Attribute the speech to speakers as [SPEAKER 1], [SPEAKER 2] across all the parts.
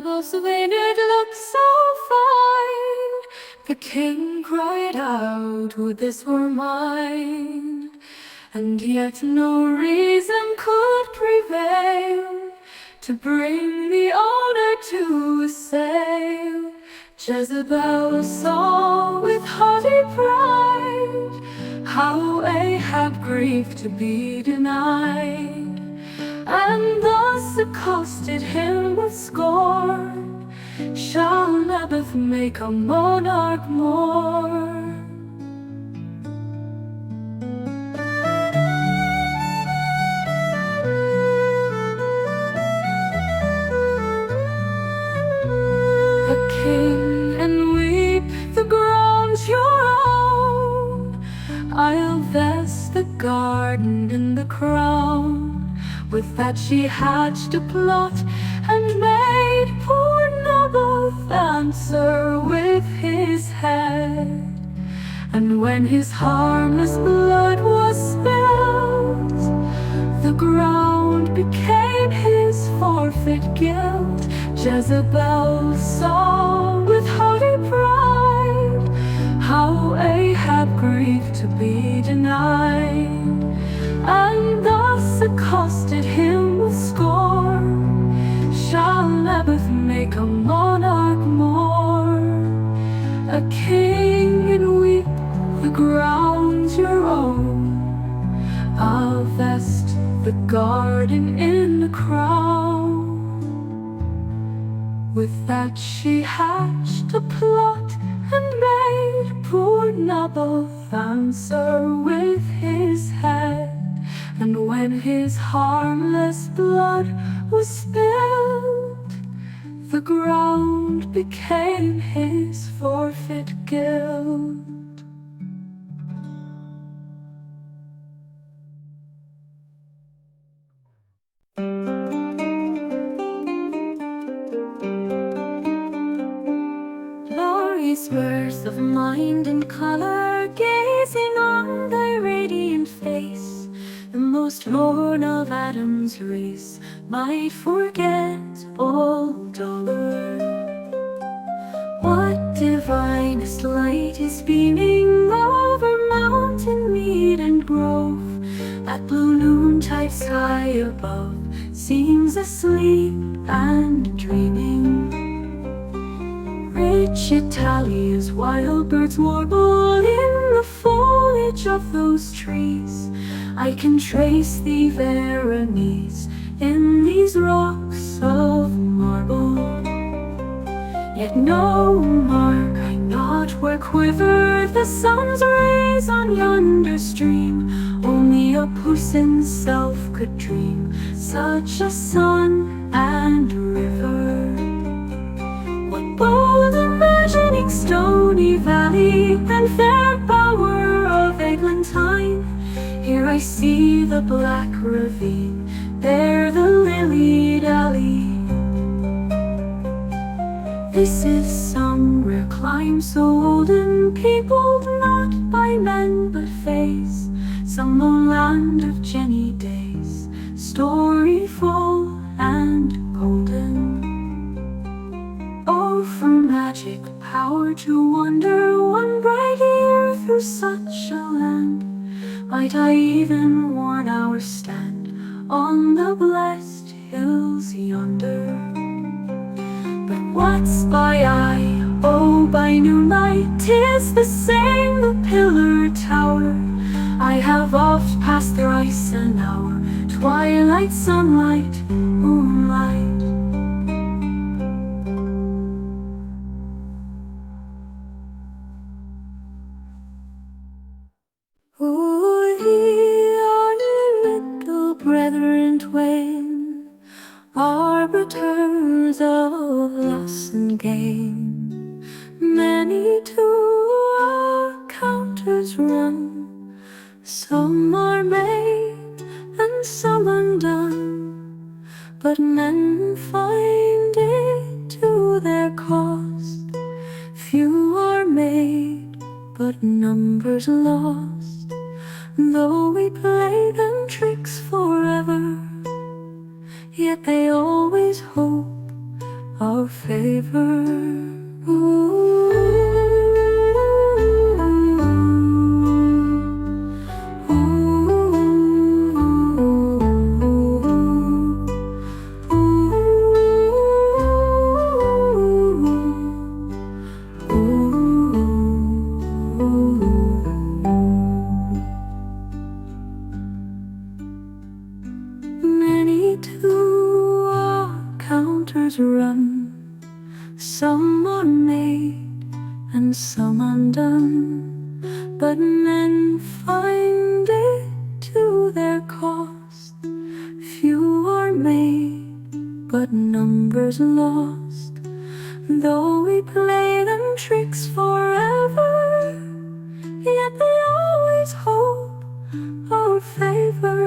[SPEAKER 1] Naboth's vineyard looked so fine. The king cried out, would this were mine. And yet no reason could prevail to bring the owner to assail. Jezebel saw with haughty pride how Ahab grieved to be denied, and thus accosted him with scorn, shall Naboth make a monarch more? A king, and weep, the ground's your own. I'll vest the garden in the crown. With that she hatched a plot, and made poor Naboth answer with his head. And when his harmless blood was spilled, the ground became his forfeit guilt. Jezebel saw with haughty pride how Ahab grieved to be denied, and thus accosted him with scorn, shall Naboth make a monarch more? A king, and weep, the ground's your own. I'll vest the garden in the crown. With that she hatched a plot, and made poor Naboth answer with his head. And when his harmless blood was spilled, the ground became his forfeit guilt. Glorious birth of mind and color, gazing on thy radiant face, the most born of Adam's race might forget all dolor. What divinest light is beaming over mountain, mead, and grove? That blue noontide sky above seems asleep and dreaming. Rich Italia's wild birds warble in the foliage of those trees. I can trace thee, Veronese, in these rocks of marble. Yet no mark I not where quiver the sun's rays on yonder stream. Only a pussin's self could dream such a sun and river. What bold imagining stony valley and fair bower of eglantine! Here I see the black ravine, there the lilied alley. This is some rare clime so old and peopled not by men but fays, some lone land of Jenny days, storyful and golden. Oh, for magic power to wander one bright year through such a land, might I even warn our stand on the blessed hills yonder. But what's by eye? Oh, by noonlight 'tis the same, the pillared tower. I have oft passed thrice an hour, twilight, sunlight, moonlight. Brethren twain, arbiters of loss and gain, many to our counters run. Some are made and some undone, but men find it to their cost. Few are made, but numbers lost. Though we play them tricks forever, yet they always hope our your favor. Many to our counters run, some are made and some undone, but men find it to their cost. Few are made, but numbers lost. Though we play them tricks forever, yet they always hope our favor.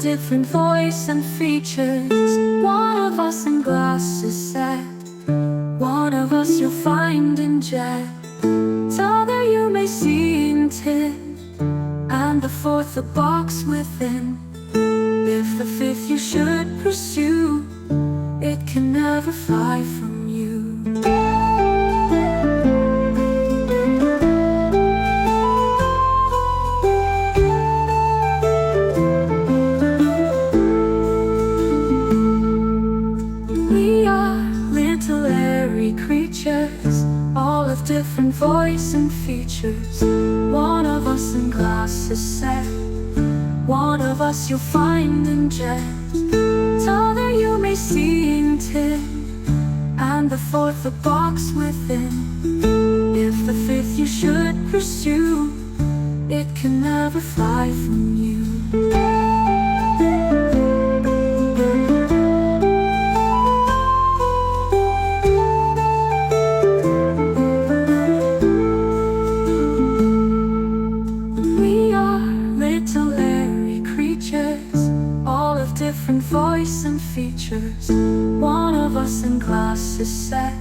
[SPEAKER 1] Different voice and features. One of us in glass is set, one of us you'll find in jet, t'other you may see in tin, and the fourth a box within. If the fifth you should pursue, it can never fly from you. Creatures, all of different voice and features. One of us in glass is set, one of us you'll find in jet, t'other you may see in tin, and the fourth a box within. If the fifth you should pursue, it can never fly from you. Different voice and features. One of us in glass is set,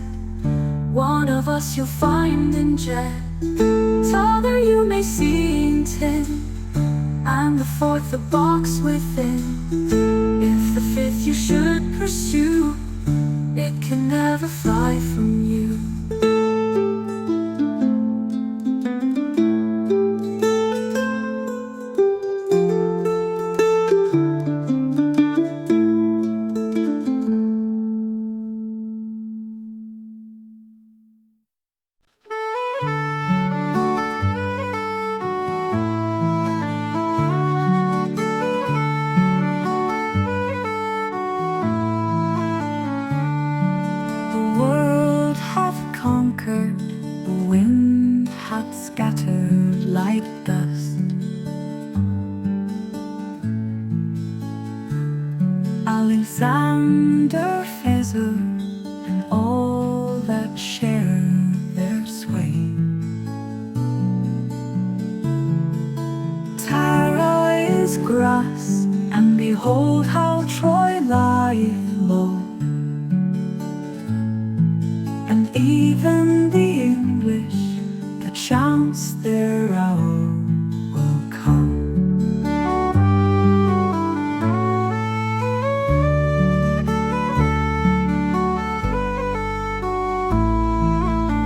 [SPEAKER 1] one of us you'll find in jet, t'other you may see in tin, and the fourth a box within. If the fifth you should pursue, it can never fly from you. The wind had scattered like dust. Alexander Feather and all that share their sway. Tara is grass, and behold how Troy lieth low. And even the English that chants their hour will come.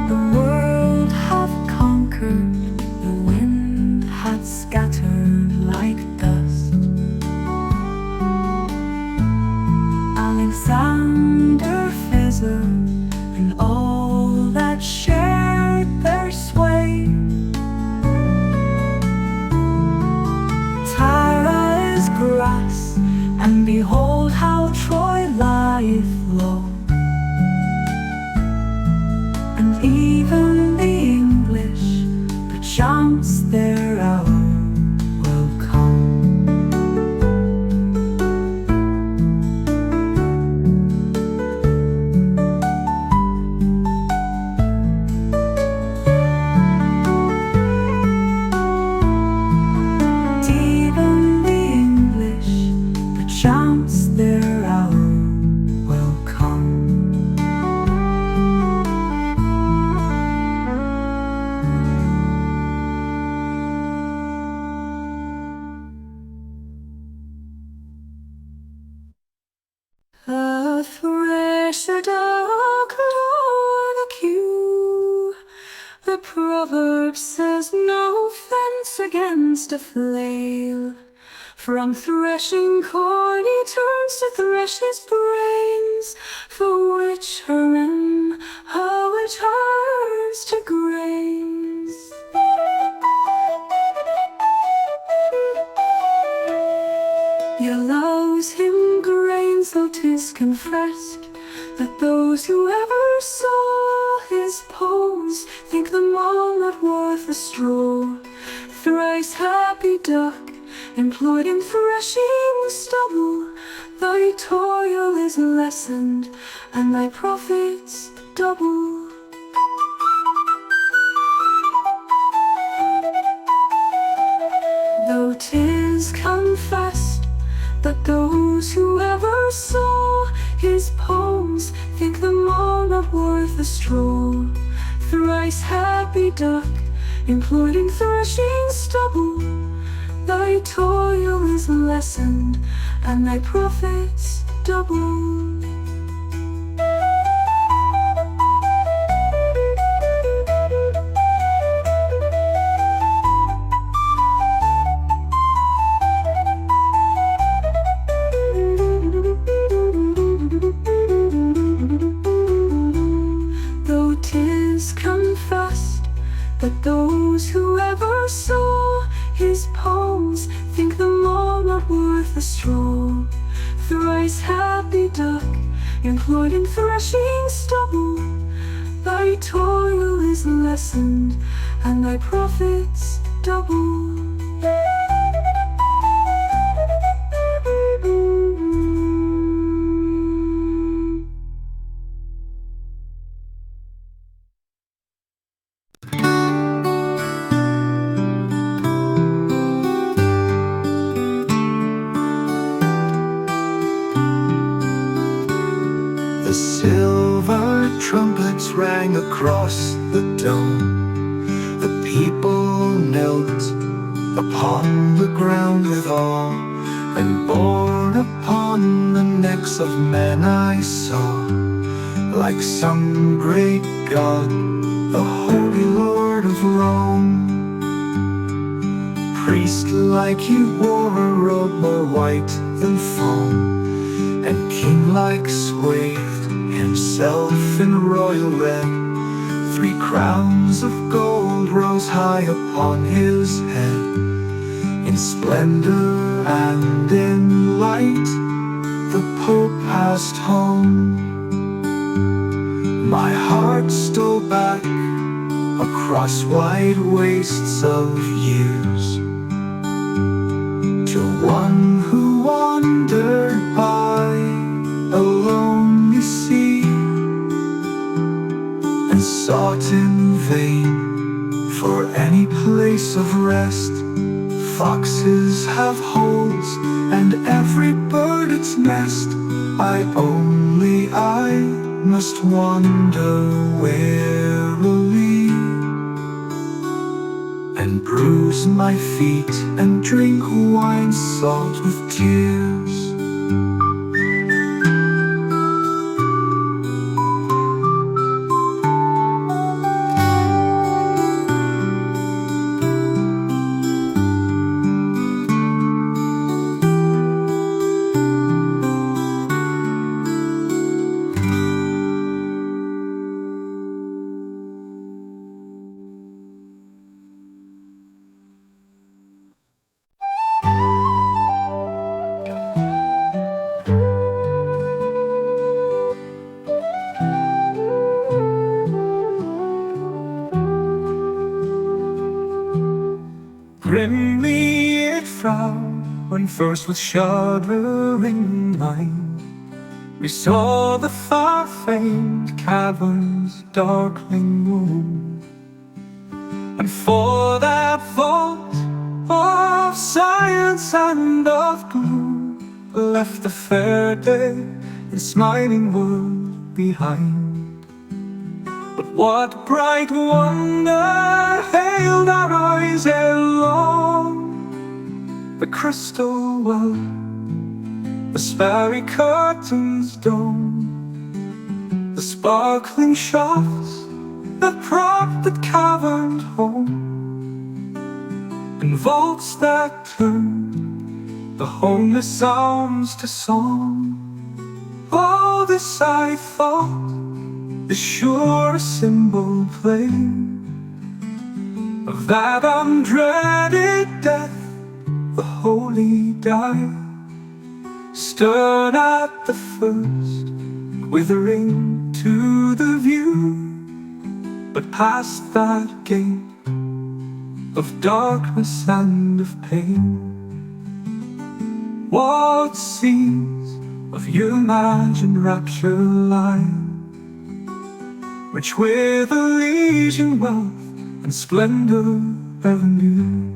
[SPEAKER 1] The world hath conquered, the wind hath scattered like dust. Alexander Feather and all that shared their sway. as grass, and behold how Troy lieth low. And even the English, perchance their hour will come. And even the English, perchance their hour will come. A thresher dark o'er the queue, the proverb says no fence against a flail. From threshing corn he turns to thresh his brains, for which Herman, how it turns to grains. He allows him grains, though 'tis confessed that those who ever saw his poems think them all not worth a straw. Thrice happy duck, employed in threshing stubble, thy toil is lessened, and thy profits double. Though 'tis confessed that those who ever saw his poems think them all not worth a straw. Thrice happy duck, employed in threshing stubble, thy toil is lessened, and thy profits double. Though 'tis confessed that those who ever saw his poems think them all not worth a straw. Thrice happy duck, employed in threshing stubble, thy toil is lessened, and thy profits double.
[SPEAKER 2] The silver trumpets rang across the dome. The people knelt upon the ground with awe, and borne upon the necks of men I saw, like some great god, the holy Lord of Rome. Priest-like he wore a robe more white than foam, and king-like swathed himself in royal red. 3 crowns of gold rose high upon his head. In splendor and in light the Pope passed home. My heart stole back across wide wastes of years, to one who wandered by a lonely sea, and sought in vain for any place of rest. Foxes have holes, and every bird its nest. I must wander wearily, and bruise my feet, and drink wine salt with tears. Grimly it frowned when first with shuddering mind we saw the far-famed cavern's darkling moon. And for that vault of science and of gloom left the fair day and smiling world behind. But what bright wonder hailed our eyes ere long? The crystal well, the starry curtains dome, the sparkling shafts that propped the caverned home, and vaults that turned the homeless sounds to song. All this I thought is sure a symbol plain of that undreaded death, the holy dire, stern at the first, withering to the view. But past that gate of darkness and of pain, what scenes of your imagined rapture lie, which with Elysian wealth and splendor ever knew.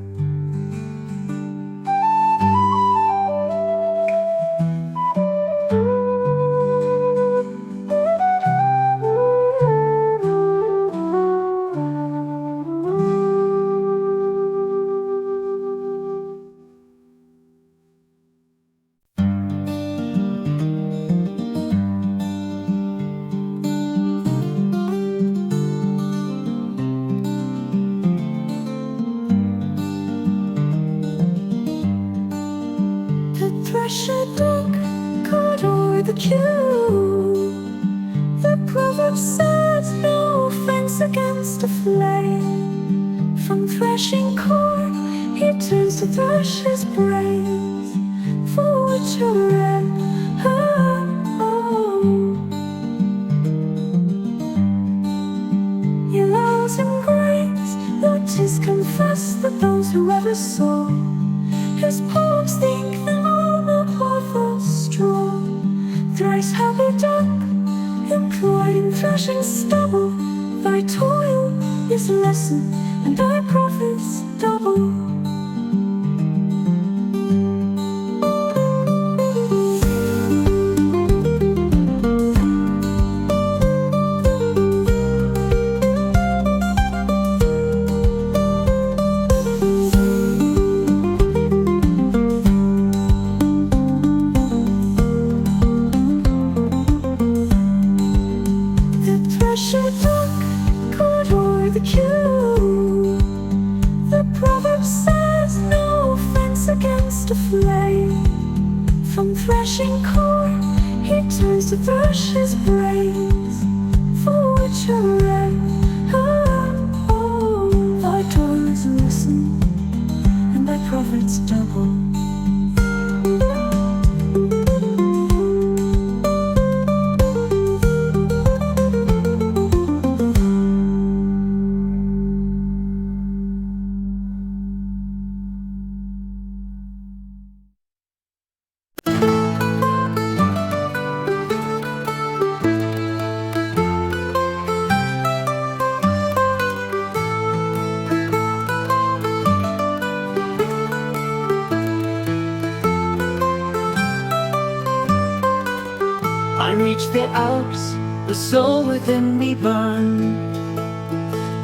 [SPEAKER 1] I reached the Alps, the soul within me burned.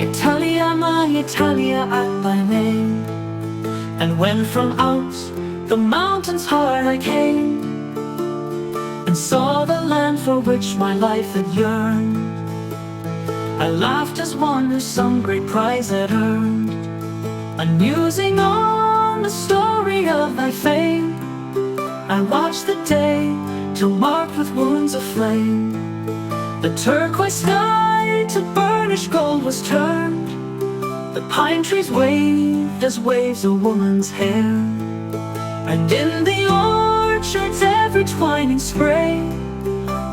[SPEAKER 1] Italia, my Italia at thy name. And when from out the mountains hard I came, and saw the land for which my life had yearned, I laughed as one who some great prize had earned. And musing on the story of thy fame, I watched the day till marked with wounds of flame. The turquoise sky to burnished gold was turned. The pine trees waved as waves a woman's hair. And in the orchards every twining spray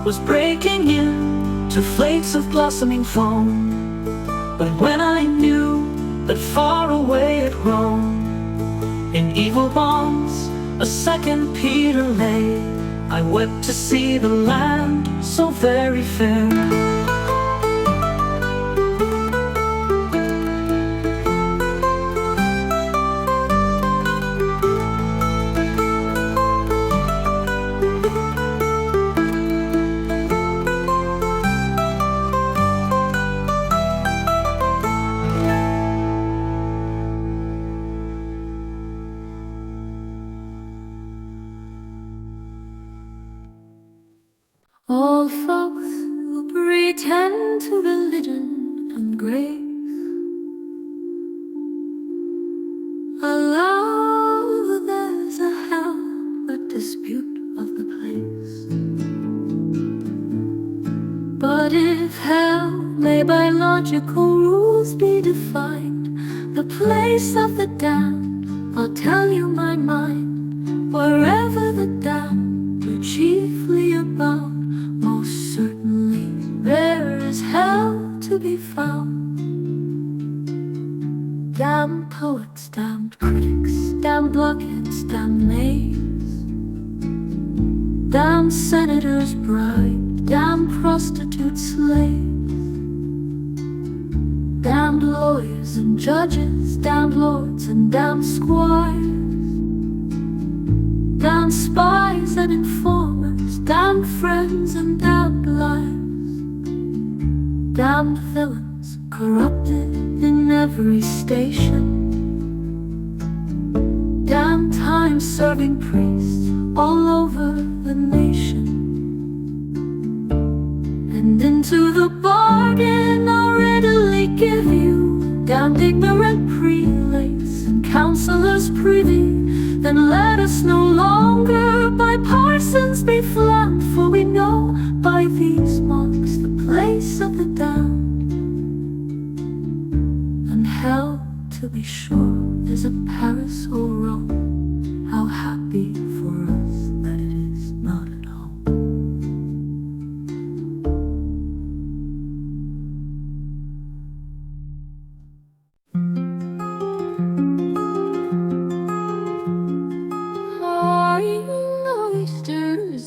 [SPEAKER 1] was breaking into flakes of blossoming foam. But when I knew that far away at Rome A second Peter May, I wept to see the land so very fair. All folks who pretend to religion and grace allow that there's a hell, but dispute of the place. But if hell may by logical rules be defined, the place of the damned, I'll tell you my mind. Wherever the damned do chiefly abound, most certainly there is hell to be found. Damned poets, damned critics, damned blockheads, damned knaves, damned senators' bribed, damned prostitute slaves, damned lawyers and judges, damned lords and damned squires, damned spies and informers, damned friends and damned liars, damned villains corrupted in every station, damned time-serving priests all over the nation. And into the bargain I'll readily give you damned ignorant prelates and counselors privy. Then let us no longer by parsons be flagged, for we know by these marks the place of the damned. And hell, to be sure, is a Paris or Rome. How happy for us that it is not at home.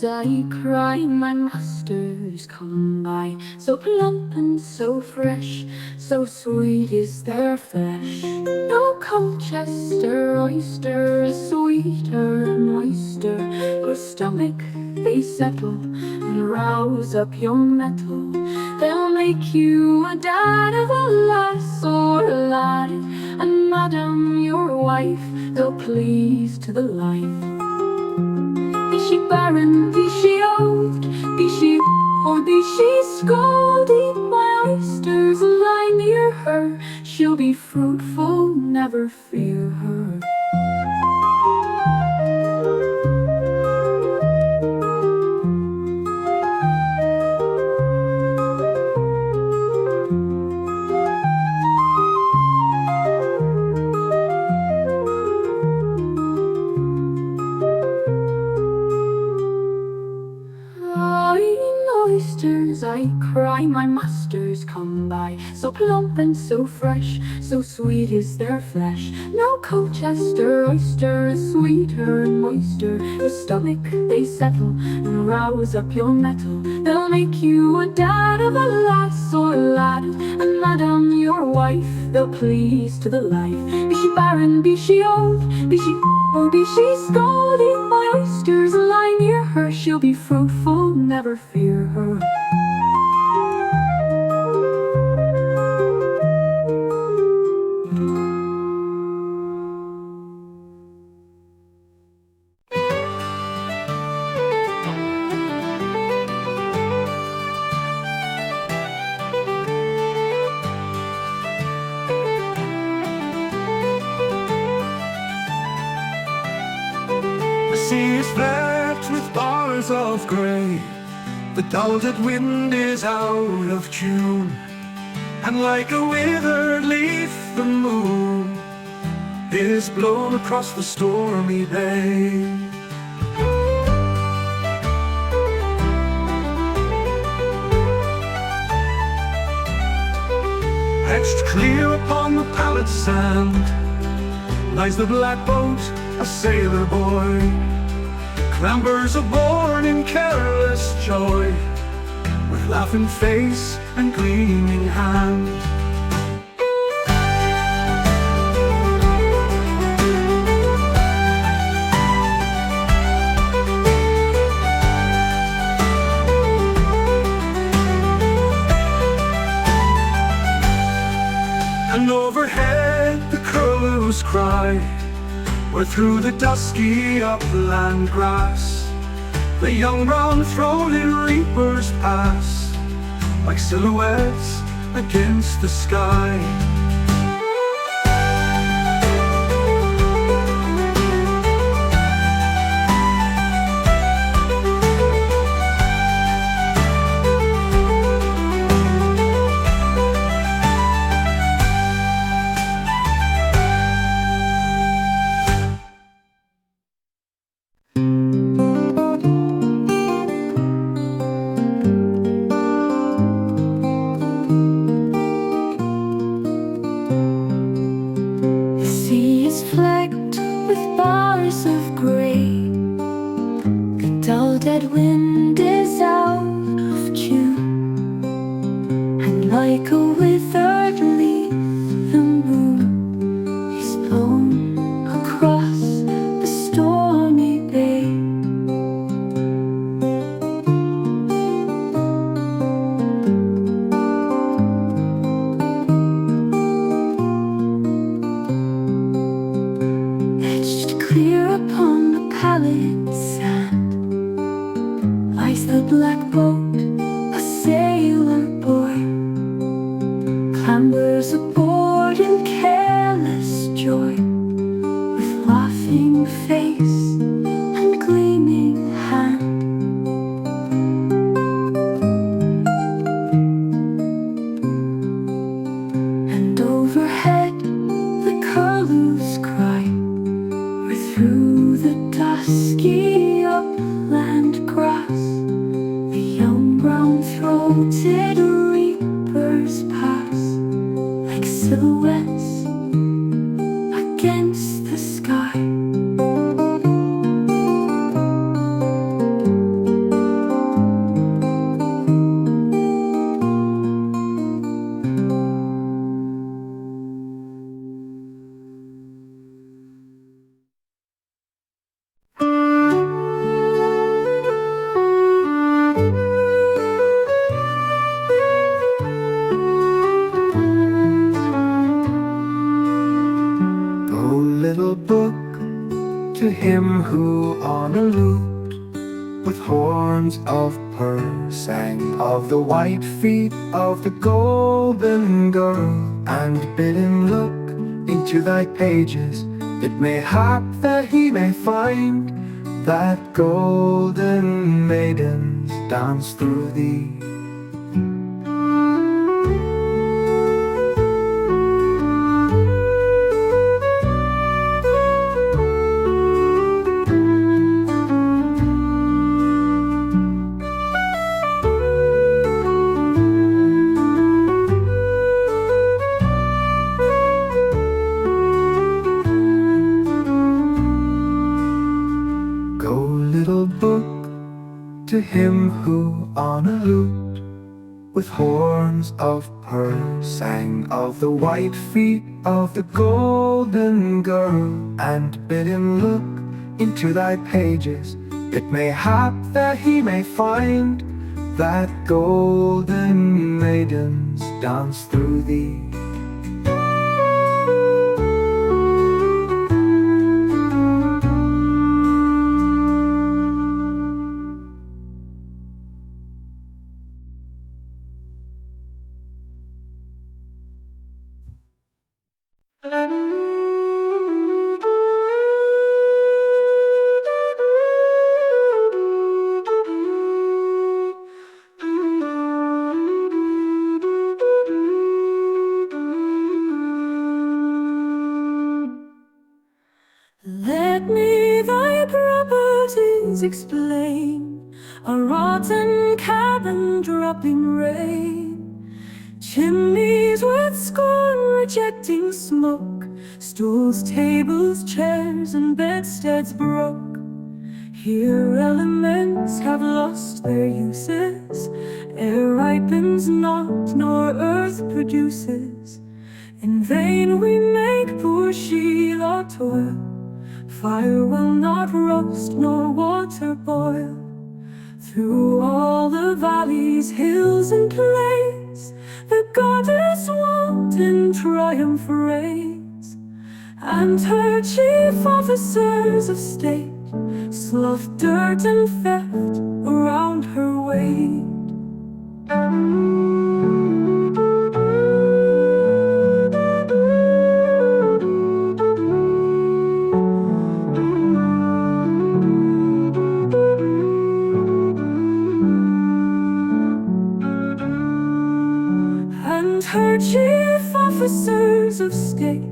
[SPEAKER 1] I cry, my masters come by, so plump and so fresh, so sweet is their flesh. No Colchester oyster is sweeter and moister. Your stomach they settle and rouse up your mettle. They'll make you a dad of a lass or a lad, and madam your wife they'll please to the life. Be she barren, be she old, be she or be she scold, eat my oysters, lie near her, she'll be fruitful, never fear her. I cry, my masters come by, so plump and so fresh, so sweet is their flesh. No Colchester oyster is sweeter and moister. Your stomach they settle and rouse up your mettle. They'll make you a dad of a lass or a lad, and madam your wife they'll please to the life. Be she barren, be she old, be she or be she scold, eat my oysters, lie near her, she'll be fruitful, never fear her.
[SPEAKER 2] The sea is flecked with bars of grey, the dulled wind is out of tune, and like a withered leaf the moon is blown across the stormy bay. Etched clear upon the pallid sand lies the black boat a sailor boy, clambers aboard in careless joy, with laughing face and gleaming hand. And overhead the curlews cry, where through the dusky upland grass the young brown-throated reapers pass, like silhouettes against the sky.
[SPEAKER 1] Dead wind is out of tune, and like a withered leaf the moon is blown across the stormy bay. Etched clear upon the pallid sand lies the black boat, a sailor boy clambers aboard in careless joy, with laughing face and gleaming hand. And overhead the curlews cry, where through the dusky upland grass brown-throated reapers pass, like silhouettes against the sky.
[SPEAKER 2] Little book, to him who on a lute with horns of pearl sang of the white feet of the golden girl, and bid him look into thy pages, it may hap that he may find that golden maidens dance through thee. To him who on a lute with horns of pearl sang of the white feet of the golden girl, and bid him look into thy pages, it may hap that he may find that golden maidens dance through thee.
[SPEAKER 1] Let me thy properties explain, a rotten cabin dropping rain, chimneys with scorn rejecting smoke, stools, tables, chairs, and bedsteads broke. Here elements have lost their uses. Air ripens not, nor earth produces. In vain we make poor Sheila toil. Fire will not roast, nor water boil. Through all the valleys, hills, and plains, the goddess walked in triumph reigns. And her chief officers of state sloughed dirt and theft around her way. And her chief officers of state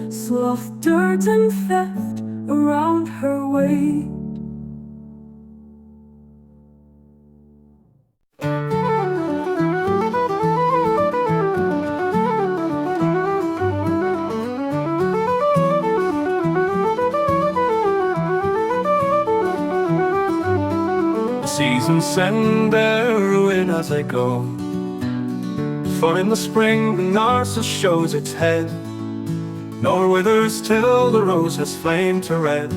[SPEAKER 1] sloughed dirt and theft around her way.
[SPEAKER 2] The seasons send their ruin as they go, for in the spring the narcissus shows its head, nor withers till the rose has flamed to red.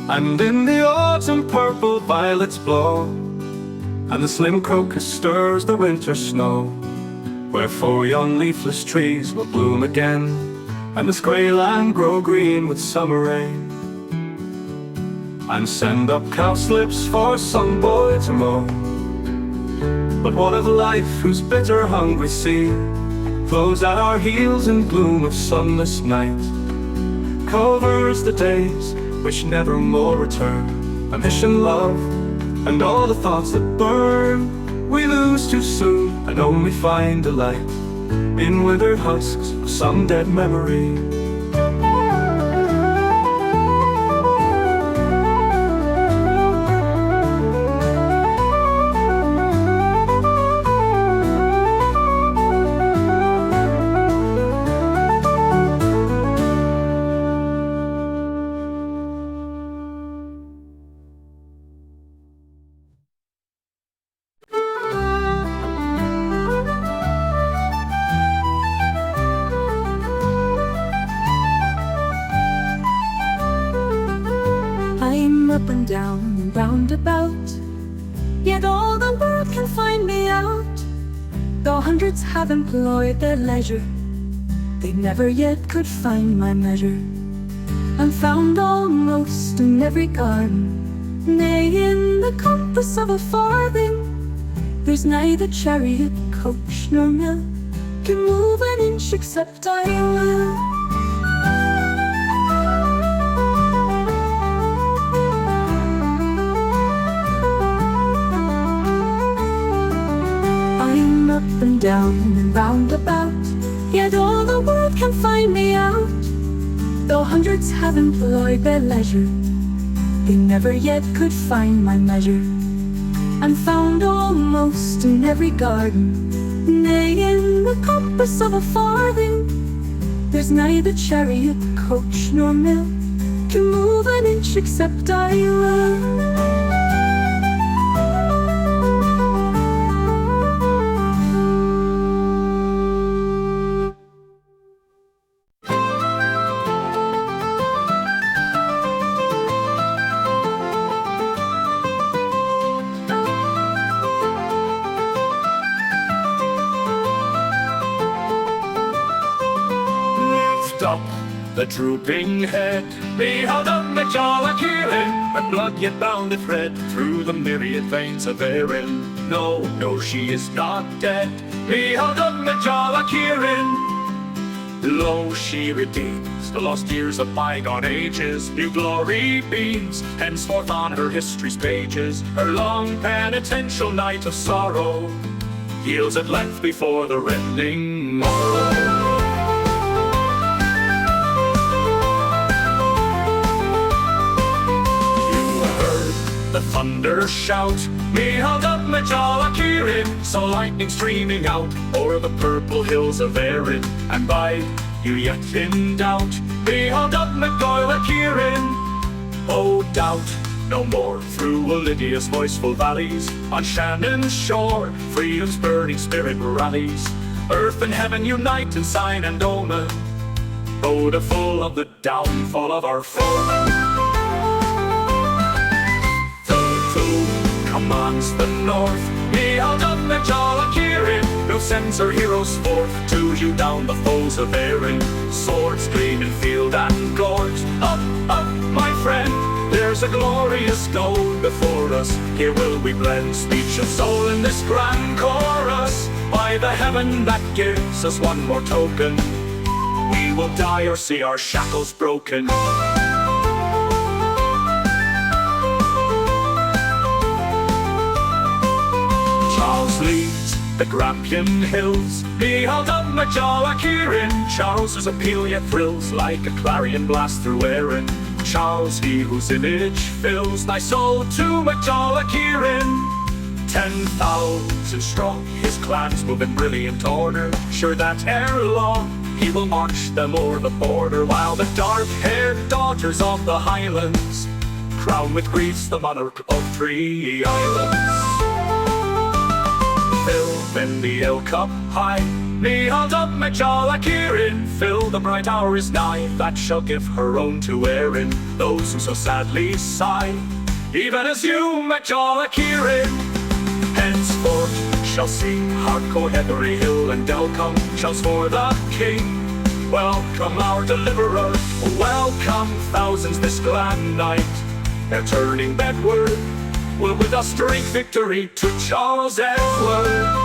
[SPEAKER 2] And in the autumn purple violets blow, and the slim crocus stirs the winter snow. Wherefore yon leafless trees will bloom again, and this grey land grow green with summer rain. And send up cowslips for some boy to mow. But what of life whose bitter hungry sea flows at our heels in gloom of sunless night, covers the days which never more return, ambition, love, and all the thoughts that burn, we lose too soon and only find delight in withered husks of some dead memory.
[SPEAKER 1] I'm up and down and round about, yet all the world can find me out. Though hundreds have employed their leisure, they never yet could find my measure. I'm found almost in every garden, nay, in the compass of a farthing. There's neither chariot, coach, nor mill can move an inch except I will. I'm up and down and round about, yet all the world can find me out. Though hundreds have employed their leisure, they never yet could find my measure. I'm found almost in every garden, nay, in the compass of a farthing. There's neither chariot, coach, nor mill can move an inch except I will.
[SPEAKER 2] Up the drooping head, behold a Majala Kieran, and blood yet bound a thread through the myriad veins of Erin. No, no, she is not dead. Behold a Majala Kieran. Lo, she redeems the lost years of bygone ages. New glory beams henceforth on her history's pages. Her long penitential night of sorrow yields at length before the rending morrow. The thunder shout, behold up Majala Kieran, saw lightning streaming out o'er the purple hills of Erin. And by you yet in doubt? Behold up McGoyle Kieran. Oh, doubt no more. Through Lydia's voiceful valleys, on Shannon's shore, freedom's burning spirit rallies. Earth and heaven unite in sign and omen, bodeful of the downfall of our foe. Commands the north, behold up Majala Kieran, who sends her heroes forth to hew down the foes of Erin. Swords gleam in field and gorge. Up, up, my friend, there's a glorious goal before us. Here will we blend speech and soul in this grand chorus. By the heaven that gives us one more token, we will die or see our shackles broken. Charles leads the Grampian hills, behold up Majala Kieran. Charles' appeal yet thrills like a clarion blast through Erin. Charles, he whose image fills thy soul to Majala Kieran. 10,000 strong, his clans move in brilliant order, sure that ere long he will march them o'er the border, while the dark-haired daughters of the Highlands crown with griefs the monarch of 3 islands. Fill in the ale cup high, behold up Majala Kieran. Fill, the bright hour is nigh, that shall give her own to Erin. Those who so sadly sigh, even as you, Majala Kieran, henceforth shall see Harco, Heathery Hill and Delcombe shouts for the King. Welcome our deliverer, welcome thousands this glad night. Ere turning bedward, will with us drink victory to Charles Edward.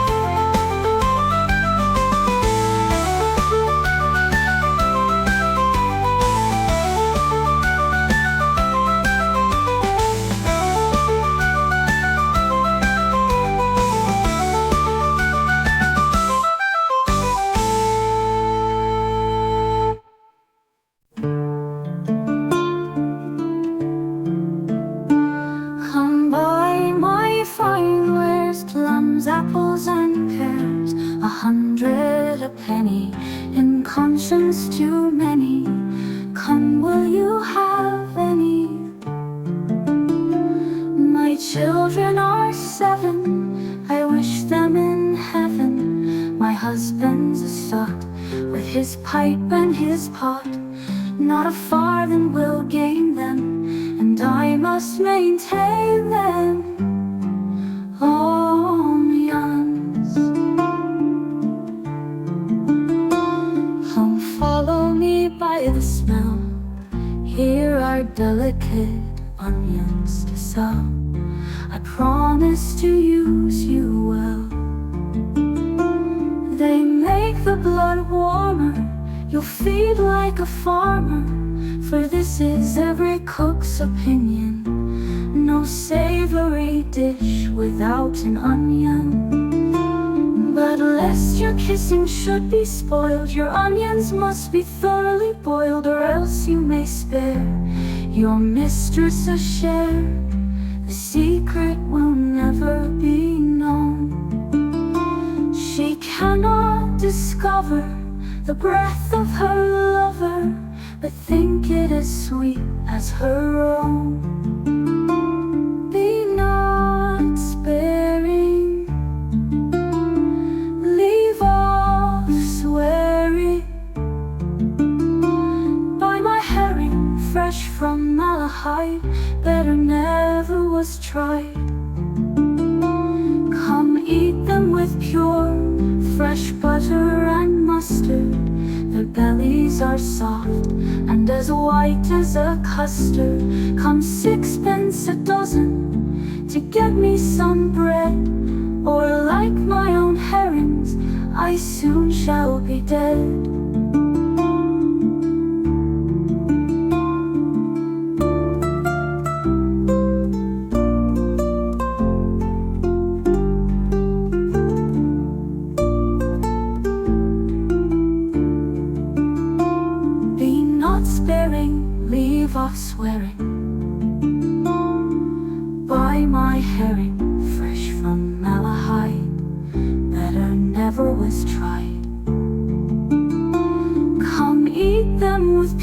[SPEAKER 1] Apples and pears, 100 a penny, in conscience too many. Come, will you have any? My children are 7, I wish them in heaven. My husband's a sot, with his pipe and his pot. Not a farthing will gain them, and I must maintain them. Follow me by the smell. Here are delicate onions to sell. I promise to use you well. They make the blood warmer. You'll feed like a farmer, for this is every cook's opinion. No savory dish without an onion. But lest your kissing should be spoiled, your onions must be thoroughly boiled, or else you may spare your mistress a share. The secret will never be known. She cannot discover the breath of her lover, but think it as sweet as her own. Be not sparing, fresh from Malahide, better never was tried. Come eat them with pure, fresh butter and mustard. Their bellies are soft and as white as a custard. Come 6pence a dozen to get me some bread, or like my own herrings, I soon shall be dead. Leave off swearing. Buy my herring fresh from Malahide, better never was tried. Come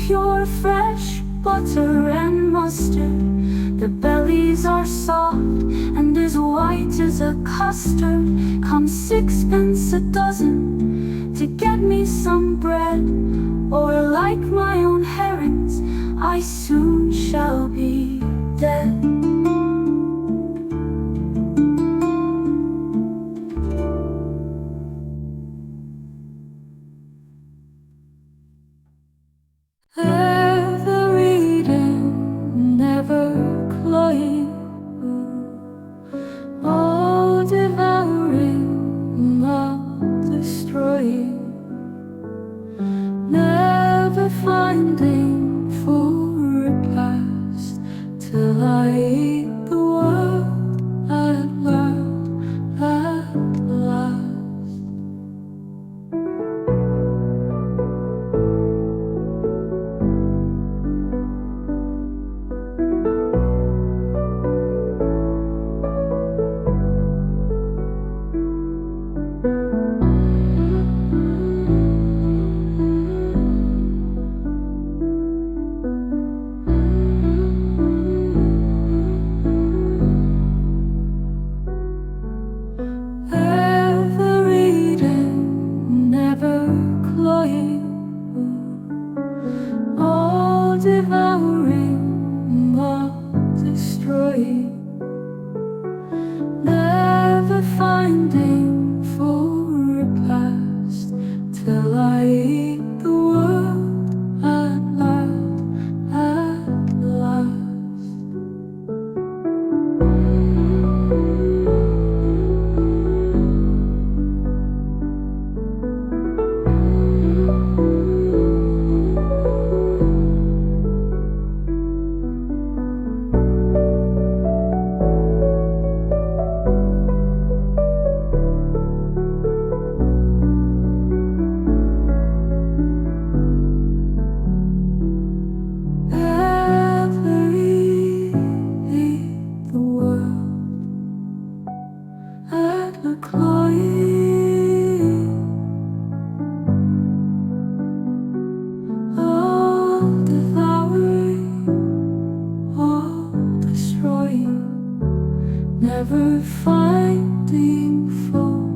[SPEAKER 1] pure fresh butter and mustard. The bellies are soft and as white as a custard. Come 6 pence a dozen to get me some bread, or like my own herrings, I soon shall be dead. Ever reading, never cloying, all devouring, all destroying, never finding full repast till I eat the world at last, at last. Devouring, all destroying, never finding full repast till I eat the world at last, at last. Never finding full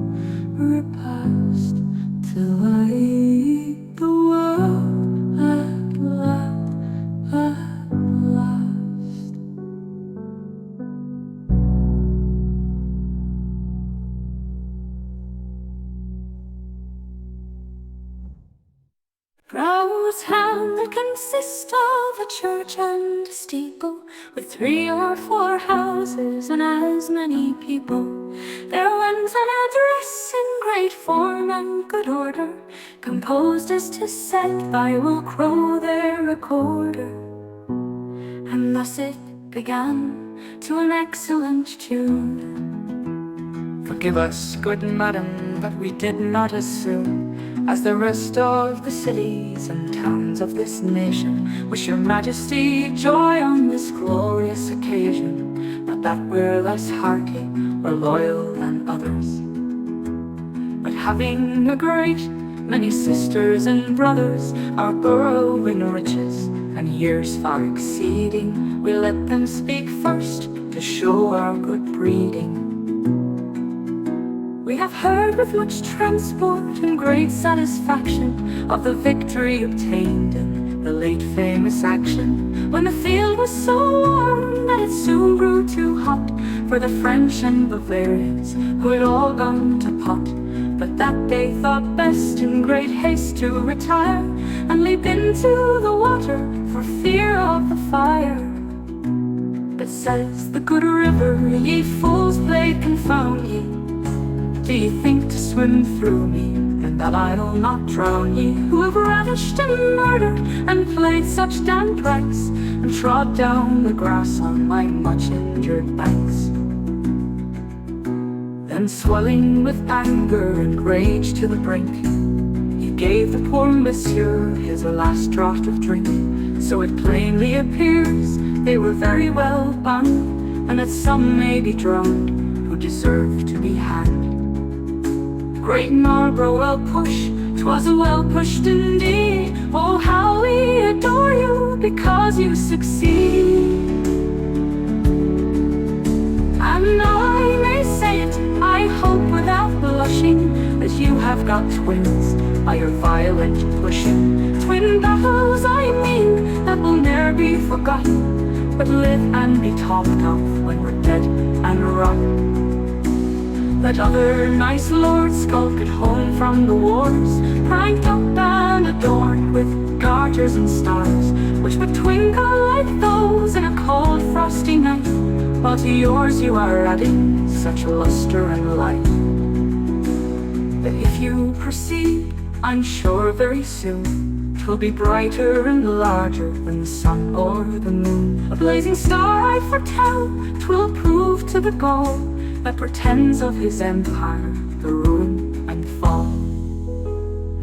[SPEAKER 1] repast till I eat the world at last, at last. Prow's Hamlet consists of a church and a steeple, with 3 or 4 houses and as many people. There went an address in great form and good order, composed as 'tis said by Will Crow their recorder. And thus it began to an excellent tune.
[SPEAKER 3] Forgive us, good madam, but we did not assume, as the rest of the cities and towns of this nation, wish your majesty joy on this glorious occasion. Not that we're less hearty or loyal than others, but having a great many sisters and brothers, our burrowing riches and years far exceeding, we let them speak first to show our good breeding. We have heard with much transport and great satisfaction of the victory obtained in the late famous action, when the field was so warm that it soon grew too hot for the French and Bavarians, who had all gone to pot. But that they thought best in great haste to retire and leap into the water for fear of the fire. But says the good river, ye fools, play confound ye. Do ye think to swim through me, and that I'll not drown ye, who have ravished and murdered and played such damned pranks, and trod down the grass on my much injured banks? Then swelling with anger and rage to the brink, he gave the poor monsieur his last draught of drink. So it plainly appears they were very well bound, and that some may be drowned who deserve to be hanged. Great Marlborough well pushed, 'twas a well pushed indeed. Oh, how we adored because you succeed. And I may say it, I hope without blushing, that you have got twins by your violent pushing. Twin battles, I mean, that will ne'er be forgotten, but live and be talked of when we're dead and rotten. Let other nice lords skulk at home from the wars, pranked up and adorned with garters and stars, which would twinkle like those in a cold frosty night, while to yours you are adding such luster and light, that if you proceed, I'm sure very soon 'twill be brighter and larger than the sun or the moon. A blazing star I foretell, 'twill prove to the goal that pretends of his empire the ruin and fall.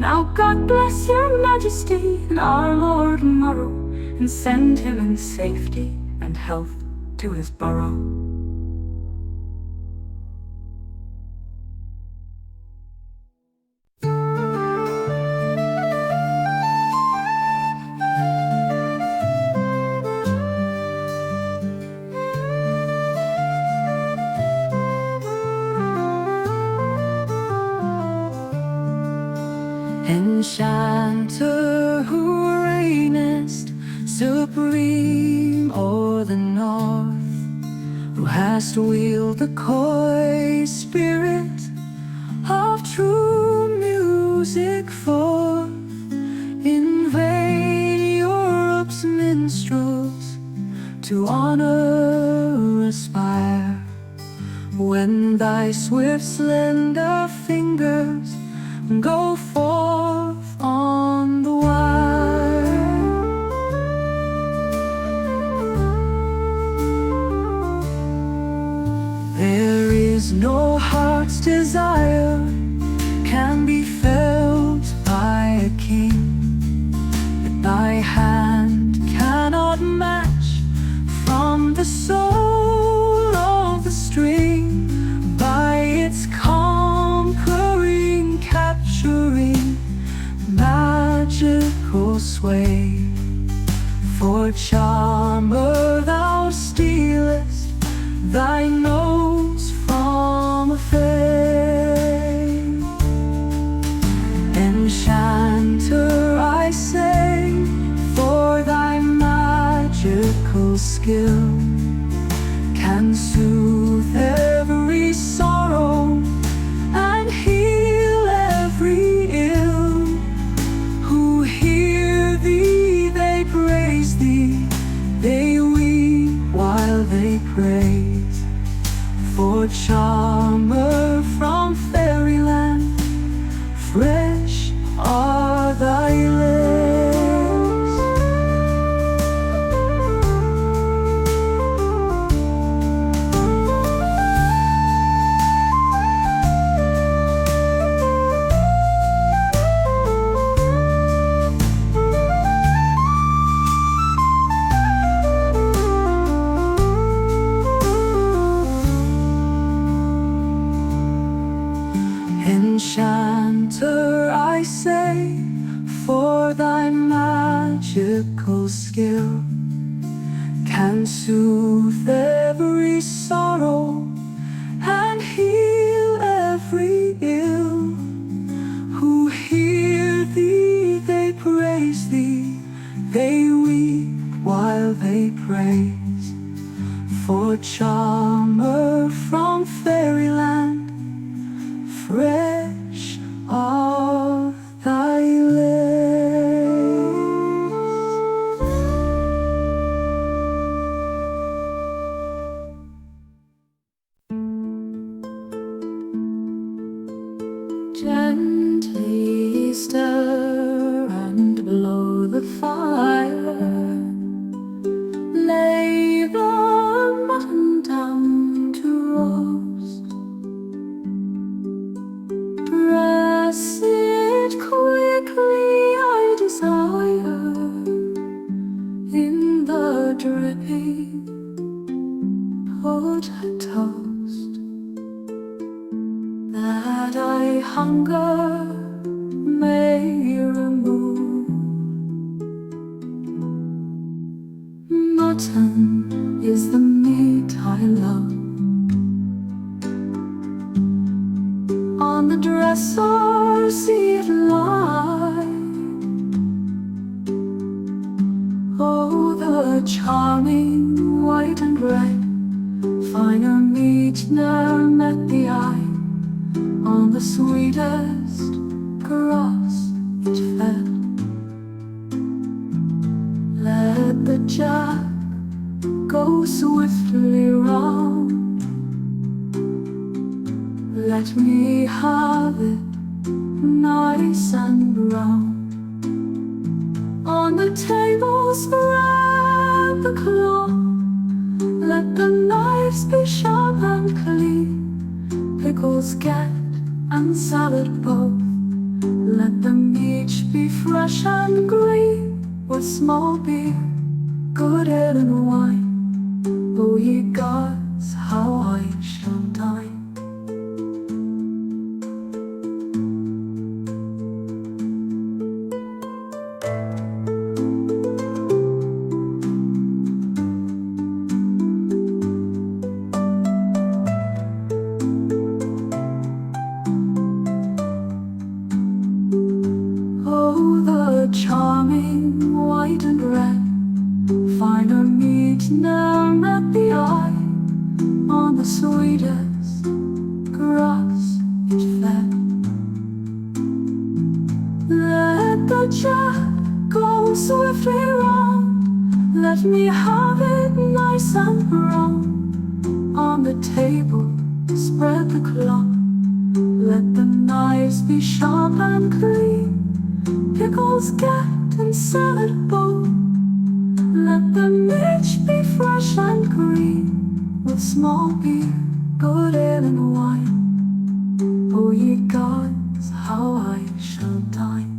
[SPEAKER 3] Now God bless your majesty and our Lord Morrow, and send him in safety and health to his burrow.
[SPEAKER 1] Enchanter who reignest supreme o'er the north, who hast wheeled the coy spirit of true music forth, in vain Europe's minstrels to honor aspire, when thy swift slender fingers go forth on the wire. There is no heart's desire can be felt by a king that thy hand cannot match, from the soul of the string, by its conquering, capturing, magical sway. For charmer thou stealest thy nose from a fay. Enchanter, I say, for thy magical skill can soothe every sorrow and heal every ill. Who hear thee, they praise thee, they weep while they praise. For charmer from fairyland, fresh are thy lips. Enchanter, I say, for thy magical skill can soothe every sorrow and heal every ill. Who hear thee, they praise thee, they weep while they praise. For charmer from fairyland, fresh are thy lips. Gently stir and blow the fire, lay the mutton down to roast. Press it quickly, I desire, in the dripping toast, that I hunger may remove. mutton is the meat I love. On the dresser see it lie. Oh, the charming white and red, finer meat ne'er met the eye. On the sweetest grass it fed. Let the jack go swiftly round. Let me have it nice and brown. On the table spread the cloth. Let the knives be sharp and clean. Pickles get and salad both. Let the meat be fresh and green. With small beer, good ale and wine. O ye gods, how I shall dine. Oh, the charming white and red, finer meat ne'er met the eye. On the sweetest grass it fed. Let the jack go swiftly round. Let me have it nice and brown. On the table spread the cloth. Let the knives be sharp and clean. Pickles get and salad both. Let the meat be fresh and green. With small beer, good ale and wine. O ye gods, how I shall dine.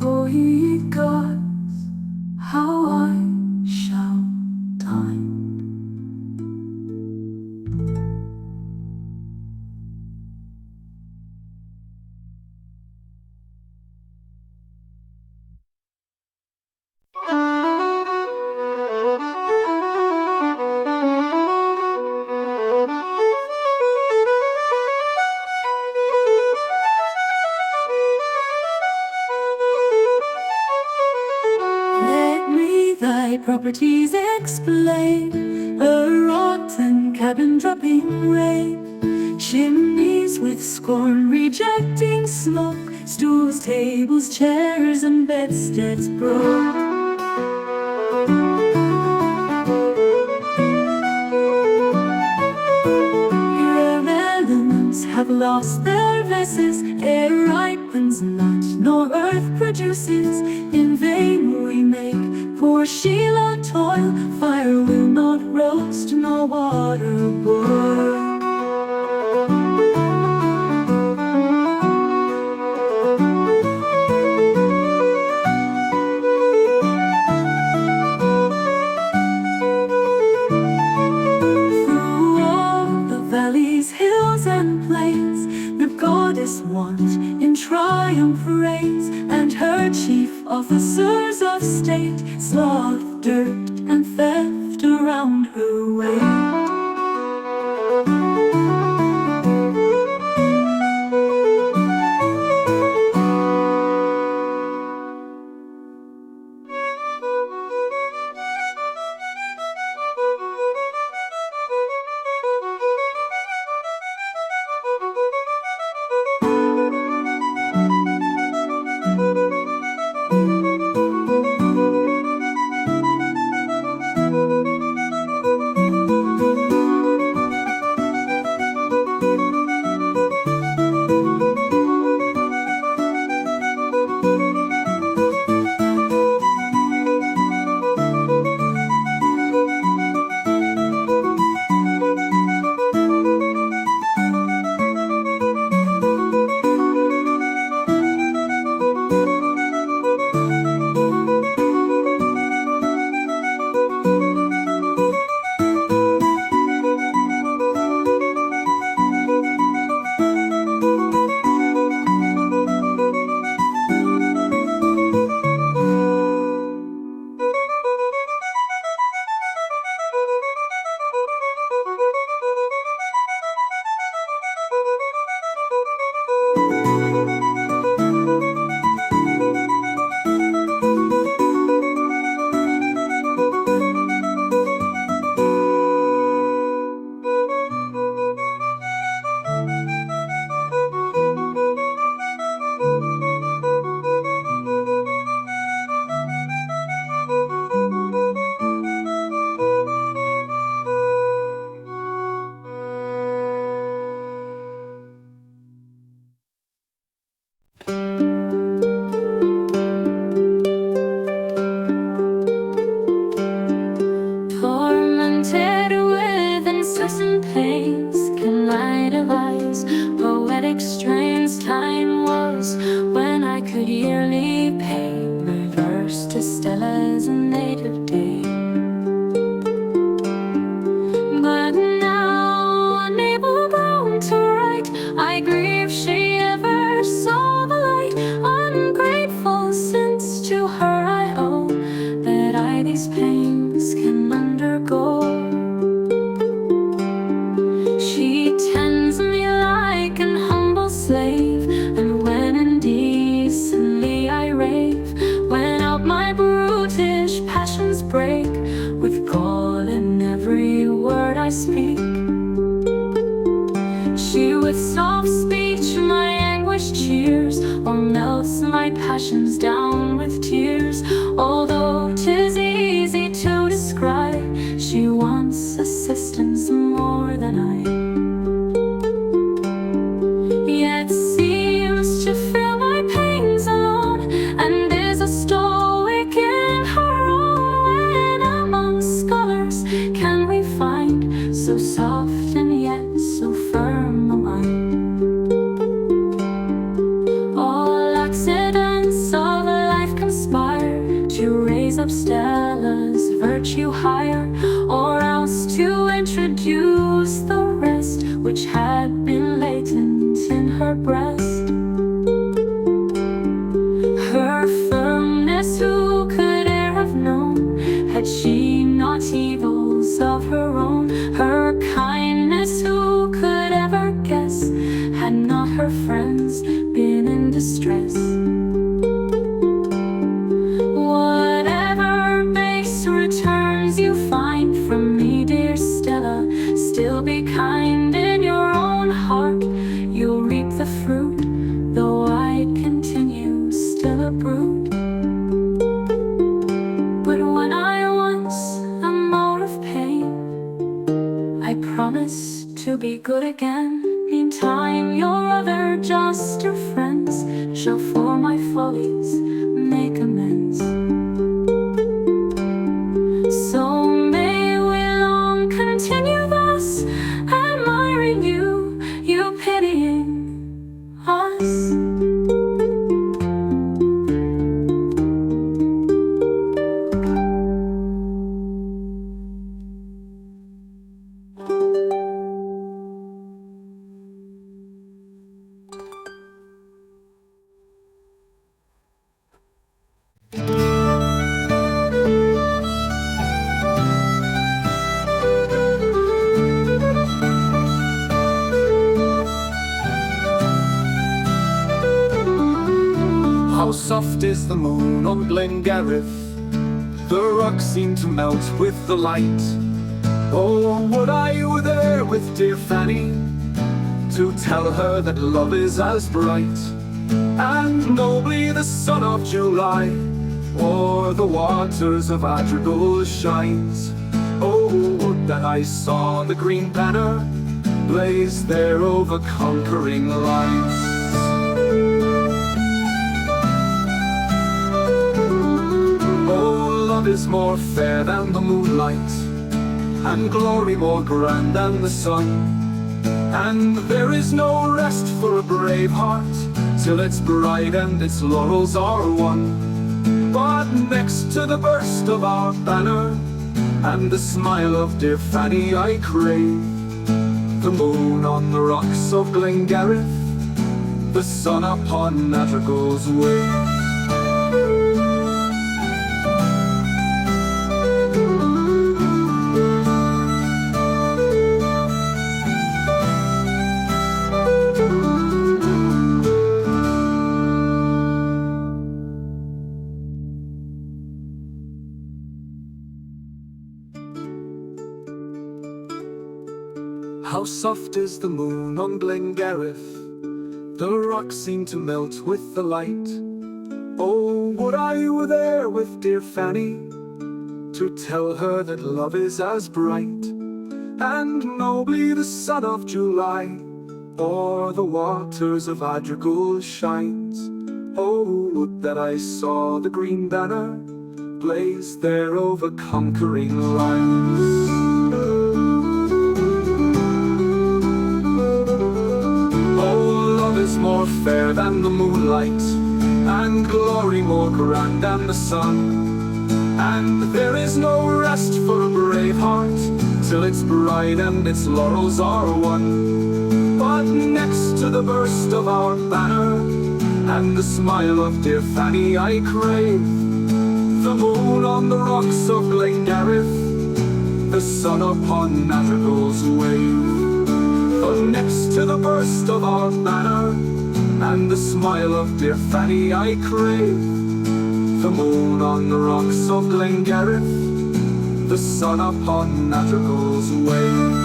[SPEAKER 1] O ye gods, how I shall dine. Let me thy properties explain. A rotten cabin dropping rain, chimneys with scorn rejecting smoke, stools, tables, chairs, and bedsteads broke. Here melons have lost their vases, air ripens not, nor earth produces. In vain we make poor Sheila toil, fire will not roast, nor water boil. Through all the valleys, hills, and plains, the goddess wont in triumph reigns, and her chief officers of state sloth, dirt, and theft around her way.
[SPEAKER 3] stress and pains can lie devise poetic strains. Time was when I could yearly pay my verse to Stella as a native day. But now, unable grown to write, I grieve she ever saw the light. Ungrateful, since to her I owe that I these pains can undergo. She tends me like an humble slave, and when indecently I rave, when out my brutish passions break, with gall in every word I speak, she with soft speech my anguish cheers, or melts my passions down with tears. Although 'tis easy to describe, she wants assistance more than I, yet seems to feel my pains alone, and is a stoic in her own. When among scholars can we find so soft and yet so firm a mind? All accidents of life conspire to raise up Stella's virtue higher, or else to introduce the rest which had been latent in her breast. Her firmness who could e'er have known, had she not evils of her own? Her kindness who could ever guess, had not her friends been in distress? Whatever base returns you find from me, dear Stella, still be kind in your own heart. You'll reap the fruit, though I continue still a brute. But when I once am out of pain, I promise to be good again. Meantime, your other juster friends shall for my follies make amends. So may we long continue thus, admiring you, you pitying us.
[SPEAKER 2] How soft is the moon on Glengarriff, the rocks seem to melt with the light. Oh, would I were there with dear Fanny, to tell her that love is as bright, and nobly the sun of July o'er the waters of Adrigal shines. Oh, would that I saw the green banner blaze there over conquering lines. Love is more fair than the moonlight, and glory more grand than the sun, and there is no rest for a brave heart till its bride and its laurels are won. But next to the burst of our banner and the smile of dear Fanny I crave the moon on the rocks of Glengarriff, the sun upon Adrigal's wave. How soft is the moon on Glengarriff, the rocks seem to melt with the light. Oh, would I were there with dear Fanny, to tell her that love is as bright, and nobly the sun of July o'er the waters of Adrigal shines. Oh, would that I saw the green banner blaze there over conquering lines. more fair than the moonlight, and glory more grand than the sun. And there is no rest for a brave heart till its bride and its laurels are won. But next to the burst of our banner and the smile of dear Fanny I crave the moon on the rocks of Glengarriff, the sun upon Madrigal's wave. But next to the burst of our banner and the smile of dear Fanny I crave the moon on the rocks of Glengarriff, the sun upon Madrigal's wave.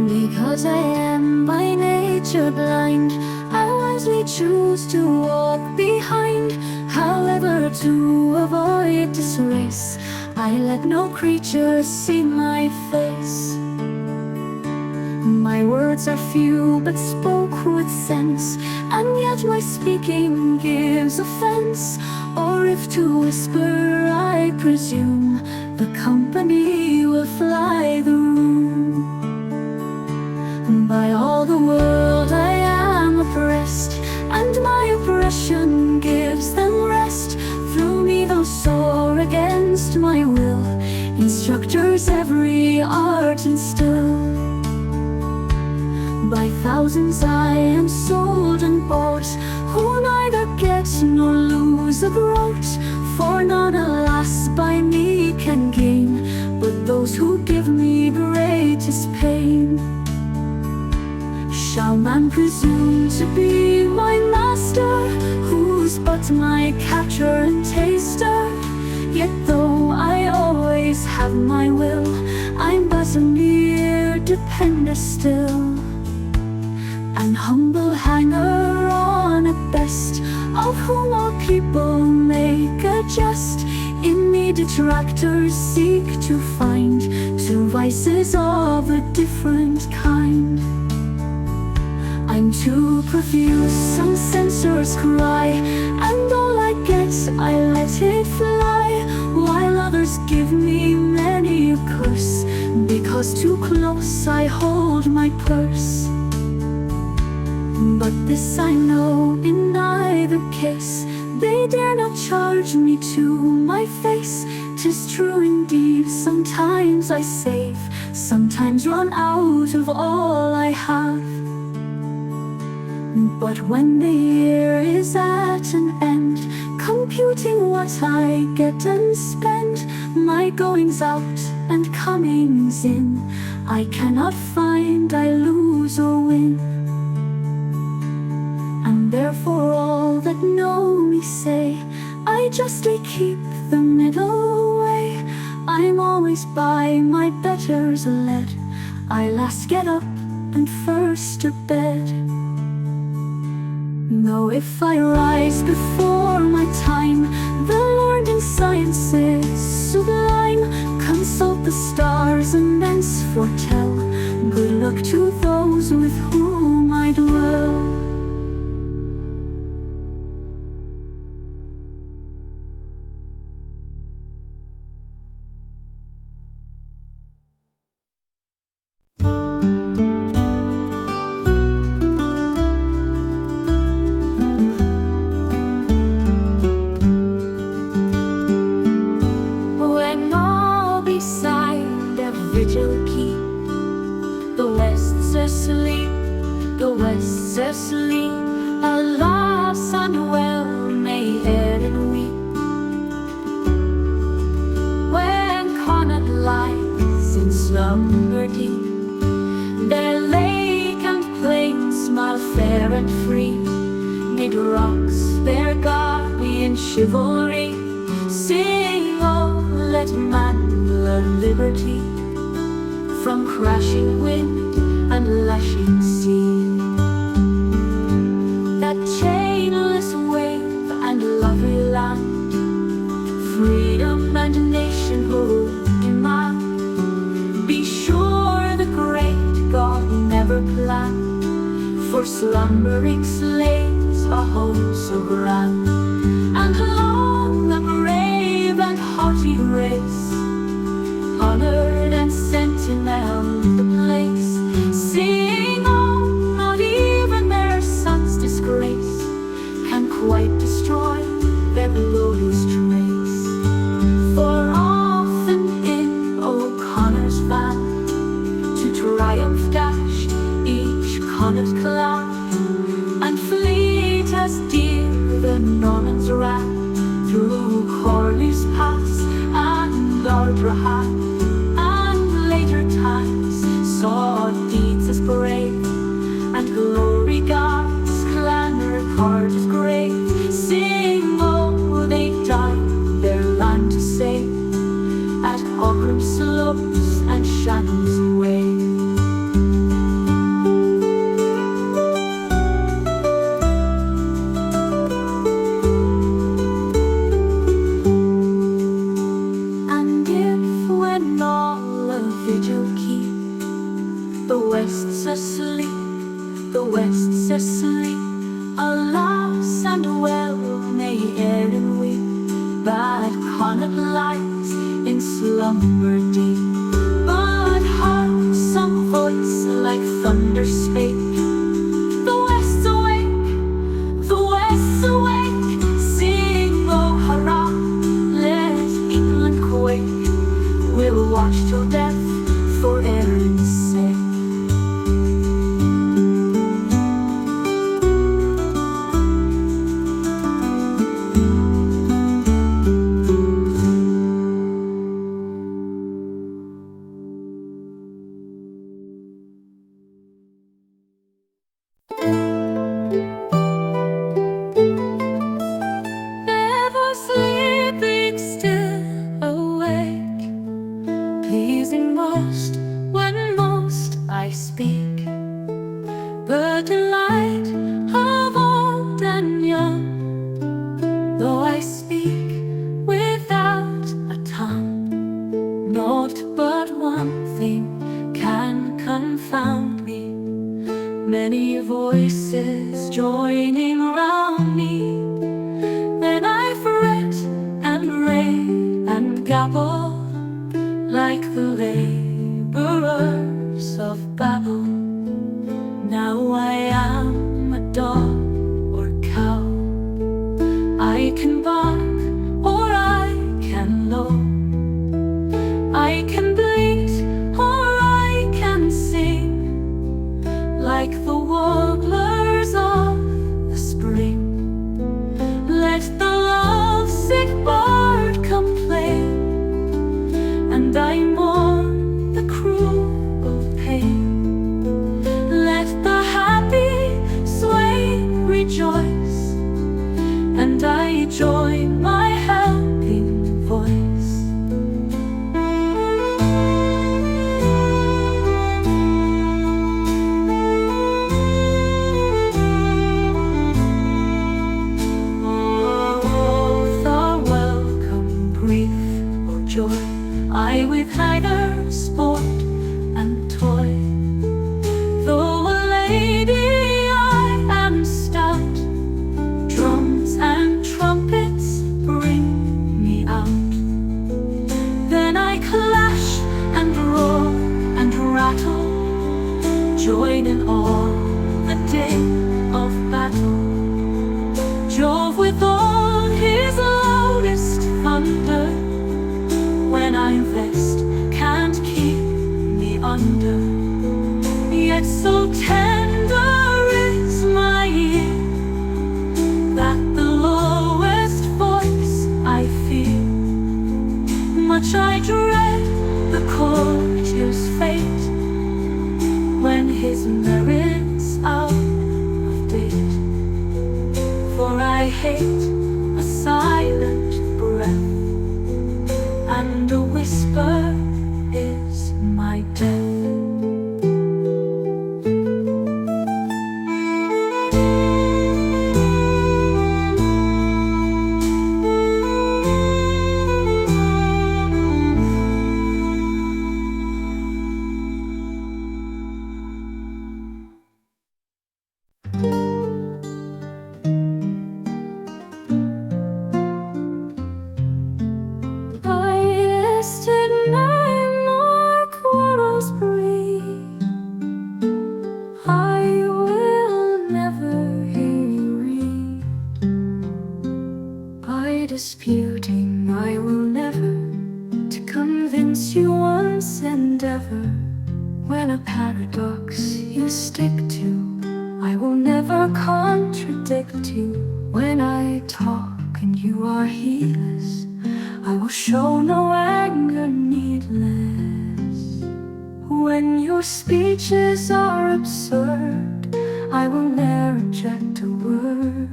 [SPEAKER 1] Because I am by nature blind, I wisely choose to walk behind. However, to avoid disgrace, I let no creature see my face. My words are few but spoke with sense, and yet my speaking gives offense. Or if to whisper I presume, the company will fly the room. By all the world I am oppressed, and my oppression gives them rest. Through me those soar against my will, instructors every art instill. By thousands I am sold and bought, who neither get nor lose a groat. For none, alas, by me can gain, but those who give me greatest pain. Shall man presume to be my master, who's but my catcher and taster? Yet though I always have my will, I'm but a mere depender still, an humble hanger-on at best, of whom all people make a jest. In me detractors seek to find two vices of a different kind. I'm too profuse, some censors cry, and all I get I let it fly, while others give me many a curse, because too close I hold my purse. But this I know, in either case they dare not charge me to my face. 'Tis true indeed, sometimes I save, sometimes run out of all I have. But when the year is at an end, computing what I get and spend, my goings out and comings in, I cannot find I lose or win. And therefore all that know me say, I justly keep the middle way. I'm always by my betters led, I last get up and first to bed. Though if I rise before my time, the learned in science is sublime. Consult the stars and thence foretell good luck to those with whom I dwell.
[SPEAKER 3] Asleep, alas, unwell, may head and weep. When Connaught lies in slumber deep, their lake and plain smile fair and free. Mid rocks their guardian chivalry sing, oh, let man learn liberty from crashing wind and lashing sea. That chainless wave and lovely land, freedom and nationhood demand. Be sure the great
[SPEAKER 1] slumbering slaves a home so grand, and long the brave and haughty race, honored and sentinel the place, seeing on not even their son's disgrace can quite destroy their glorious trace. For often in O'Connor's van to triumph dashed each Connaught clan, and fleet as deer the Normans ran through Corley's Pass and Ardrahan, and later times saw deeds as brave, and glory God's clan record as grave, seeing oh they died their land to save at Aughrim slopes and Shannon's way. And if when all a vigil keep, the West's asleep, the West's asleep, alas and well may Erin weep, bad Connaught lies in slumber deep. But hark, some voice like thunder spake, the West's awake, the West's awake, sing oh hurrah, let England quake, we'll watch till death for Erin's sake. Never sleeping, still awake, pleasing most when most I speak, the delight of old and young, though I speak without a tongue. Naught but one thing can confound me, many voices joining round me. Then I fret and rave and gabble like the laborers of Babel. Now I am a dog or cow, I can bark or I can low, I can bleat or I can sing like the warblers of the spring. Let the lovesick bard complain, and I mourn the cruel pain. Let the happy swain rejoice, and I join my helping voice. I with neither sport and toy, though a lady I am stout, drums and trumpets bring me out. Then I clash and roar and rattle, join in all the day of battle. Jove with all his loudest thunder, when I'm vexed, can't keep me under. Yet so tender is my ear, that the lowest voice I fear. Much I dread the courtier's fate, when his merit's out of date. For I hate a silent breath, and a whisper is my death. disputing, I will never to convince you once and ever. When a paradox you stick to, I will never contradict you. When I talk and you are heedless, I will show no anger needless. When your speeches are absurd, I will ne'er reject a word.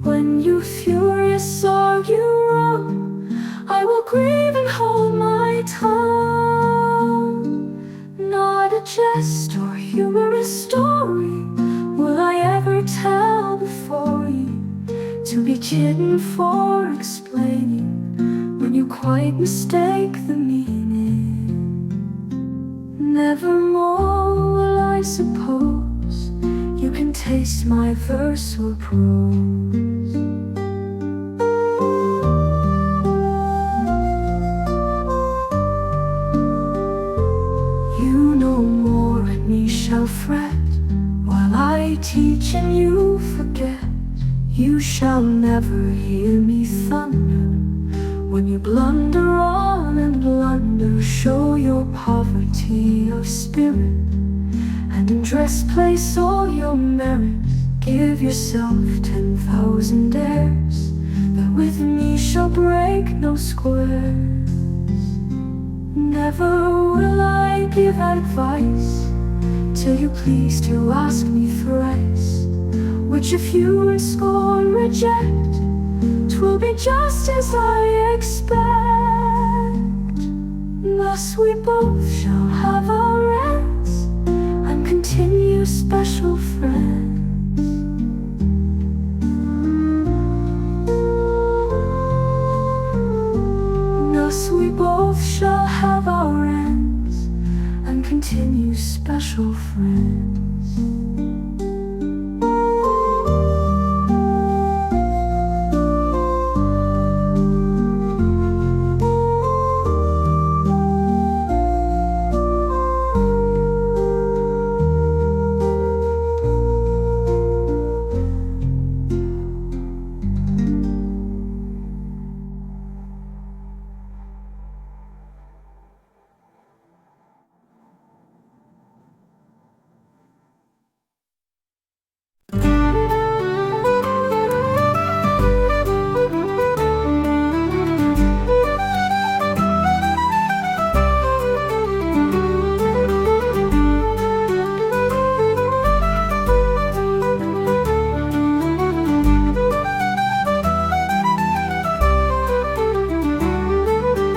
[SPEAKER 1] When you furious argue wrong, I will grieve and hold my tongue. Not a jest or humorous story will I ever tell before you, to be kidding for explaining when you quite mistake the meaning. Nevermore will I suppose you can taste my verse or prose. You no more at me shall fret, while I teach and you forget. You shall never hear me thunder, when you blunder on and blunder. Show your poverty of spirit, and in dress place all your merit. Give yourself 10,000 airs, that with me shall break no squares. Never will I give advice, till you please to ask me thrice, which if you in scorn reject, 'twill be just as I expect. Thus we both shall have our ends, and continue special friends. Thus we both shall have our ends, and continue special friends.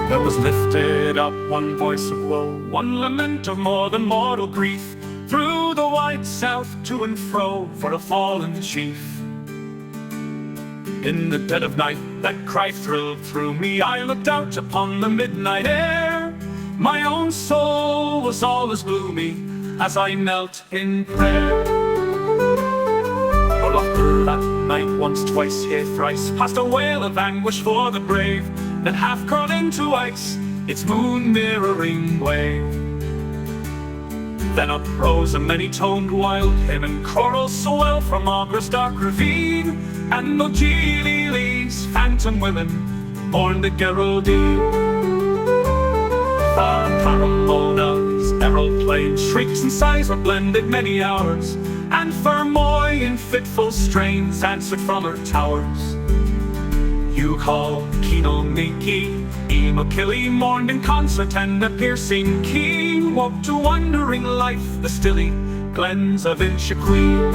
[SPEAKER 4] There was lifted up one voice of woe, one lament of more than mortal grief, through the wide south to and fro for a fallen chief. In the dead of night that cry thrilled through me, I looked out upon the midnight air. My own soul was all as gloomy as I knelt in prayer. For laughter that night once, twice, yea thrice, passed a wail of anguish for the brave, that half curled into ice its moon mirroring wave. Then uprose a many-toned wild hymn, and choral swell from Aughra's dark ravine, and Mogili's phantom women mourned the Geraldine. Far Paramona's emerald plain shrieks and sighs were blended many hours, and Fermoy in fitful strains answered from her towers. You call Kino Miki, Imokili mourned in concert, and a piercing keen woke to wondering life the stilly glens of Inchiqueen.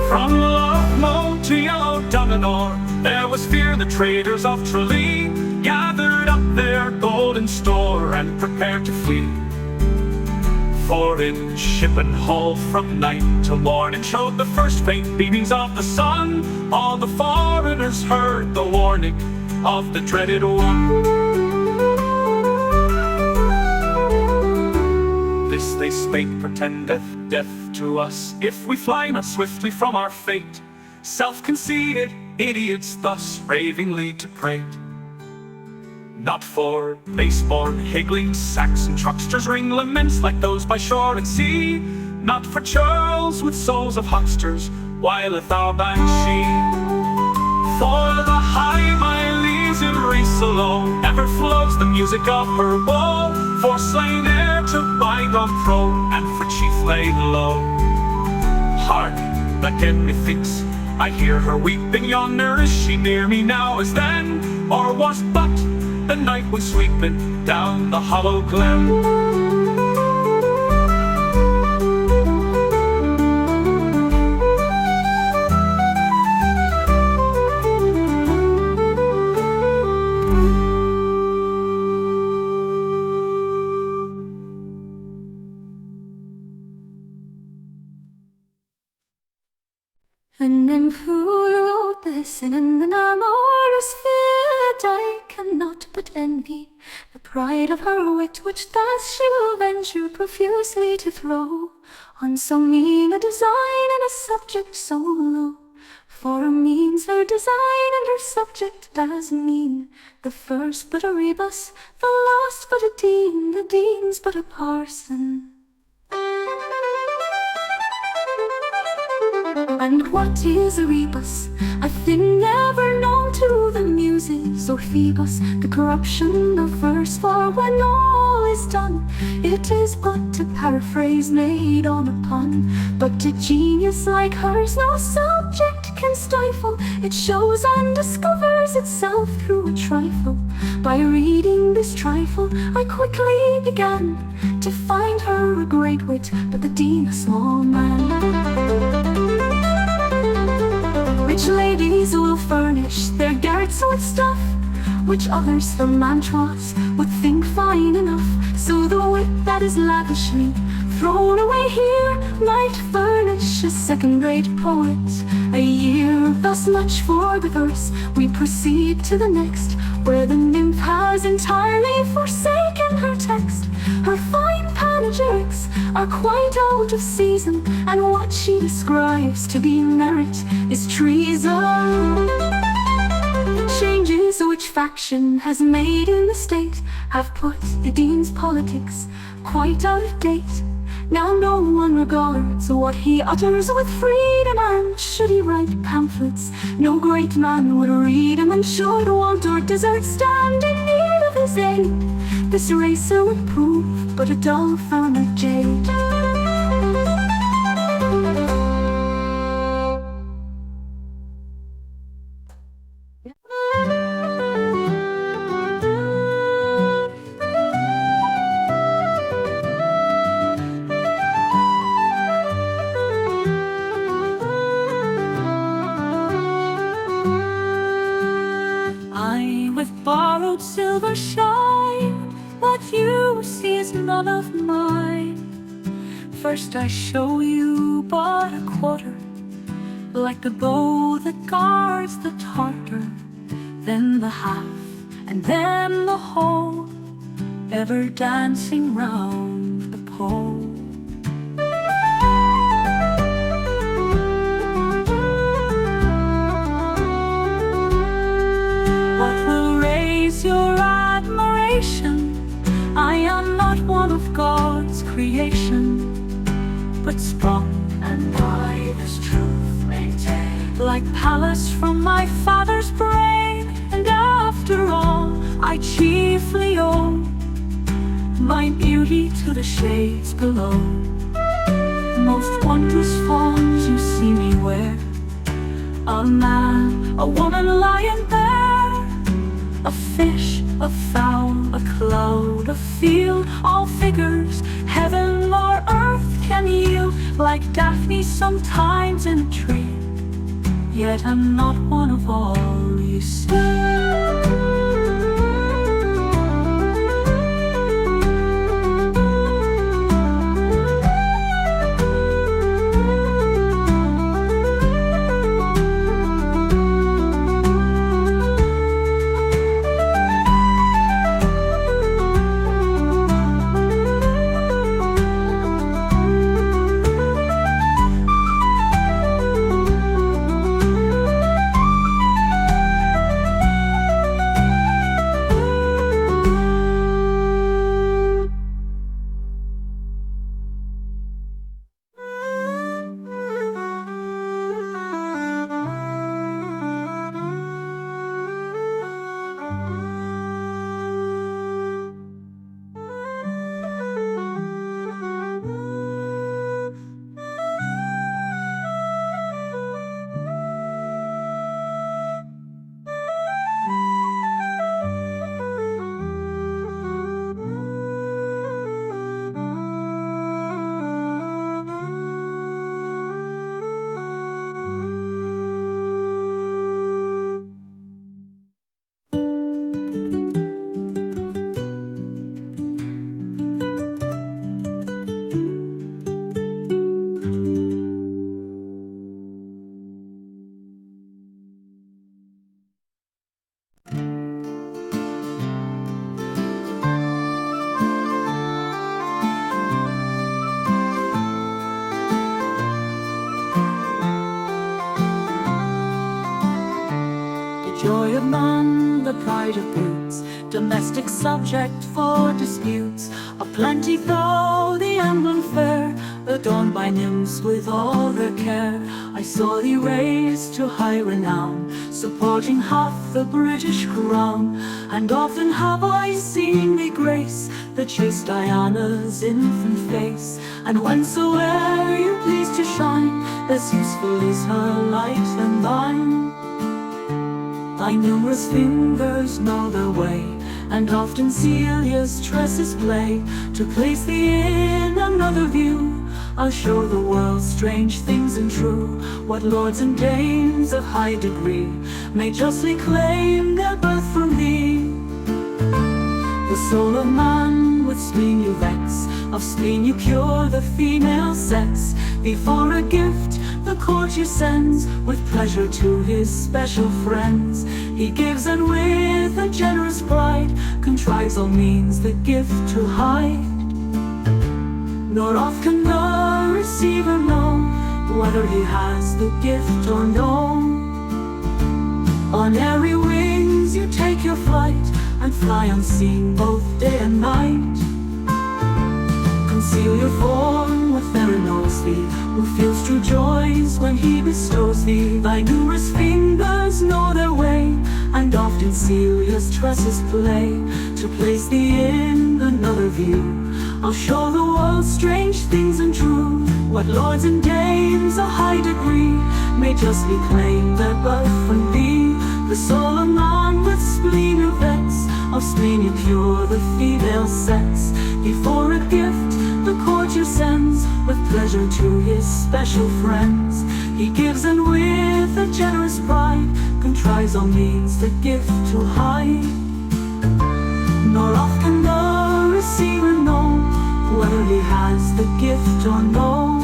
[SPEAKER 4] From Loughmo to Yellow Dunganore, there was fear the traders of Tralee gathered up their golden store and prepared to flee. For in ship and hull from night till morning showed the first faint beamings of the sun. All the foreigners heard the warning of the dreaded one. This they spake pretendeth death to us, if we fly not swiftly from our fate. Self-conceited idiots thus ravingly to prate. Not for base-born higgling Saxon trucksters ring laments like those by shore and sea. Not for churls with souls of hucksters, whileth our banshee. For the high music of her bow, for slain heir to bygone throne, and for chief laid low. Hark, again methinks I hear her weeping yonder. Is she near me now as then, or was but the night wind sweeping down the hollow glen?
[SPEAKER 1] And nymph who wrote this in an amorous fit, I cannot but envy the pride of her wit, which thus she will venture profusely to throw on so mean a design and a subject so low. For means her design and her subject as mean, the first but a rebus, the last but a dean, the dean's but a parson. And what is a rebus? A thing never known to the Muses or Phoebus, the corruption of verse, for when all is done, it is but a paraphrase made on a pun. But a genius like hers no subject can stifle, it shows and discovers itself through a trifle. By reading this trifle, I quickly began to find her a great wit, but the dean a small man. Rich ladies will furnish their garrets with stuff, which others for mantraws would think fine enough. So the wit that is lavishly thrown away here might furnish a second-rate poet a year. Thus much for the verse. We proceed to the next, where the nymph has entirely forsaken her text. Her fine panegyrics are quite out of season, and what she describes to be merit is treason. Changes which faction has made in the state have put the dean's politics quite out of date. Now no one regards what he utters with freedom, and should he write pamphlets, no great man would read him. And should want or desert stand in need of his aid, this racer would prove but a dull farmer jade.
[SPEAKER 3] With borrowed silver shine, what you see is none of mine. First I show you but a quarter, like the bow that guards the Tartar, then the half, and then the whole, ever dancing round the pole. Your admiration, I am not one of God's creation, but sprung and by this truth maintained, like Pallas from my father's brain. And after all, I chiefly owe my beauty to the shades below. Most wondrous forms you see me wear, a man, a woman lying there, a fish, a fowl, a cloud, a field, all figures heaven or earth can yield, like Daphne sometimes in a tree. Yet I'm not one of all you see. Joy of man, the pride of brutes, domestic subject for disputes. Of plenty though the emblem fair, adorned by nymphs with all their care. I saw thee raised to high renown, supporting half the British crown. And often have I seen thee grace the chaste Diana's infant face. And whensoe'er you please to shine, as useful is her light than thine. Thy numerous fingers know their way, and often Celia's tresses play. To place thee in another view, I'll show the world strange things and true. What lords and dames of high degree may justly claim their birth from thee. The soul of man with spleen you vex, of spleen you cure the female sex. Before a gift the courtier sends, with pleasure to his special friends. He gives, and with a generous pride contrives all means the gift to hide. Nor oft can the receiver know whether he has the gift or no. On airy wings you take your flight, and fly unseen both day and night. Conceal your form with theranos thee, who feels true joys when he bestows thee. Thy numerous fingers know their way, and often Celia's tresses play. To place thee in another view, I'll show the world strange things and true. What lords and dames of high degree may justly claim their birth from thee. The soul of man with spleen you vex, of spleen you cure the female sex. Before a gift the courtier sends, with pleasure to his special friends. He gives, and with a generous pride contrives all means the gift to hide. Nor oft can the receiver know whether he has the gift or no.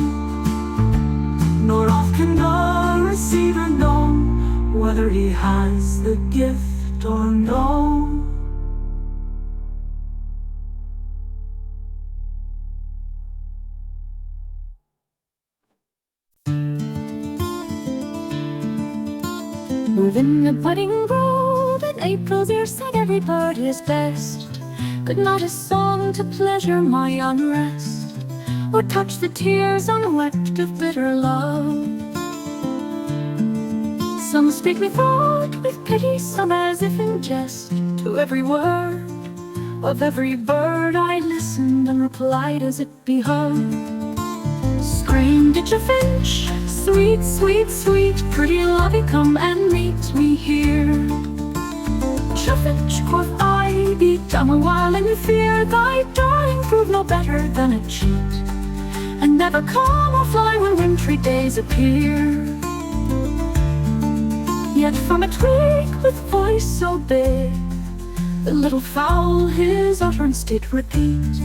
[SPEAKER 3] Nor oft can the receiver know whether he has the gift or no.
[SPEAKER 1] Within the budding grove in April's ear sang every bird his best. Could not a song to pleasure my unrest, or touch the tears unwept of bitter love. Some speak methought with pity, some as if in jest. To every word of every bird I listened, and replied as it be heard. Screamed each a finch, sweet, sweet, sweet, pretty lovey, come and meet me here. Chaffinch, quoth I, be dumb a while in fear. Thy darling prove no better than a cheat, and never come or fly when wintry days appear. Yet from a twig with voice so big, the little fowl his utterance did repeat.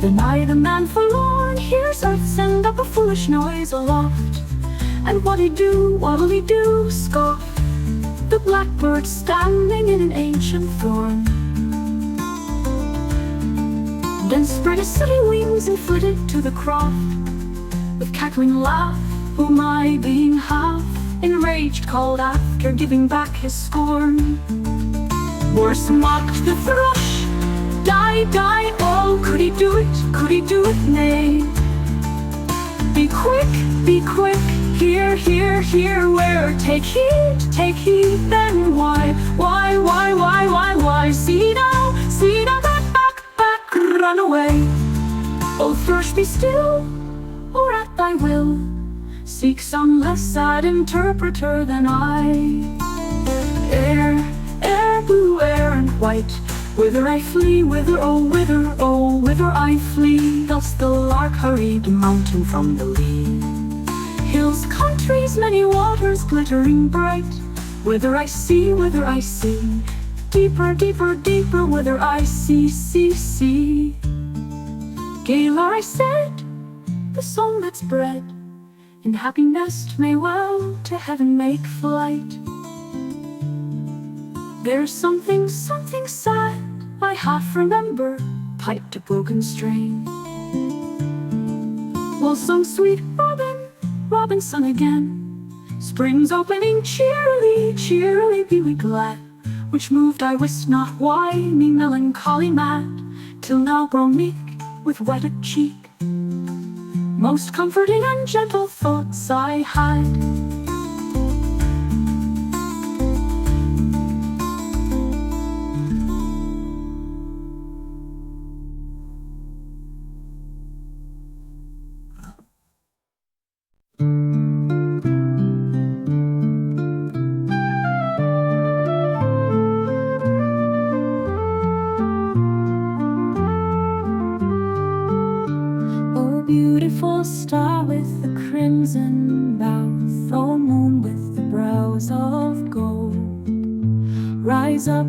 [SPEAKER 1] Then I, the man forlorn, hears earth send up a foolish noise aloft. And what'll he do, scoff the blackbird standing in an ancient thorn. Then spread his sooty wings and flitted to the croft. With cackling laugh, whom I, being half enraged, called after, giving back his scorn. Worse mocked the thrush, die, die, oh, could he do it, nay. Be quick, here, where, take heed, then why, see now, back, run away. Oh, thrush, be still, or at thy will, seek some less sad interpreter than I. Air, blue air and white, whither I flee, whither I flee. Thus the lark hurried mountain from the lea. Hills, countries, many waters glittering bright, whither I see, deeper, whither I see. Galar, I said, the song that's bred in happy nest may well to heaven make flight. There's something sad I half remember, piped a broken strain, while some sweet robin sung again,
[SPEAKER 3] Spring's opening cheerily, cheerily be we glad, which moved I wist not why, me melancholy mad, till now grown meek, with wetted cheek, most comforting and gentle thoughts I had. Beautiful star with the crimson mouth, O moon with the brows of gold, rise up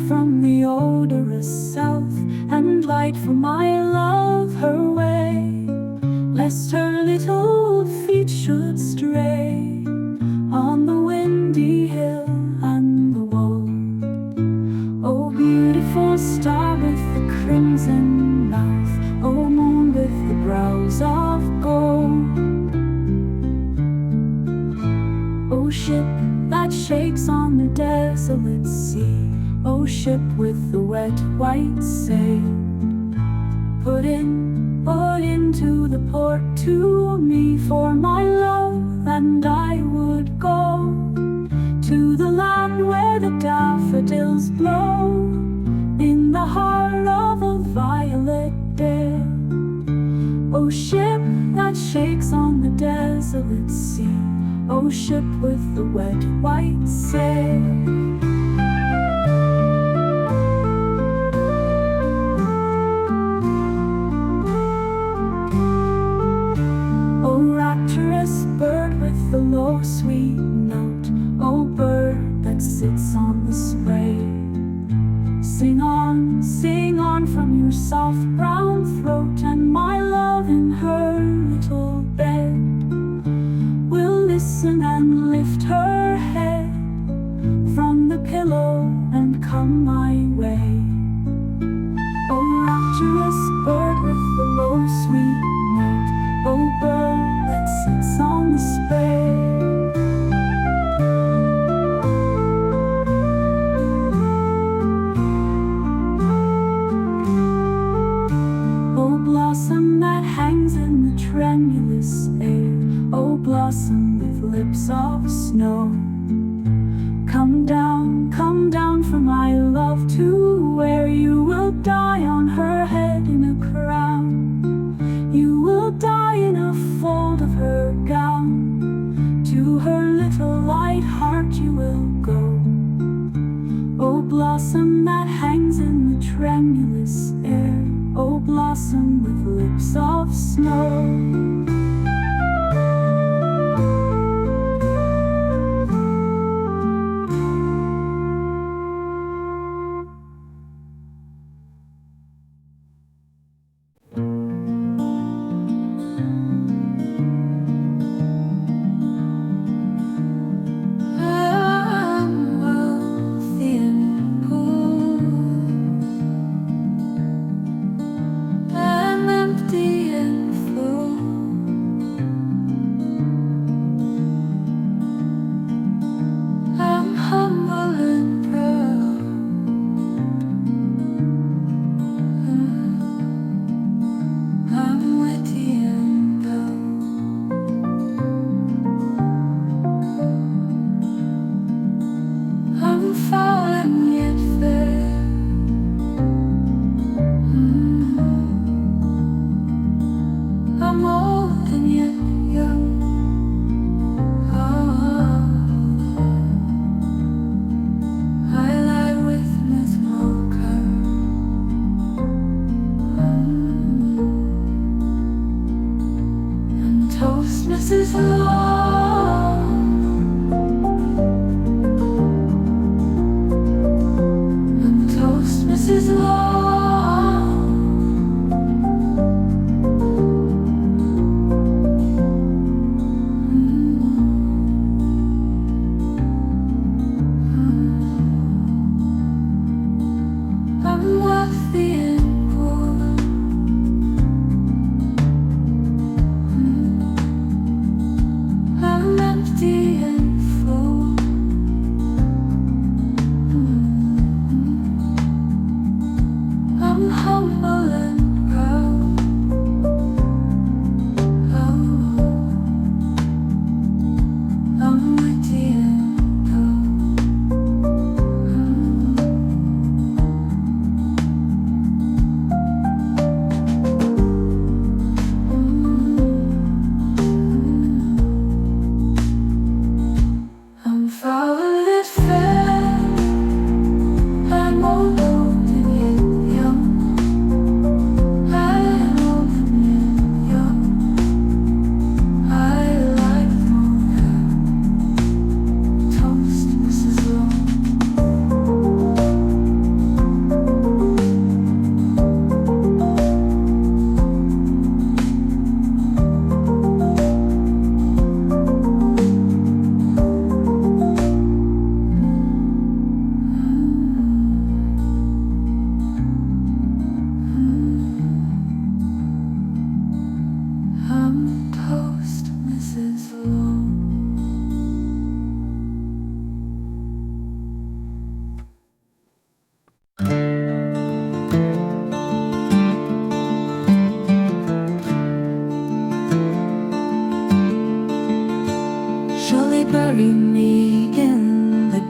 [SPEAKER 3] from the odorous south, and light for my love her way, lest her little feet should stray on the windy hill and the wold. O beautiful star with the crimson mouth, O moon with the brows of gold. O ship that shakes on the desolate sea, O ship with the wet white sail, put into the port to me for my love, and I would go to the land where the daffodils blow in the heart of a violet dale. O ship that shakes on the desolate sea, O ship with the wet white sail. O rapturous bird with the low sweet note, O bird that sits on the spray, sing on from your soft brown throat, and my love in her little bed will listen and lift her head from the pillow and come my way. O rapturous bird with the low sweet note, O bird that sits on the spray. Blossom that hangs in the tremulous air, O blossom with lips of snow, come down for my love to where you will die on her head in a crown. You will die in a fold of her gown, to her little light heart you will go. O blossom that hangs in the tremulous air, O blossom with lips of snow. Empty and full.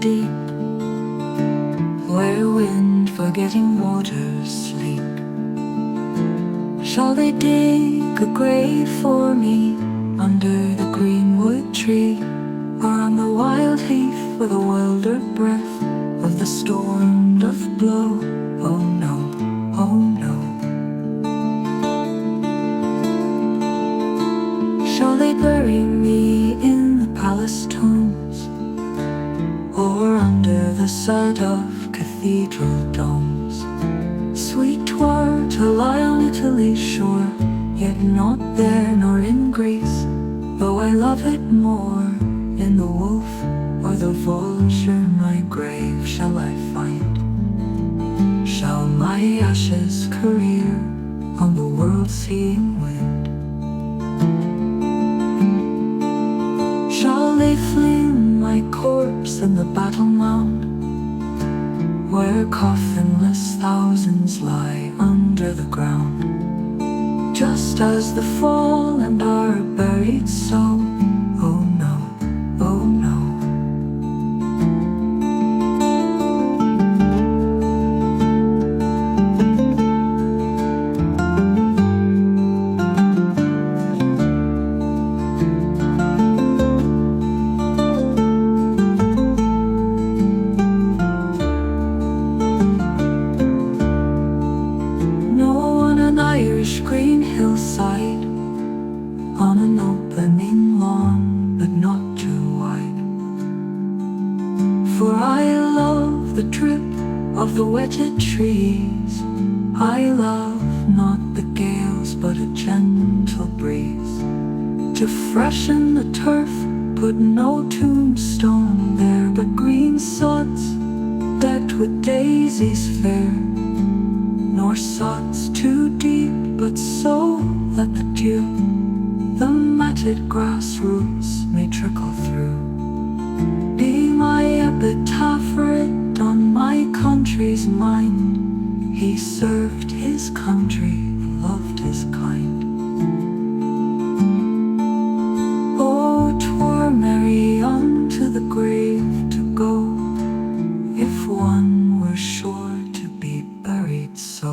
[SPEAKER 1] deep, where wind forgetting waters sleep. Shall they dig a grave for me under the greenwood tree, or on the wild heath with a wilder breath of the storm doth blow? Oh no, oh no. Shall they bury me in the palace tombs, or under the sod of cathedral domes? Sweet 'twere to lie on Italy's shore, yet not there nor in Greece, though I love it more in the wolf or the vulture. My grave shall I find? Shall my ashes career on the world-seeing wind? Shall they fling my corpse in the battle mound, where coffinless thousands lie under the ground, just as the fallen are buried so? Oh no, oh no. Green hillside, on an opening lawn, but not too wide. For I love the drip of the wetted trees. I love not the gales, but a gentle breeze to freshen the turf. Put no tombstone there, but green sods decked with daisies fair, nor sods too deep, but so that the dew, the matted grass roots, may trickle through. Be my epitaph writ on my country's mind. He served his country, loved his kind. Oh, 'twere merry unto the grave to go, if one were sure to be buried so.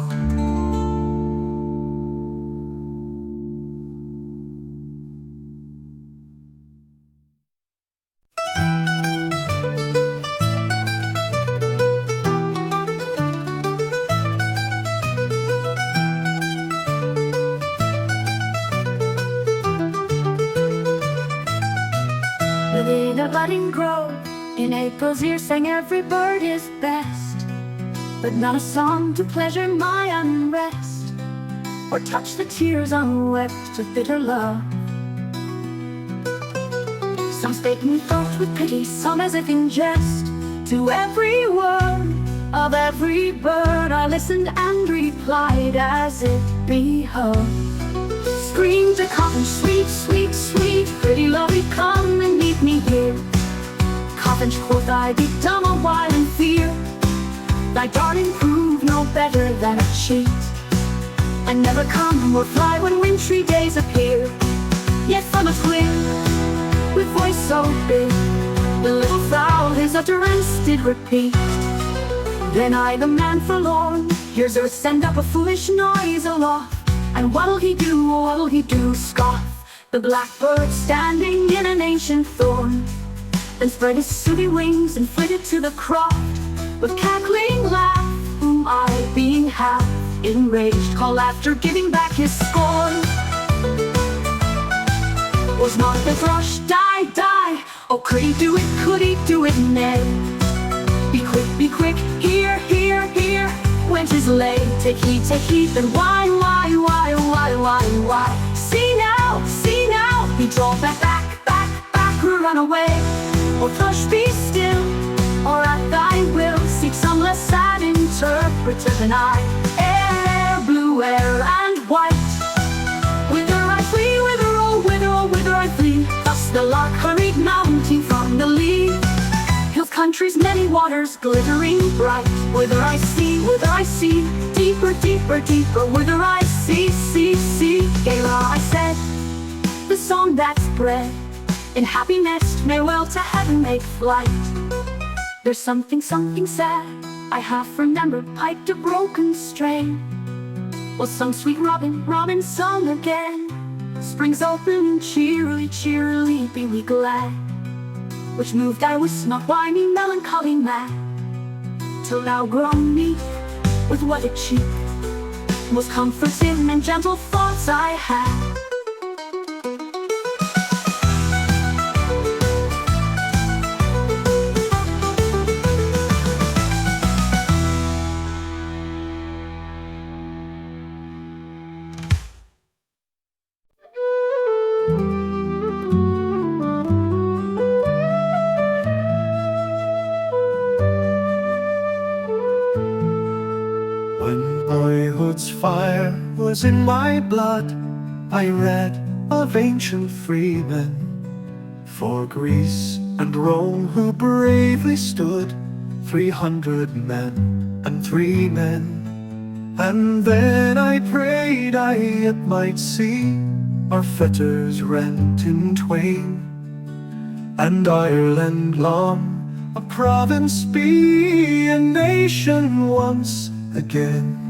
[SPEAKER 3] Within a budding grove, in April's ear sang every bird his best, but not a song to pleasure my unrest, or touch the tears unwept with bitter love. Some spake me thought with pity, some as if in jest. To every word of every bird I listened and replied as it behoved. Screamed a coffin, sweet, sweet, sweet, pretty lovey, come and meet me here. Coffin, quoth I, be dumb a while in fear. Thy darling proved no better than a cheat, and never come or fly when wintry days appear. Yet from a twin, with voice so big, the little fowl his utterance did repeat. Then I, the man forlorn, hears earth send up a foolish noise aloft. And what'll he do, what'll he do, scoff the blackbird standing in an ancient thorn. Then spread his sooty wings and flitted to the croft, with cackling laugh, whom I, being half enraged, call after giving back his scorn. Was not the thrush, die, die, oh could he do it, could he do it, nay? Be quick, here, here, here, whence his lay? Take heed, then why? See now, he drove back, run away. Oh thrush, be still, or at thy will, seek some less sad interpreter than I. Air, blue air, and white. Whither I flee, whither, oh whither I flee. Thus the lark hurried mounting from the lea. Hills, countries, many waters, glittering bright. Whither I see, deeper, deeper, deeper. Whither I see. Gala, I said, the song that's bred in happy nest may well to heaven make flight. There's something sad I half remember piped a broken strain. Well, some sweet robin sung again. Spring's open, cheerily, be we glad. Which moved I was not whiny, melancholy mad. Till now grown meek with what it cheap, most comforting and gentle thoughts I had.
[SPEAKER 2] When boyhood's fire was in my blood, I read of ancient freemen for Greece and Rome who bravely stood, 300 men and 3 men. And then I prayed I yet might see our fetters rent in twain, and Ireland long a province be, a nation once again.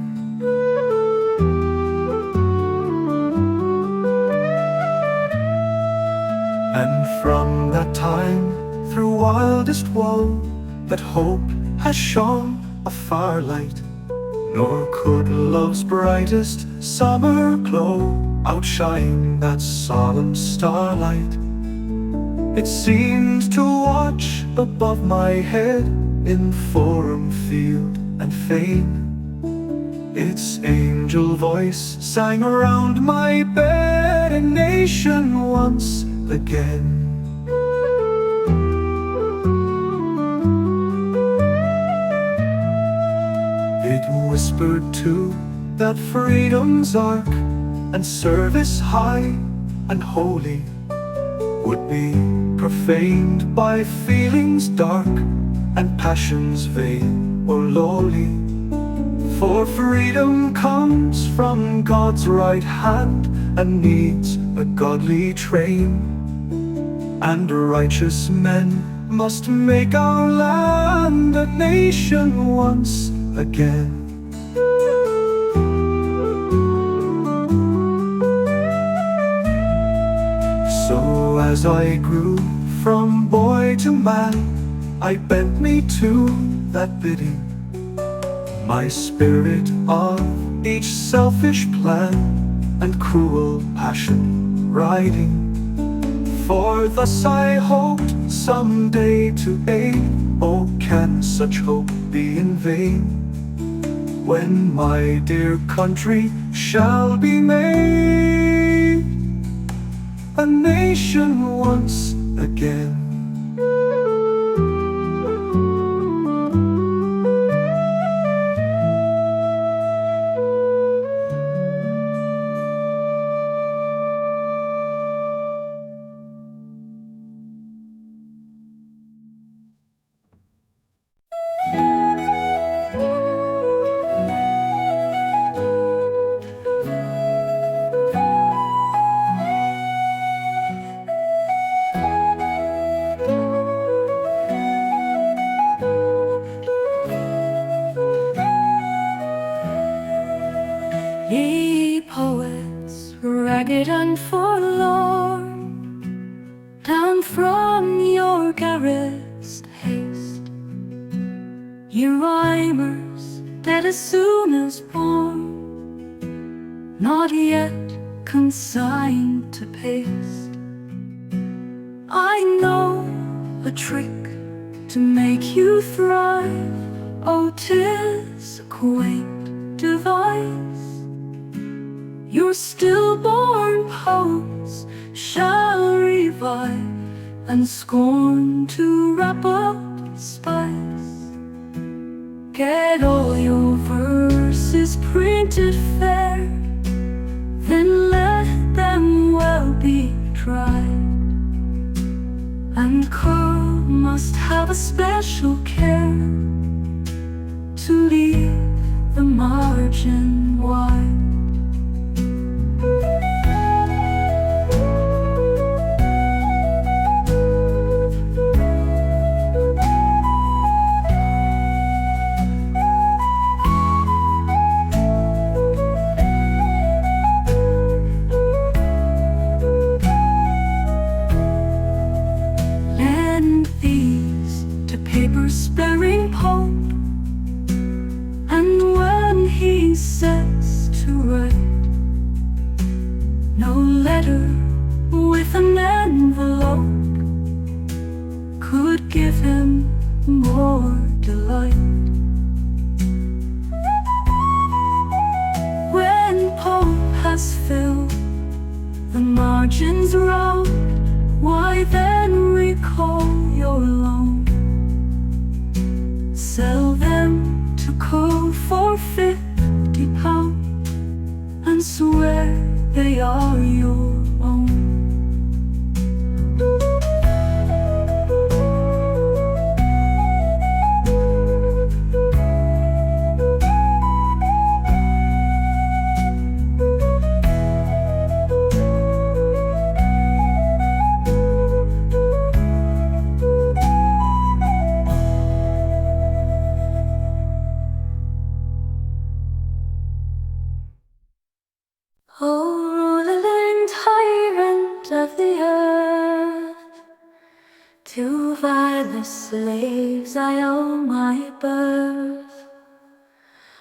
[SPEAKER 2] And from that time, through wildest woe, that hope has shone a far light, nor could love's brightest summer glow outshine that solemn starlight. It seemed to watch above my head in forum, field and fane. Its angel voice sang around my bed, a nation once again. It whispered too that freedom's ark and service high and holy would be profaned by feelings dark and passions vain or lowly. For freedom comes from God's right hand and needs a godly train, and righteous men must make our land a nation once again. So as I grew from boy to man, I bent me to that bidding, my spirit of each selfish plan and cruel passion riding. For thus I hoped someday to aid. Oh, can such hope be in vain, when my dear country shall be made a nation once again?
[SPEAKER 3] Ye poets, ragged and forlorn, down from your garrulous haste, ye rhymers, dead as soon as born, not yet consigned to paste. I know a trick to make you thrive. Oh, 'tis a quaint device. Your stillborn poets shall revive and scorn to wrap up spice. Get all your verses printed fair, then let them well be tried. And curl must have a special care to leave the margin wide.
[SPEAKER 1] paper-sparing pope. And when he sets to write, no letter with an envelope could give him more delight. When Pope has filled the margins round, why then recall your loan? Sell them to Co for £50 and swear they are your own. O ruling tyrant of the earth, to vilest slaves I owe my birth.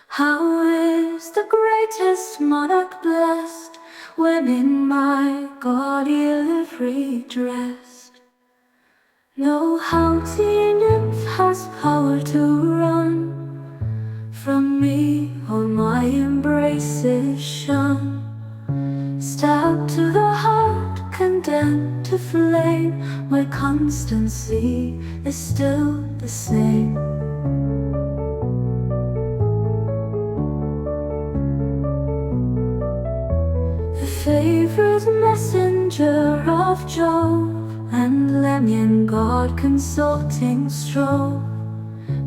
[SPEAKER 1] How is the greatest monarch blessed, when in my gaudy livery dressed? No haughty nymph has power to run from me, or my embraces shun. Stabbed to the heart, condemned to flame, my constancy is still the same. The favored messenger of Jove and Lemnian god consulting strove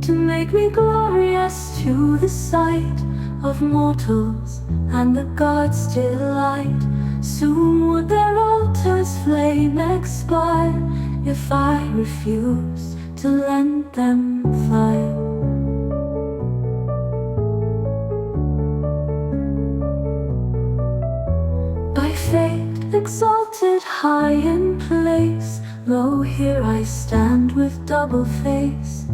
[SPEAKER 1] to make me glorious to the sight of mortals and the gods' delight. Soon would their altars' flame expire if I refuse to lend them fire. By fate exalted high in place, lo, here I stand with double face.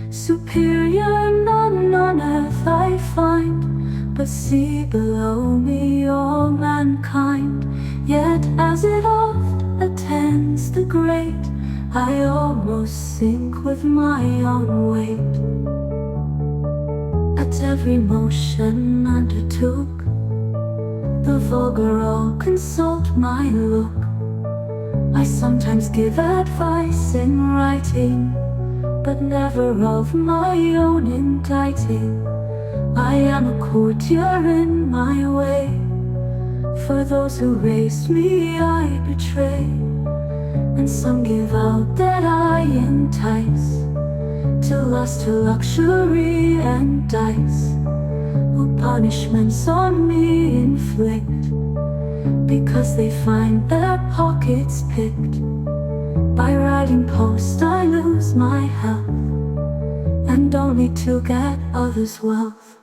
[SPEAKER 1] Superior none on earth I find, but see below me all mankind. Yet as it oft attends the great, I almost sink with my own weight. At every motion undertook, the vulgar all consult my look. I sometimes give advice in writing, but never of my own inditing. I am a courtier in my way, for those who raised me I betray. And some give out that I entice to lust, to luxury and dice, who punishments on me inflict, because they find their pockets picked. By riding post I lose my health, and only to get others' wealth.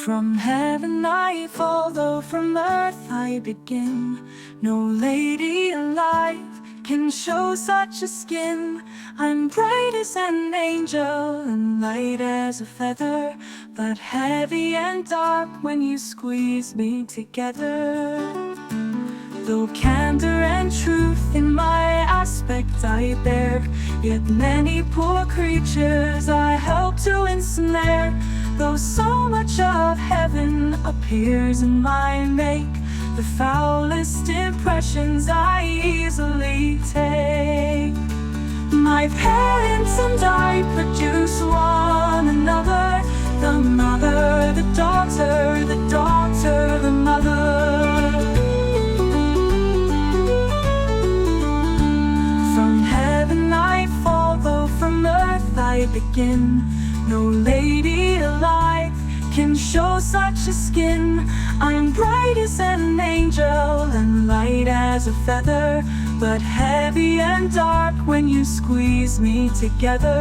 [SPEAKER 1] From heaven I fall, though from earth I begin. No lady alive can show such a skin. I'm bright as an angel and light as a feather, but heavy and dark when you squeeze me together. Though candor and truth in my aspect I bear, yet many poor creatures I help to ensnare. Though so much of heaven appears in my make, the foulest impressions I easily take. My parents and I produce one another.
[SPEAKER 3] the mother, the daughter, the daughter, the mother. From heaven I fall, though from earth I begin. No lady alive can show such a skin. I'm bright as an angel and light as a feather, but heavy and dark when you squeeze me together.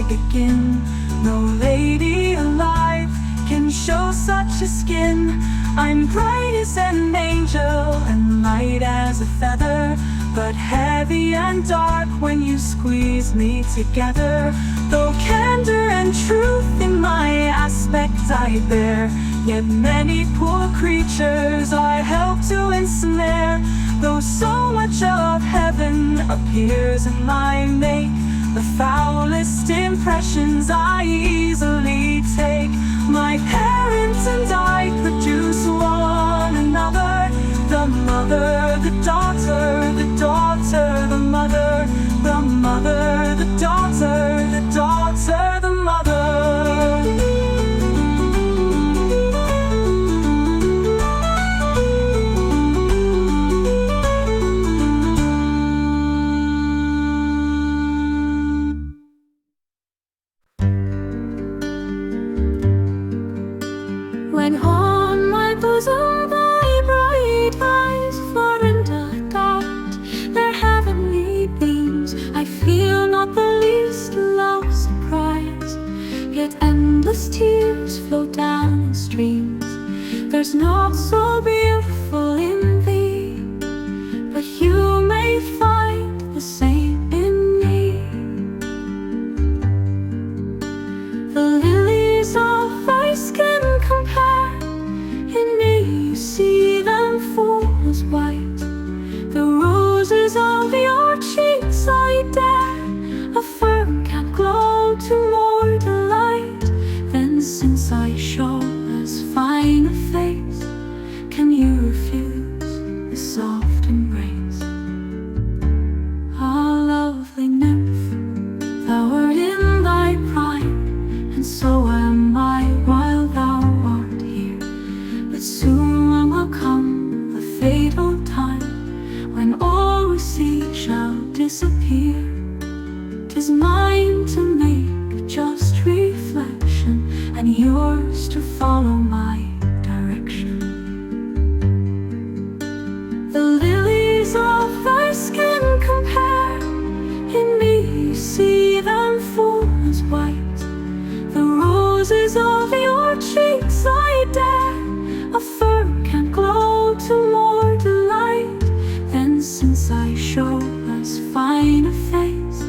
[SPEAKER 3] Begin. No lady alive can show such a skin. I'm bright as an angel and light as a feather, but heavy and dark when you squeeze me together. Though candor and truth in my aspect I bear, yet many poor creatures I help to ensnare. Though so much of heaven appears in my make, the foulest impressions I easily take. My parents and I produce one another. The mother, the daughter, the daughter, the mother. The mother, the daughter, the daughter, the mother.
[SPEAKER 1] When on my bosom thy bright eyes Florinda dart their heavenly beams, I feel not the least love surprise. Yet endless tears flow down in streams. There's naught so beautiful in thee, but you may find the same in me. The lilies of thy skin compare, in me you see them full as white. The roses of your cheeks I dare affirm can't glow to more delight than since I show as fine a face. Can you refuse the soft embrace? Ah, lovely nymph, thou art in thy prime, and so am I while thou art here. But soon will come the fatal time when all we see shall disappear. 'Tis mine to make a just reflection, and yours to follow my direction. The lilies of thy skin compare, in me you see them full as white. The roses of your cheeks I dare affirm can't glow to more delight than since I show as fine a face.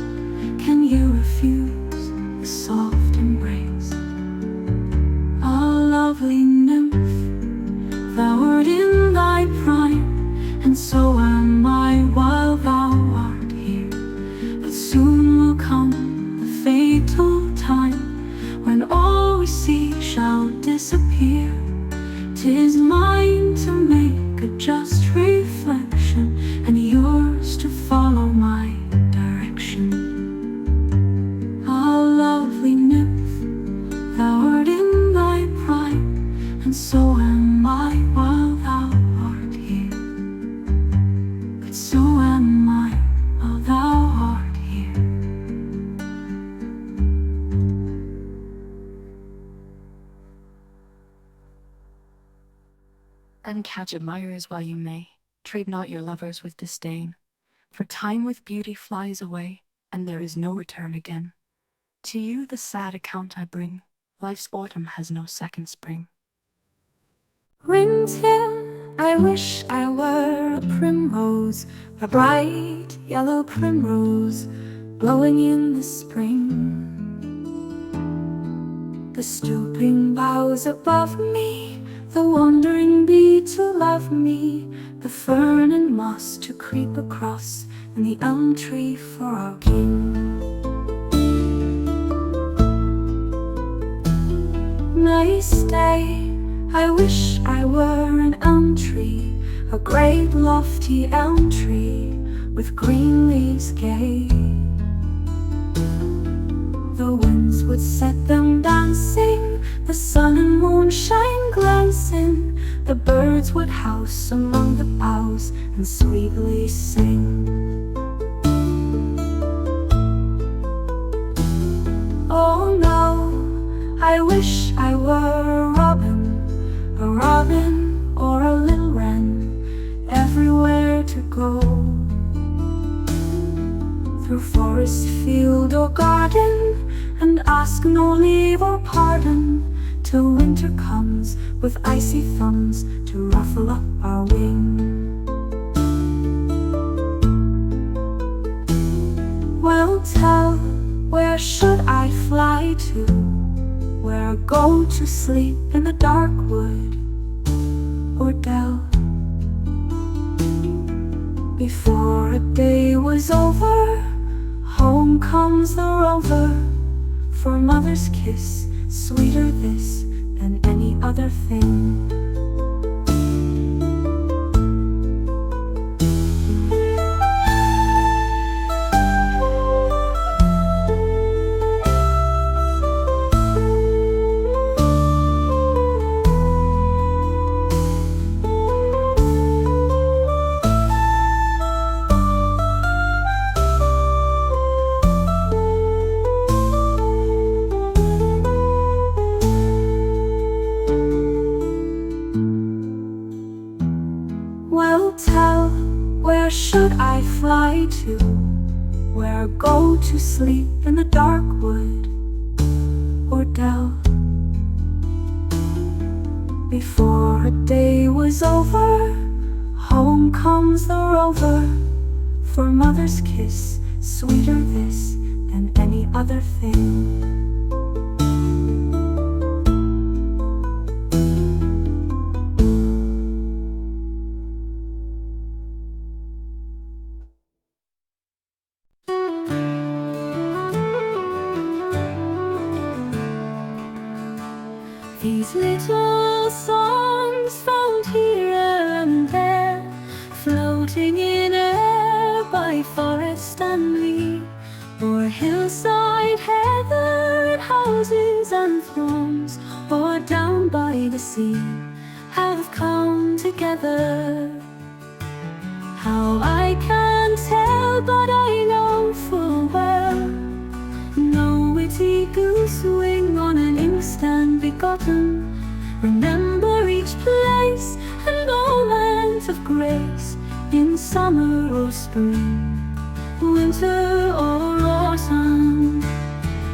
[SPEAKER 1] Can you refuse the soft embrace? Ah, lovely nymph, thou art in thy prime, and so am I while thou art here. But soon will come the fatal time when all we see shall disappear. 'Tis mine to make a just reflection, and yours to follow my direction. Ah, lovely nymph, thou art in thy prime, and so am I while thou art here. But so am I while thou art here.
[SPEAKER 3] And catch admirers while you may, trade not your lovers with disdain. For time with beauty flies away, and there is no return again. To you the sad account I bring, life's autumn has no second spring.
[SPEAKER 1] Rings here, I wish I were a primrose, a bright yellow primrose, blowing in the spring. The stooping boughs above me, the wandering bee to love me, the fern and moss to creep across, and the elm tree for our king. May stay, I wish I were an elm tree, a great lofty elm tree with green leaves gay. The winds would set them dancing, the sun and moon shine glancing, the birds would house among the boughs and sweetly sing. Oh no, I wish I were a robin or a little wren, everywhere to go. Through forest, field or garden, and ask no leave or pardon, till winter comes with icy thumbs to ruffle up our wing. Well, tell, where should I fly to? Where go to sleep in the dark wood or dell? Before a day was over, home comes the rover, for mother's kiss, sweeter this than any other thing. Tell, where should I fly to? Where go to sleep in the dark wood or dell? Before a day was over, home comes the rover, for mother's kiss, sweeter this than any other thing. These little songs found here and there, floating in air by forest and lea, or hillside heather and houses and thrones, or down by the sea, have come together. How I can't tell, but I know full well, no witty goose wing on an instant begotten. Remember each place and moment of grace, in summer or spring, winter or autumn,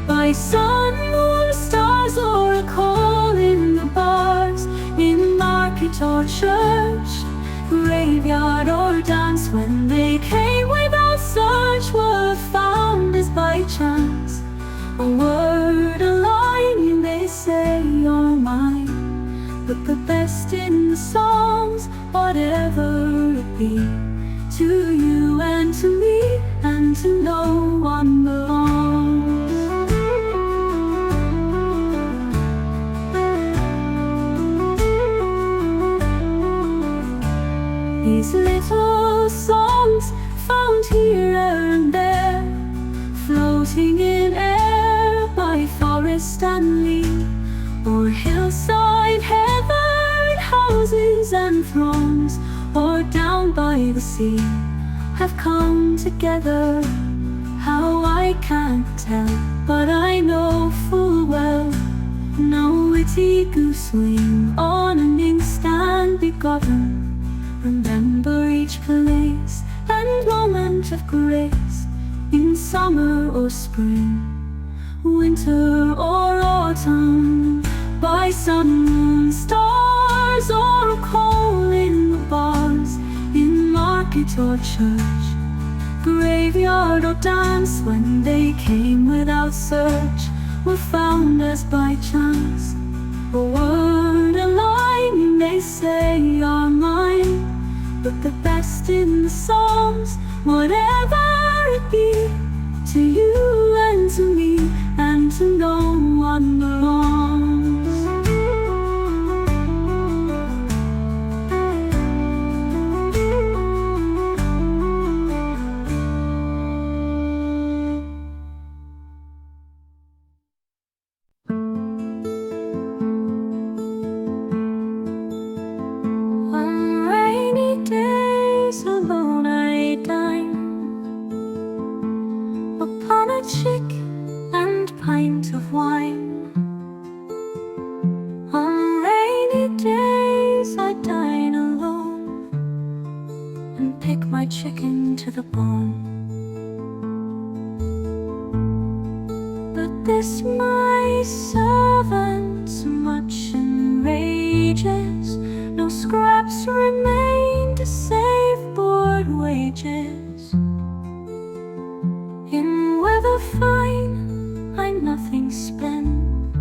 [SPEAKER 1] by sun, moon, stars, or a call in the bars, in market or church, graveyard or dance, when they came without search, were found as by chance. A word, a line, they say are mine, but the best in the songs, whatever it be, to you and to me, and to no one belongs. These little songs found here and there, floating in air by forest and lea, or hillside heather and houses and thrones, or down by the sea, have come together. How I can't tell, but I know full well, no witty goose wing on an instant begotten. Remember each place and moment of grace, in summer or spring, winter or autumn, by sun, moon, stars, or a call in the bars, in market or church, graveyard or dance, when they came without search, were found as by chance. A word, a line, you may say are mine, but the best in the songs, whatever it be, to you and to me, and to no one belongs. On rainy days alone I dine upon a chick and pint of wine. On rainy days I dine alone and pick my chicken to the bone. But this my servant much enrages, no scraps remain to save board wages. In weather fine I nothing spend,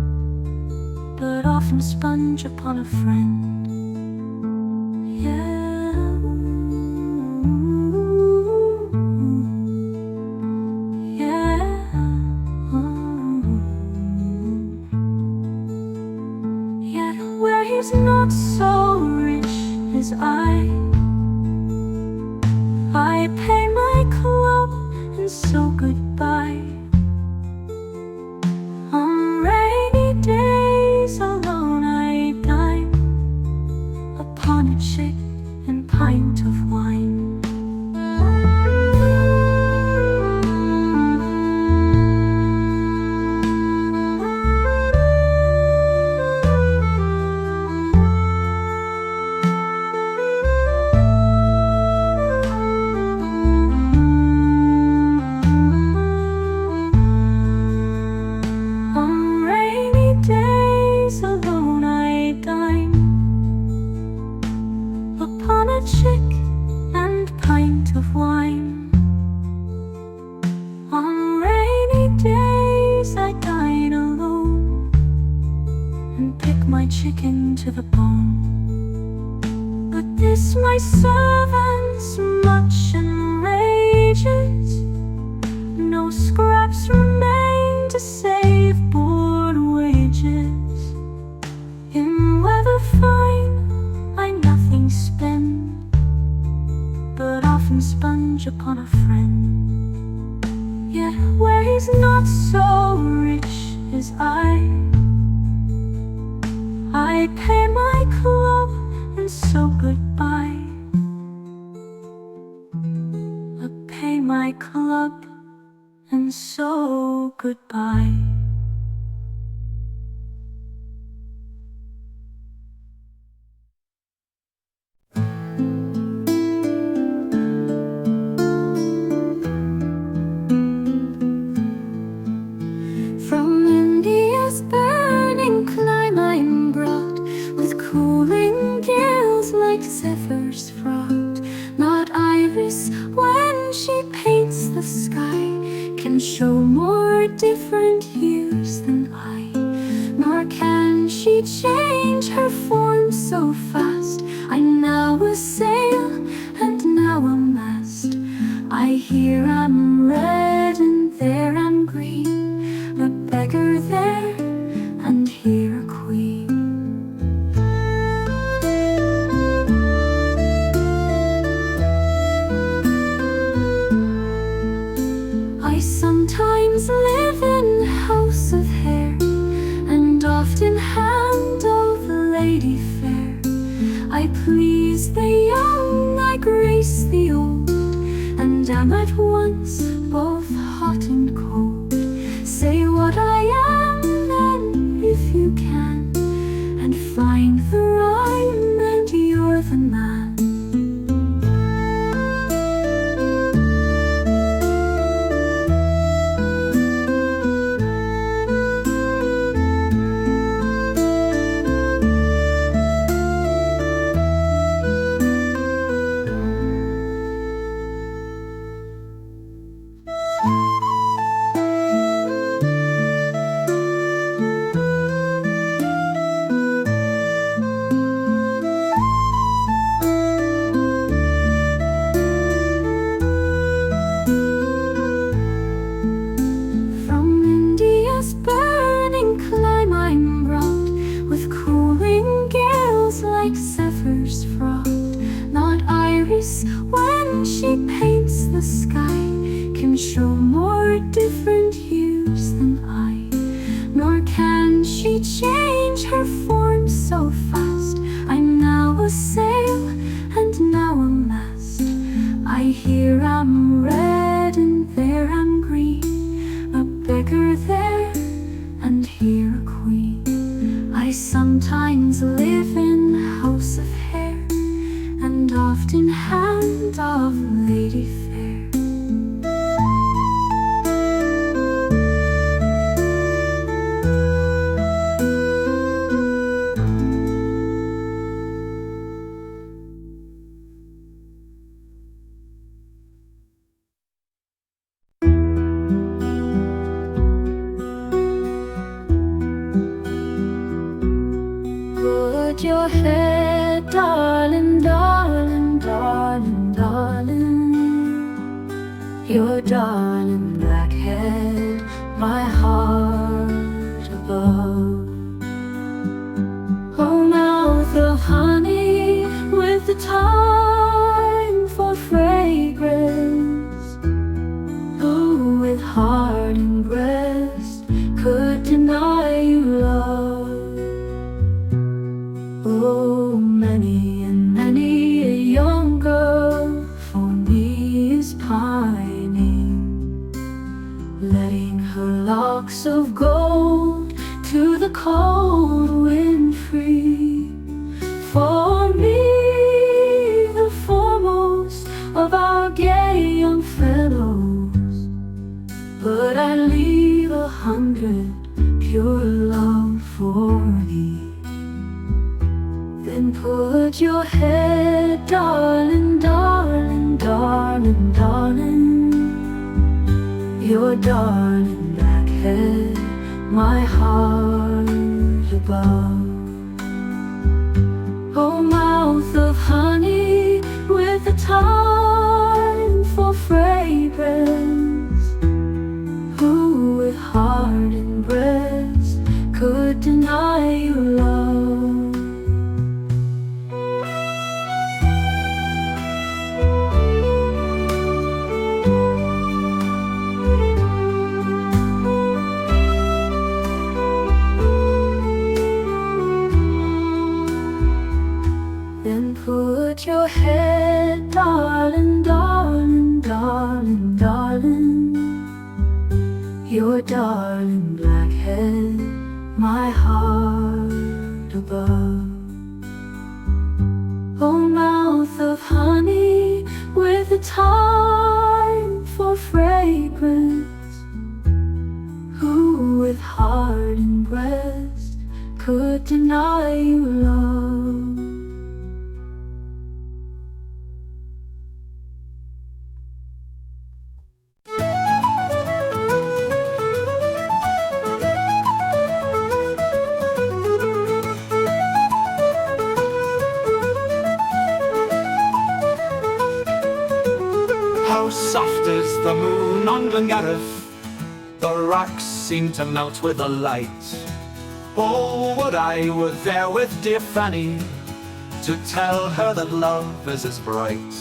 [SPEAKER 1] but often sponge upon a friend. Yeah. Yeah. Yet where he's not so rich as I pay my club and so goodbye. On rainy days alone I dine upon a chick and pint of wine. On rainy days alone I dine upon a chick and pint of wine. On rainy days I dine alone and pick my chicken to the bone. But this my servant's much enrages, no scraps remain to save board wages. In weather fine I nothing spend, but often sponge upon a friend. Yet where he's not so rich as I pay my club and so goodbye. I pay my club and so goodbye. From India's burning clime I'm brought, with cooling gales like zephyrs fraught. Not Iris, when she paints the sky, can show more different hues than I. Nor can she change her form so fast. I'm now a sail and now a mast. I hear I'm red and there I'm green, a beggar there and here a queen. I sometimes live in a house of hair, and often handle the lady fair. I please the young, I grace the old, and am at once both hot and cold. Say what I am then, if you can, and find the rhyme, and you're the man. eyes like zephyrs fraught, not iris when she paints the sky can show more different hues than I, nor can she change her form so fast. I'm now a sail and now a mast. I here am red and there am green, a beggar there and here a queen. I sometimes live in house of hair, and often hand of lady fair. Put your head, darling, darling, darling, darling. Your darling black head, my heart above. Oh, mouth of honey with the time for fragrance. Who with heart and breast could deny you love? Oh, many and many a young girl for me is pining, letting her locks of gold to the cold wind free. For me, the foremost of our gay young fellows, but I leave 100 pure love for thee. Then put your head, darling, darling, darling, darling. Your darling black head, my heart above. Oh, mouth of honey with the time for fragrance. Who with heart and breast could deny you love? Put your head, darling, darling, darling, darling. Your darling black head, my heart above. Oh, mouth of honey with the time for fragrance. Who with heart and breast could deny you love?
[SPEAKER 4] How soft is the moon on Glengarriff, the rocks seem to melt with the light. Oh, would I were there with dear Fanny, to tell her that love is as bright.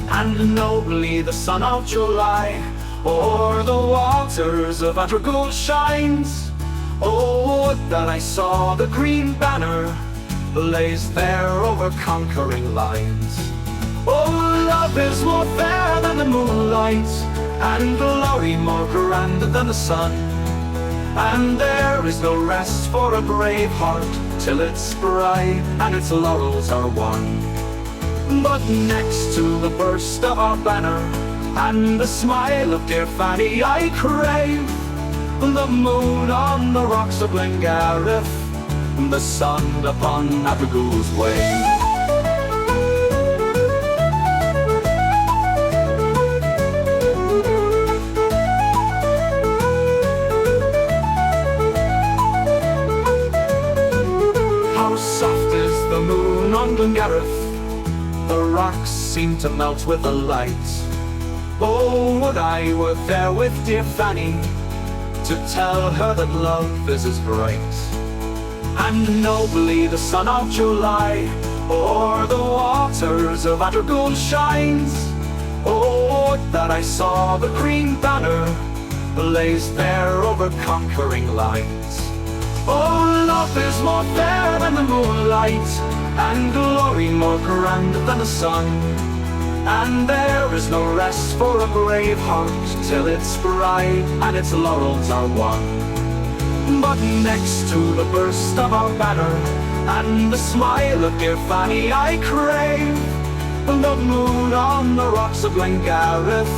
[SPEAKER 4] And nobly the sun of July o'er the waters of Adragul shines. Oh, would that I saw the green banner blazed there over conquering lines. Oh, love is more fair than the moonlight, and glory more grand than the sun. And there is no rest for a brave heart till its bride and its laurels are won. But next to the burst of our banner and the smile of dear Fanny, I crave the moon on the rocks of Glengarriff, the sun upon Adragul's wave. Soft is the moon on Glengarriff, the rocks seem to melt with the light. Oh, would I were there with dear Fanny, to tell her that love is as bright. and nobly the sun of July o'er the waters of Attergold shines. Oh, that I saw the green banner blazed there over conquering lines. Oh, love is more fair than the moonlight, and glory more grand than the sun. And there is no rest for a brave heart till its bride and its laurels are won. But next to the burst of our banner and the smile of dear Fanny I crave the moon on the rocks of Glengarriff,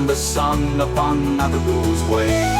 [SPEAKER 4] the sun upon Attergold's wave.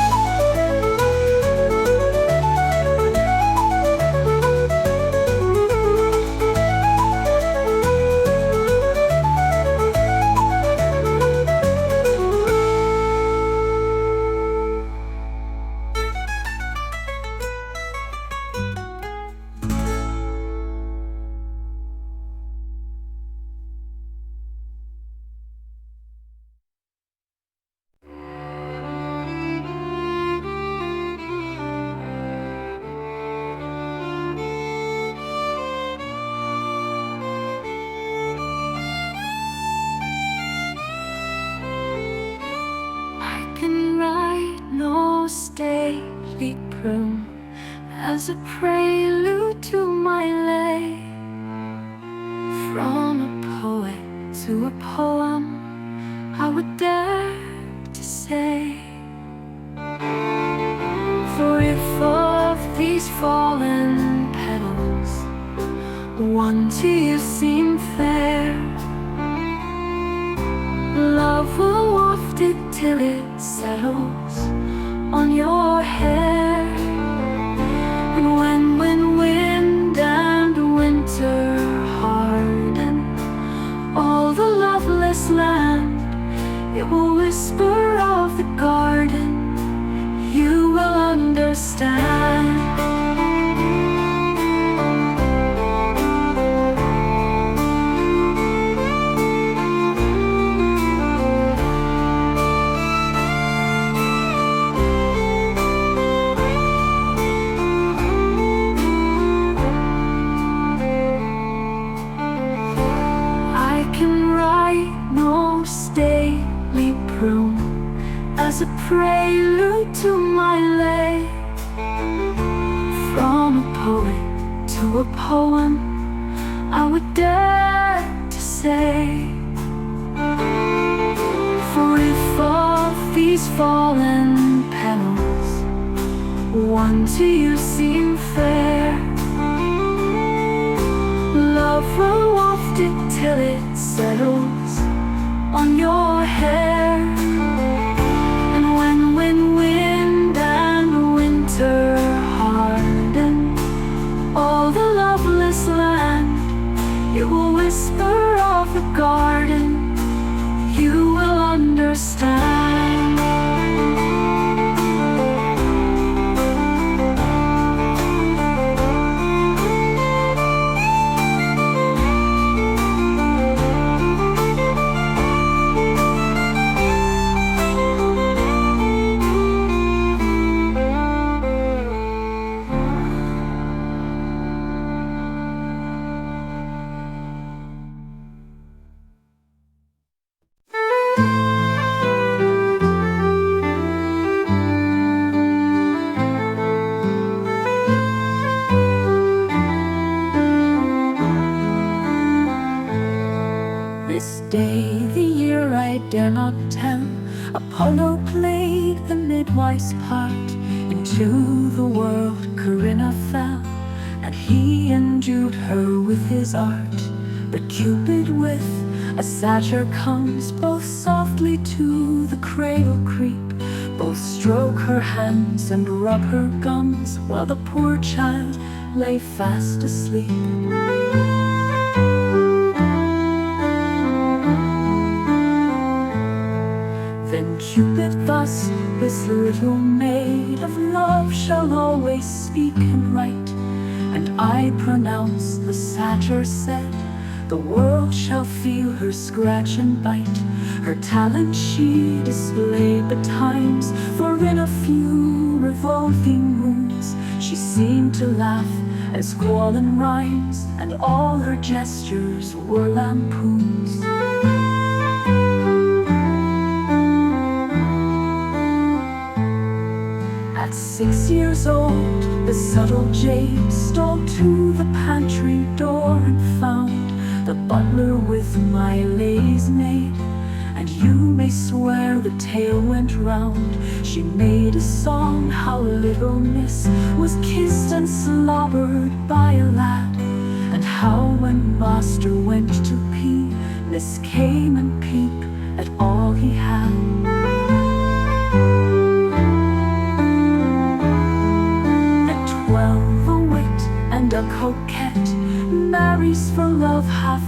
[SPEAKER 1] Stately prune as a prelude to my lay. From a poet to a poem, I would dare to say. For if of these fallen petals one to you seem fair, love will waft it till it settles on your hair. And when wind and winter harden all the loveless land, it will whisper of the garden, you will understand. As a prelude to my lay. From a poet to a poem, I would dare to say. For if of these fallen petals one to you seem fair, love will waft it till it settles on your hair. When wind and winter harden all the loveless land, it will whisper of the garden, you will understand. Day, the year I dare not tell, Apollo played the midwife's part. Into the world Corinna fell, and he endued her with his art. But Cupid with a satyr comes, both softly to the cradle creep, both stroke her hands and rub her gums, while the poor child lay fast asleep. Then Cupid thus, this little maid of love shall always speak and write. And I pronounce, the satyr said, the world shall feel her scratch and bite. Her talent she displayed betimes, for in a few revolving moons she
[SPEAKER 3] She seemed to laugh and squall in rhymes, and all her gestures were lampoons. At 6 years old, the subtle jade stole to the pantry door and found the butler with my lady's maid. And you may swear the tale went round. She made a song how little miss was kissed and slobbered by a lad, and how when master went to pee, miss came and peeped at all he had. At 12 a wit and a coquette marries for love, half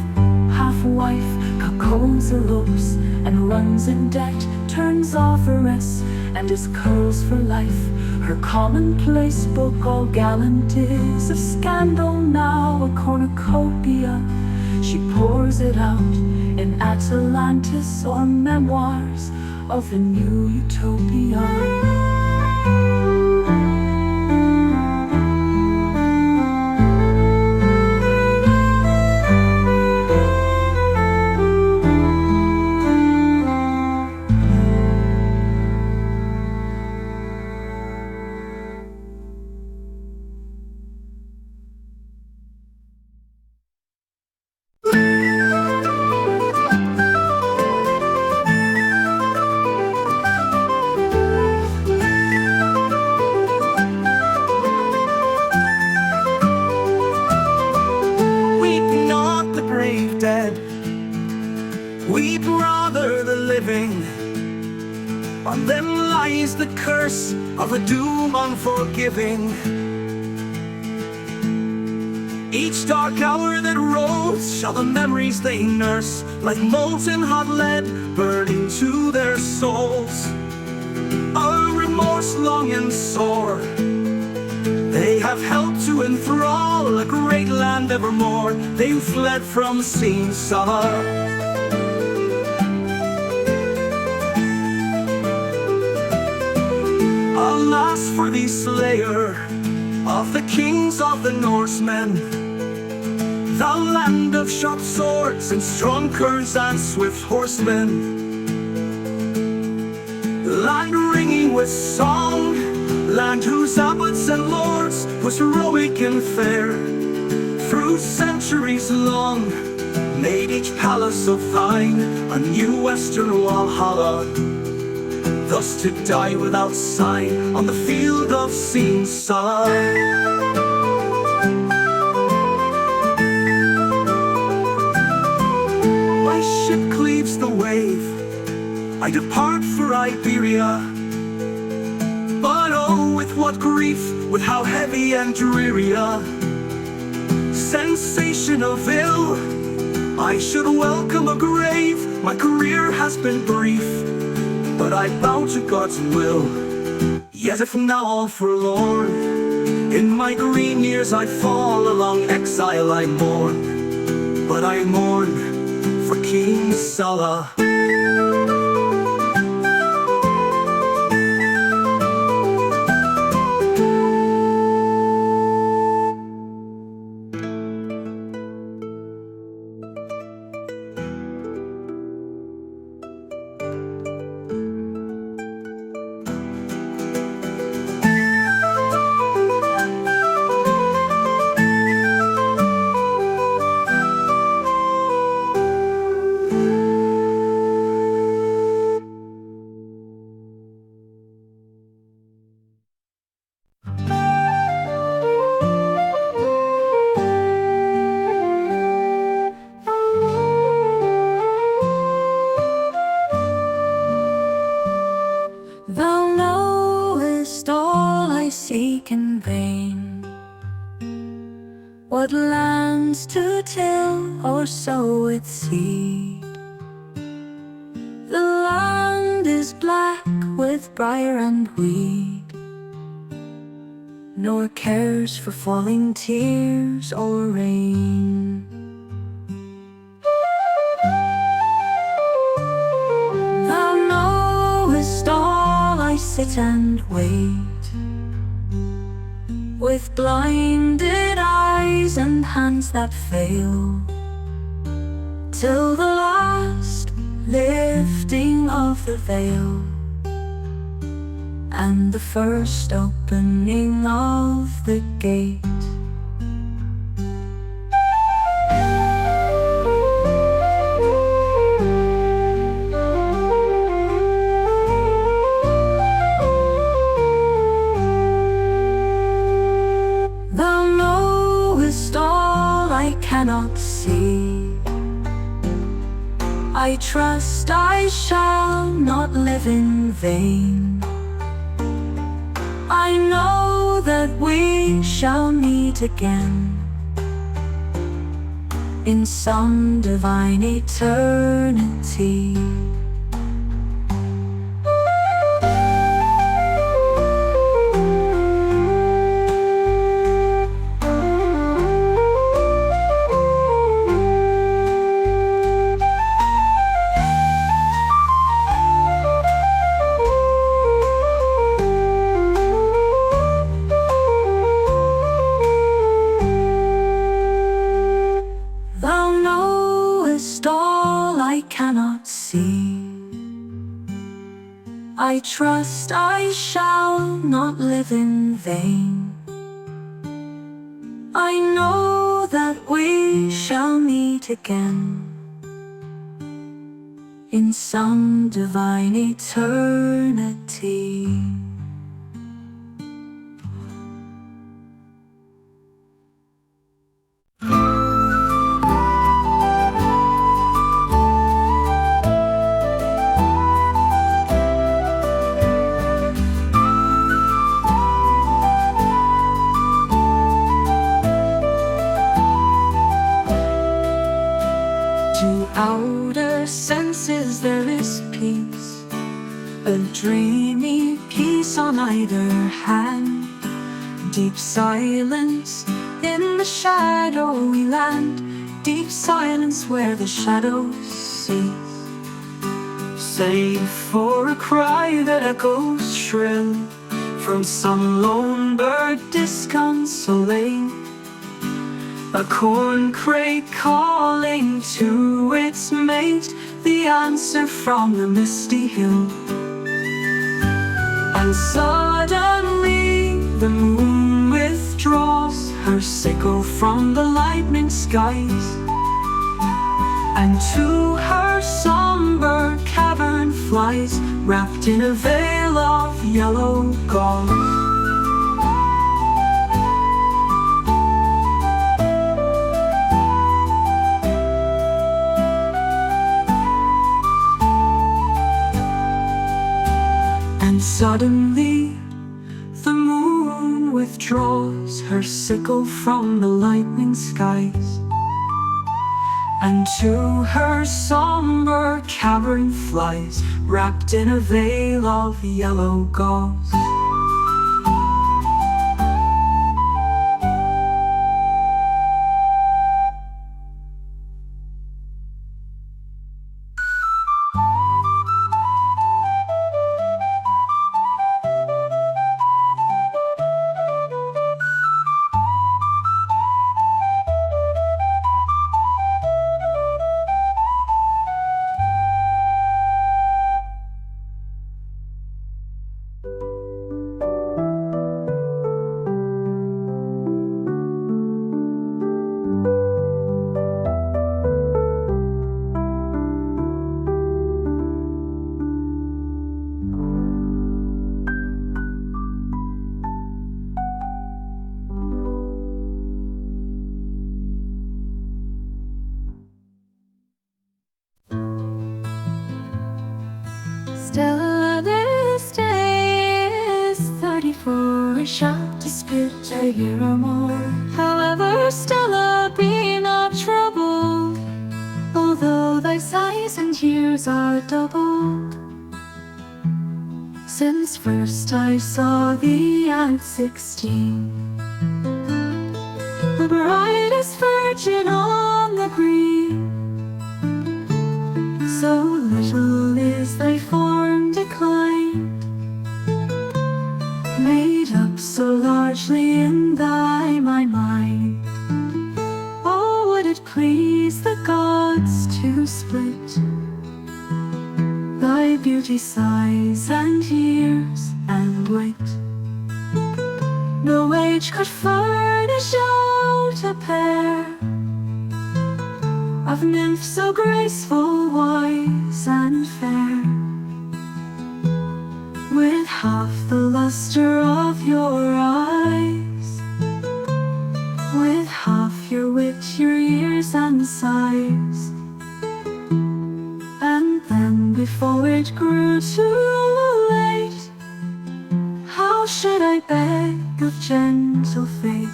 [SPEAKER 3] wife, cuckolds elopes and runs in debt, turns authoress and is curls for life. Her commonplace book all gallant is, of scandal now a cornucopia. She pours it out in Atalantis or memoirs of the new utopia.
[SPEAKER 2] Weep rather the living. On them lies the curse of a doom unforgiving. Each dark hour that rolls shall the memories they nurse, like molten hot lead, burn into their souls. A remorse long and sore, they have helped to enthrall a great land evermore. They fled from seeing summer. Alas for the slayer of the kings of the Norsemen, the land of sharp swords and strong currents and swift horsemen. Land ringing with song, land whose abbots and lords was heroic and fair. Through centuries long, made each palace of thine a new western Valhalla, thus to die without sign on the field of Seamusala. My ship cleaves the wave, I depart for Iberia. But oh, with what grief, with how heavy and dreary a sensation of ill. I should welcome a grave. My career has been brief, but I bow to God's will. Yet if now all forlorn, in my green years I fall, along exile I mourn. But I mourn for King Sala.
[SPEAKER 3] Thou knowest all I seek in vain, what lands to till or sow with seed. The land is black with briar and weed, nor cares for falling tears or rain. Thou knowest all I sit and wait,
[SPEAKER 1] with blinded eyes and hands that fail, till the last lifting of the veil and the first opening of the gate. Thou knowest all I cannot see. I trust I shall not live in vain. I know that we shall meet again in some divine eternity. Cannot see. I trust I shall not live in vain. I know that we shall meet again in some divine eternity. Outer senses there is peace, a dreamy peace on either hand. Deep silence in the shadowy land, deep silence where the shadows cease, save for a cry that echoes shrill from some lone bird disconsolate. A corncrake calling to its mate, the answer from the misty hill. And suddenly the moon withdraws her sickle from the lightning skies, and to her somber cavern flies, wrapped in a veil of yellow gauze. Suddenly, the moon withdraws her sickle from the lightning skies, and to her somber cavern flies, wrapped in a veil of yellow gauze.
[SPEAKER 3] Stella, this day is 34. I shall dispute a year or more. However, Stella, be not troubled, although thy sighs and years are doubled. Since first I saw thee at 16, the brightest virgin on the green, so little is thy form declined,
[SPEAKER 1] made up so largely in thy my mind. Oh, would it please the gods to split thy beauty, size, and years, and wit? No age could furnish out a pair of nymphs so graceful, wise, and fair, with half the luster of your eyes, with half your wit, your years, and size. And then before it grew too late, how should I beg of gentle fate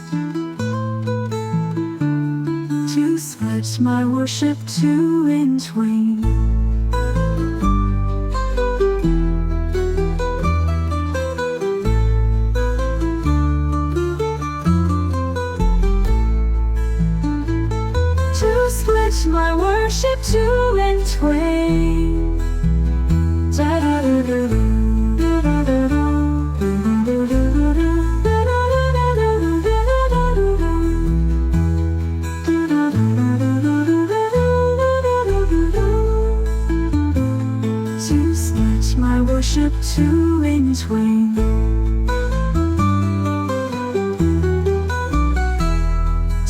[SPEAKER 1] to split my worship two in twain? To split my worship two in twain. To split my worship two in twain.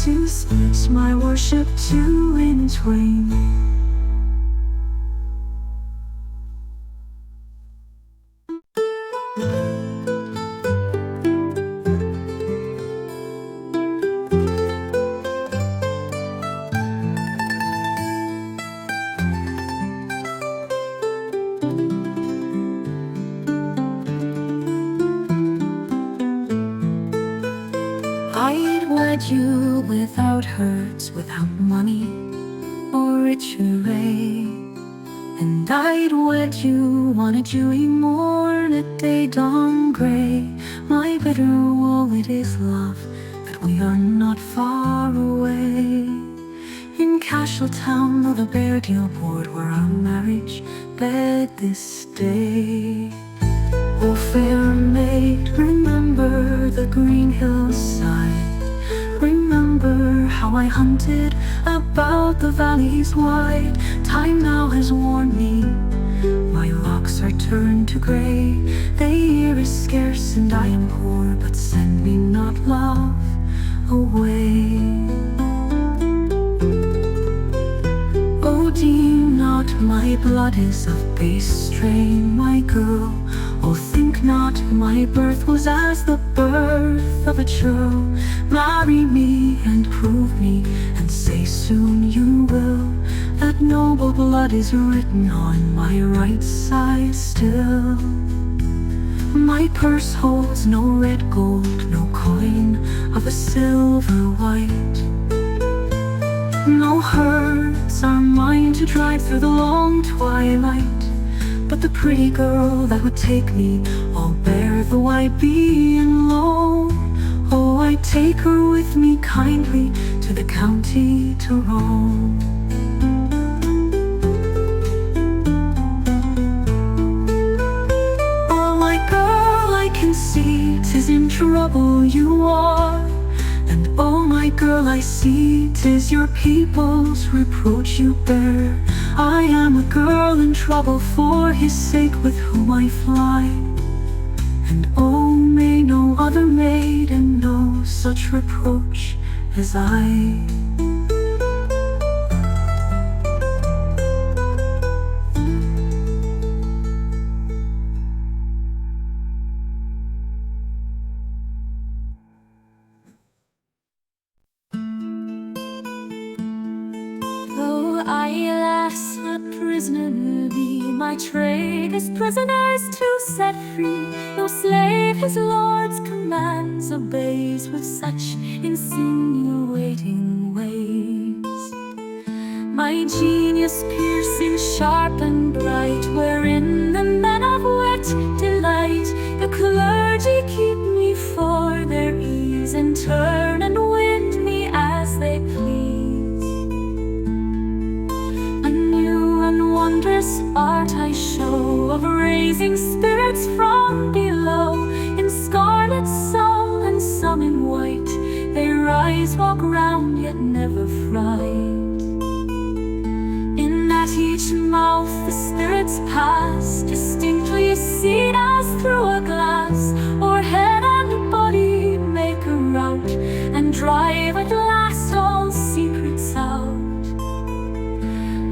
[SPEAKER 1] To split my worship two in twain. I'd wed you without hurts, without money or rich array. And I'd wed you on a dewy morn at day dawn gray. My bitter woe, it is love, that we are not far away. In Castletown, though the bare deal board were our marriage bed this day. Oh, fair maid, remember the green hillside. Remember how I hunted about the valleys wide. Time now has worn me, my locks are turned to gray. The year is scarce and I am poor, but send me not love away. Oh, deem not my blood is of base strain, my girl. Oh, think not my birth was as the birth of a churl. Marry me and prove me, and say soon you will, that noble blood is written on my right side still. My purse holds no red gold, no coin of a silver white. No herds are mine to drive through the long twilight, but the pretty girl that would take me, all bare though I be and lone. Oh, I take her with me kindly to the county to roam. Oh, my girl, I can see 'tis in trouble you are. And oh, my girl, I see 'tis your people's reproach you bear. I am a girl in trouble for his sake with whom I fly. And oh, may no other maiden know such reproach as I. Though I, alas, a prisoner be, my trade is prisoners to set free. No slave his lord's commands obeys with such insinuating ways. My genius piercing, sharp and bright, wherein the men of wit delight. The clergy keep me for their ease, and turn and wind me as they please. A new and wondrous art I show, of raising spirits from below, in scarlet eyes walk round yet never fright. In at each mouth the spirits pass, distinctly seen as through a glass. O'er head and body make a rout, and drive at last all secrets out.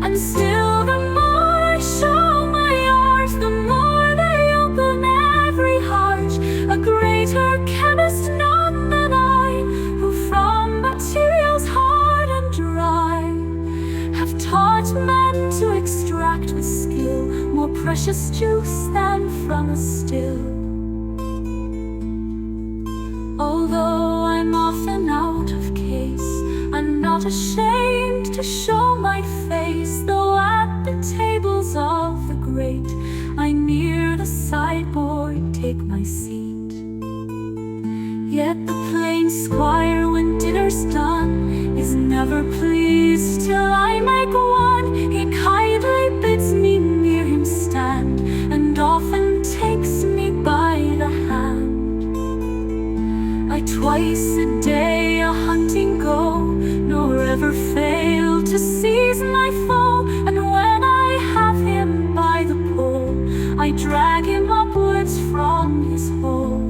[SPEAKER 1] And still the more I show my art, the more they open every heart. A greater chemist none than I, who from materials hard and dry have taught men to extract with skill more precious juice than from a still. Although I'm often out of case, I'm not ashamed to show my face. Though at the tables of the great I near the sideboard take my seat, yet the plain squire, when dinner's done, is never pleased till I make one. He kindly bids me near him stand, and often takes me by the hand. I twice a day a hunting go, nor ever fail to seize my foe. And when I have him by the pole, I drag him upwards from his hole.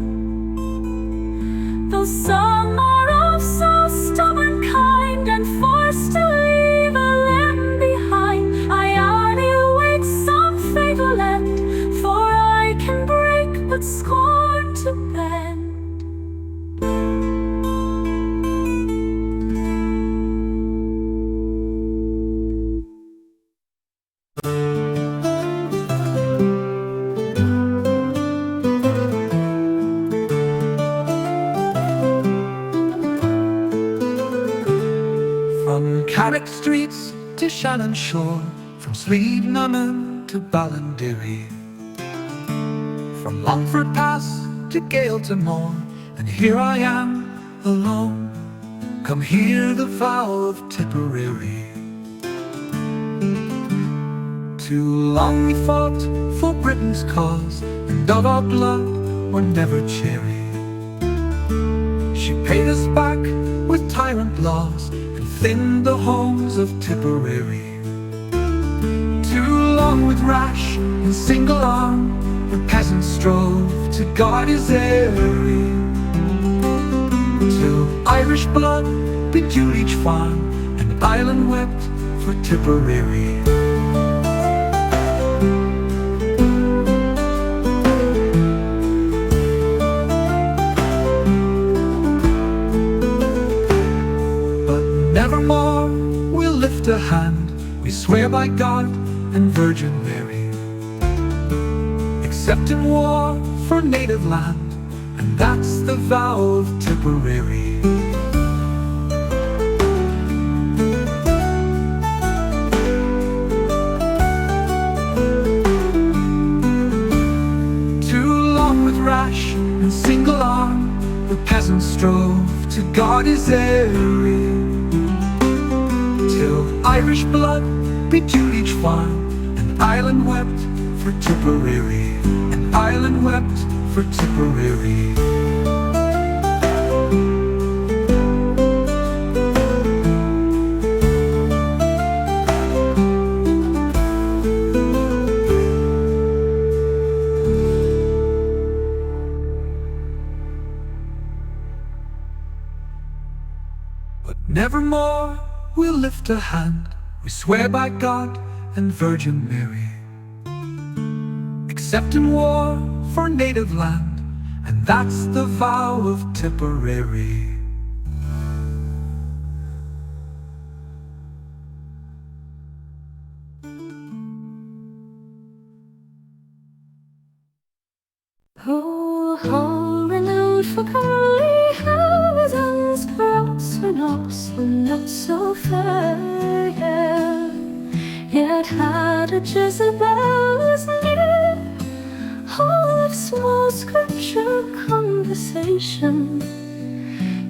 [SPEAKER 1] Though some are of so stubborn kind, and forced to leave a limb behind, I only wait some fatal end, for I can break but scorn to bend.
[SPEAKER 2] From Carrick streets to Shannon shore, from Slievenamon to Ballinderry, from Longford Pass to Gaelton Moor, and here I am alone. Come hear the vow of Tipperary. Too long we fought for Britain's cause, and of our blood were never chary. She paid us back with tyrant laws, and thinned the homes of Tipperary. Too long with rash and single arm, the peasant strove to guard his eyrie, till Irish blood bedewed each farm, and Ireland wept for Tipperary. Nevermore we'll lift a hand, we swear by God and Virgin Mary, except in war for native land, and that's the vow of Tipperary. Too long with rash and single arm, the peasant strove to guard his eyrie, till Irish blood bedewed each farm, and Ireland wept for Tipperary, and Ireland wept for Tipperary. But nevermore we'll lift a hand, we swear by God and Virgin Mary, except in war for native land, and that's the vow of Tipperary.
[SPEAKER 1] Oh, how renowned for comely habitants, perhaps when us were not so fair, yet had a Jezebel as near, all of small scripture conversation,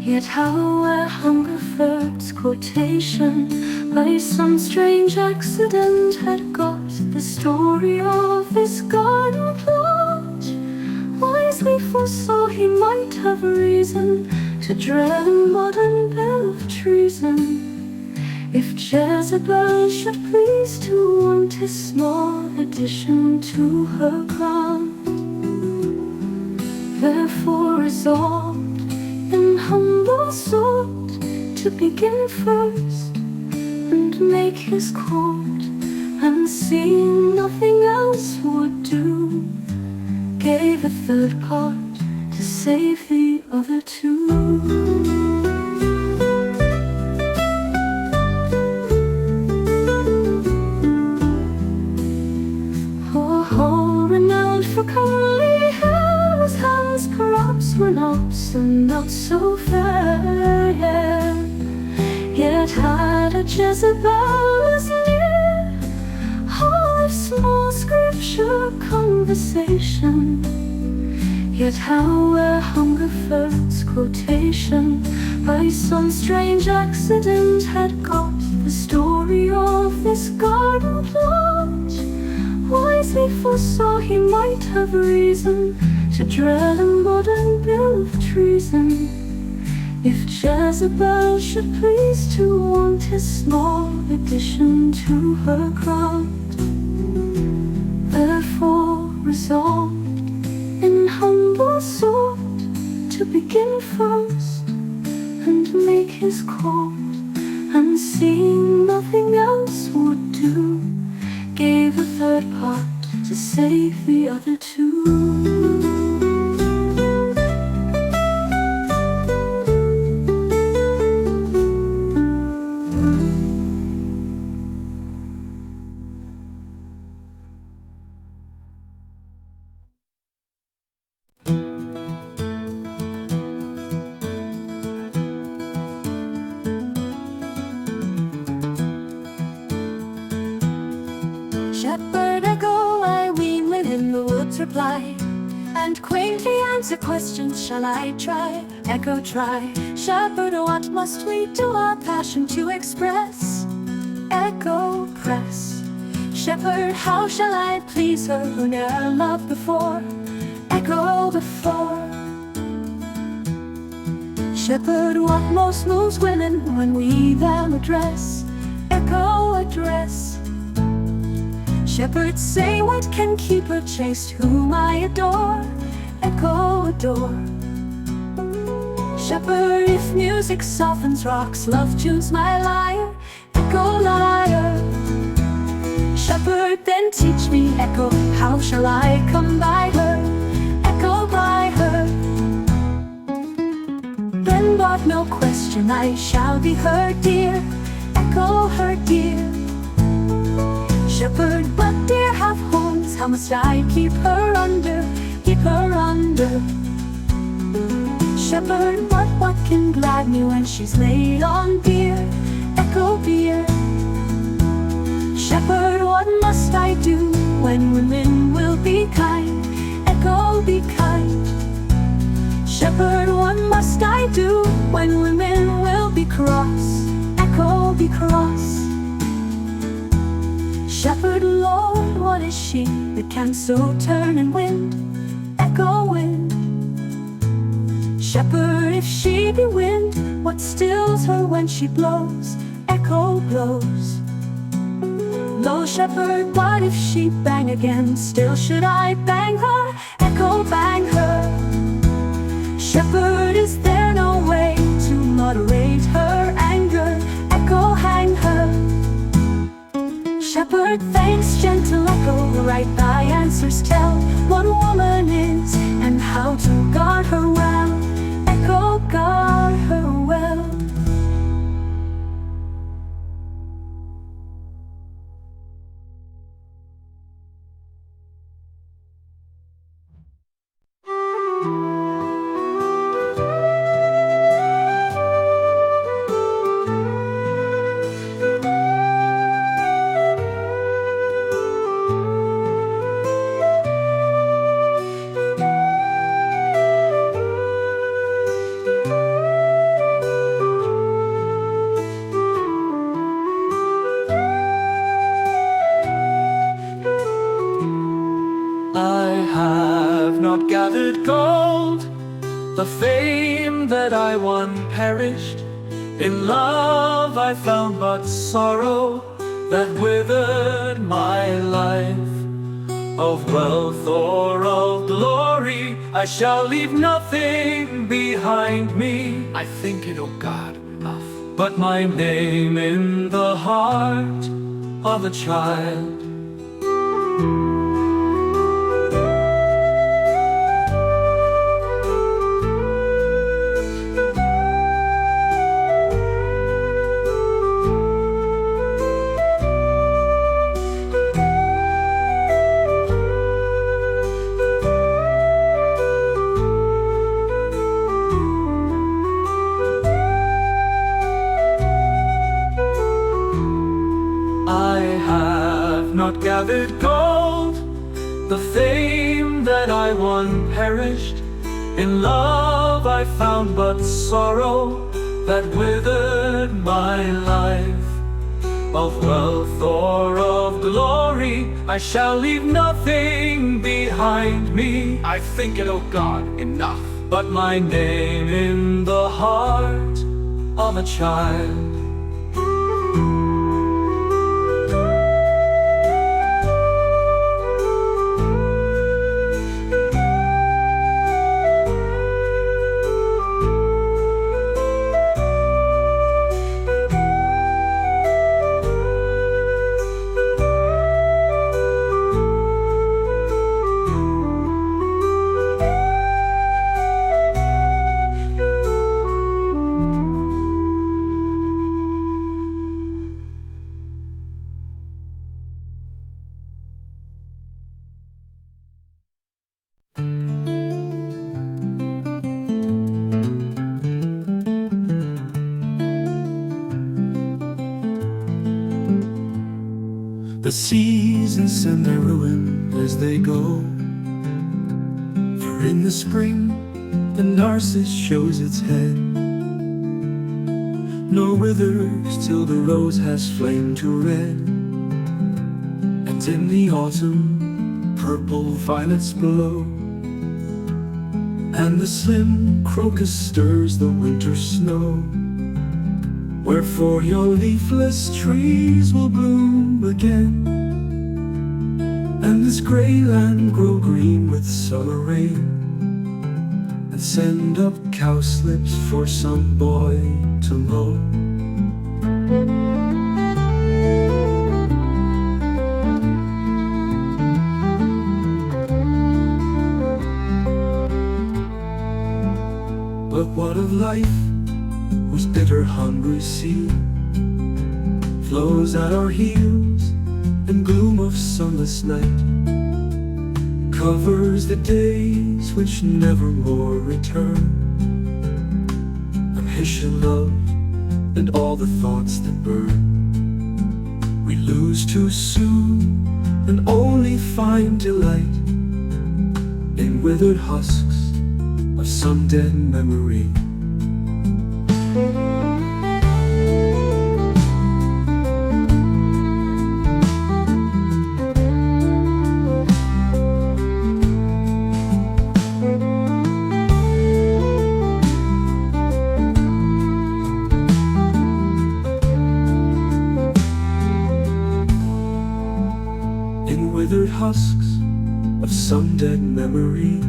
[SPEAKER 1] yet how where hunger first quotation by some strange accident had got the story of this garden plot. Wisely foresaw he might have reason to dread a modern bill of treason. If Jezebel should please to want his small addition to her crown, therefore resolved in humble sort to begin first and make his court, and seeing nothing else would do, gave a third part to save the other two. For comely hair, his hands perhaps were not so, not so fair, yet had a Jezebel as near, all of small scripture conversation, yet how where hunger first quotation by some strange accident had got the story of this garden plot, wisely foresaw he might have reason to dread a modern bill of treason. If Jezebel should please to want his small addition to her crown, therefore resolved in humble sort to begin first and make his court, and seeing nothing else would do, gave a third part to save the other two.
[SPEAKER 3] Shepherd, echo, I ween within the woods reply, and quaintly answer questions shall I try. Echo, try. Shepherd, what must we do our passion to express? Echo, press. Shepherd, how shall I please her who ne'er loved before? Echo, before. Shepherd, what most moves women when we them address? Echo, address. Shepherd, say what can keep her chaste whom I adore? Echo, adore. Shepherd, if music softens rocks, love tunes my lyre? Echo, lyre. Shepherd, then teach me, echo, how shall I come by her? Echo, by her. Then but no question, I shall be her dear. Echo, her dear. Shepherd, but dear have horns, how must I keep her under, keep her under? Shepherd, but what can glad me when she's laid on bier? Echo, bier. Shepherd, what must I do when women will be kind? Echo, be kind. Shepherd, what must I do when women will be cross? Echo, be cross. Shepherd, Lord, what is she that can so turn and wind? Echo, wind. Shepherd, if she be wind, what stills her when she blows? Echo, blows. Lo, shepherd, what if she bang again? Still should I bang her? Echo, bang her. Shepherd, is there no way to moderate her anger? Echo, hang her. Shepherd, thanks, gentle echo, right thy answers tell what a woman is and how to guard her well. Echo, guard her well.
[SPEAKER 4] The fame that I won perished. In love I found but sorrow that withered my life. Of wealth or of glory I shall leave nothing behind me. I think it, oh God, enough, but my name in the heart of a child. Not gathered gold, the fame that I won perished. In love I found but sorrow that withered my life. Of wealth or of glory I shall leave nothing behind me. I think it, oh God, enough, but my name in the heart of a child.
[SPEAKER 2] The seasons send their ruin as they go. For in the spring the narcissus shows its head, nor withers till the rose has flamed to red. And in the autumn purple violets blow, and the slim crocus stirs the winter snow. Wherefore your leafless trees will bloom again, and this grey land grow green with summer rain, and send up cowslips for some boy to mow. But what of life, whose bitter hungry sea flows at our heels, and gloom of sunless night covers the days which never more return. Ambition, love, and all the thoughts that burn, we lose too soon and only find delight in withered husks of some dead memory. In withered husks of some dead memory.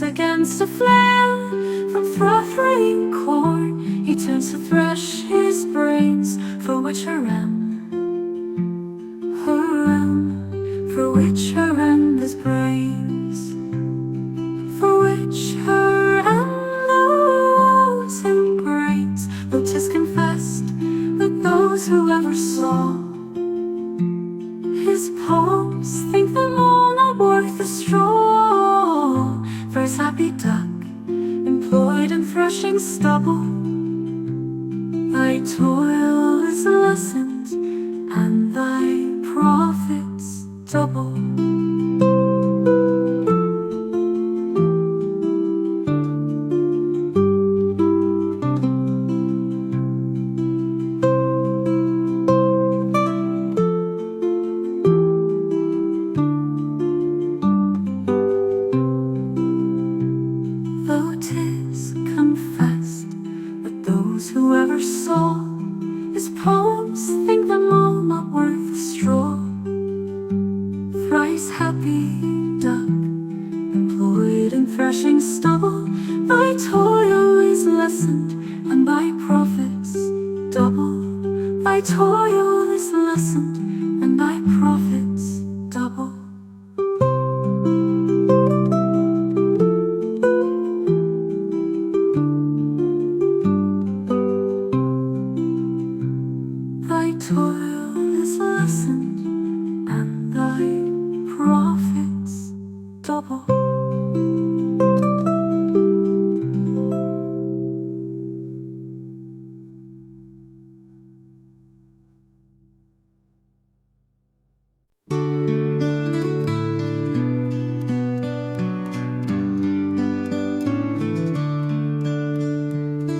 [SPEAKER 1] Against a flare from fluttering corn, he turns to thresh his brains, for which her for which her is brains, for which her the rose in grains. Though 'tis confessed that those those who ever saw his poems think them all not worth the straw. For his happy duck, employed in threshing stubble, thy toil is lessened, and thy profits double. Though 'tis confessed that those who ever saw his poems think them all not worth a straw, thrice happy duck, employed in threshing stubble, thy toil is lessened, and thy profits double. Thy toil is lessened, and thy profits double. Thy toil is lessened, and thy profits double.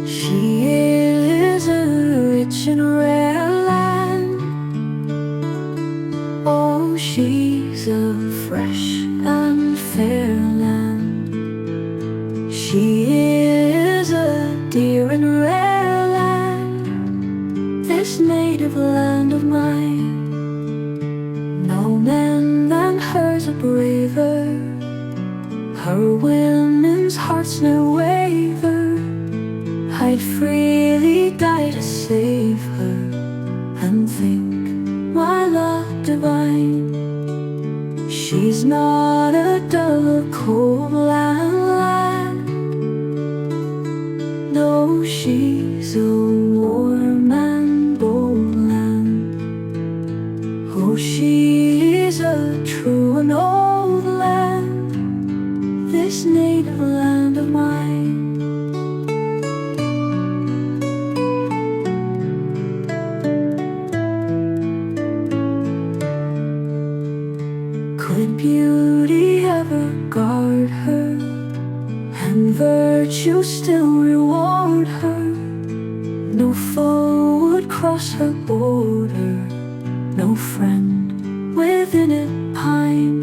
[SPEAKER 1] She is a rich and rare land. Oh, she's a fresh and fair land. She is a dear and rare land, this native land of mine. No man than her's a braver, her women's hearts ne'er waver. I'd freely die to save her, and think my love divine. She's not a dull, cold land. No, she's a warm and bold land. Oh, she's a true and old land, this native land of mine. Could beauty ever guard her, and virtue still reward her, no foe would cross her border, no friend within it pine.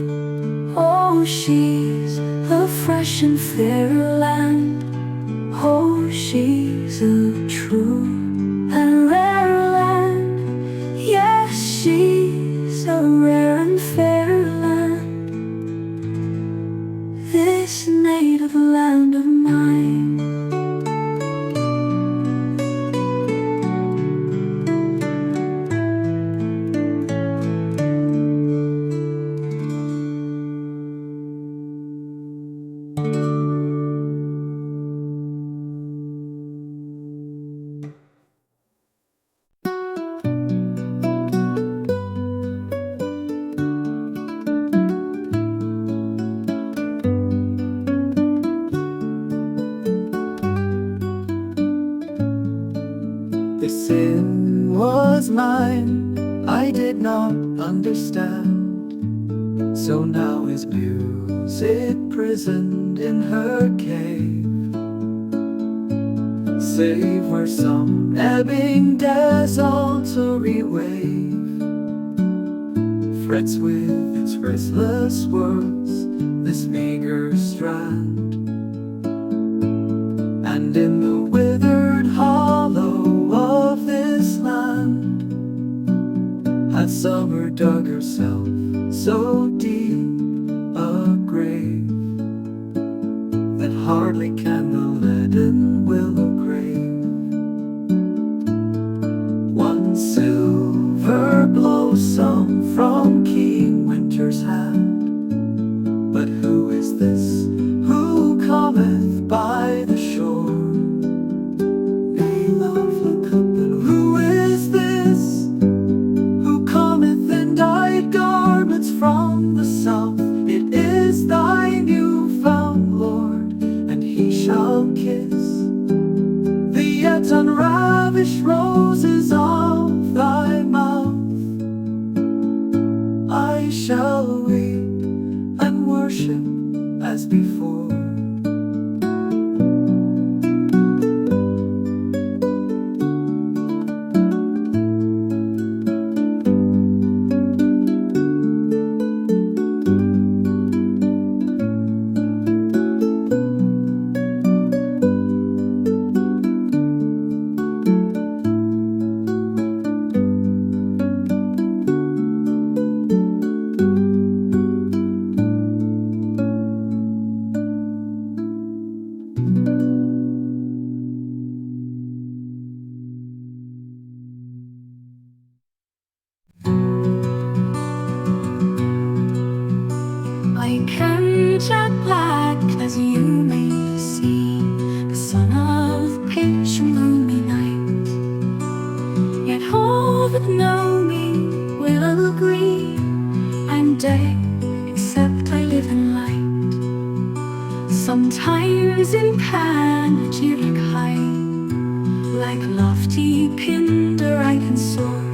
[SPEAKER 1] Oh, she's a fresh and fair land. Oh, she's a true and rare land. Yes, she's a rare and fair land, this native land of mine.
[SPEAKER 2] The sin was mine, I did not understand. So now is music prisoned in her cave, save where some ebbing desultory wave frets with its restless words this meager strand. And in the withered hollow of this land had summer dug herself so deep a grave that hardly can the leaden willow grave. One silver blossom from King Winter's hand, but who is this who cometh by the shore? Nay, love, look up, and who is this
[SPEAKER 3] jet black as you may see, the son of pitch and gloomy night. Yet all that know me will agree I'm day, except I live in light. Sometimes in panegyric height, like lofty pinder I can soar,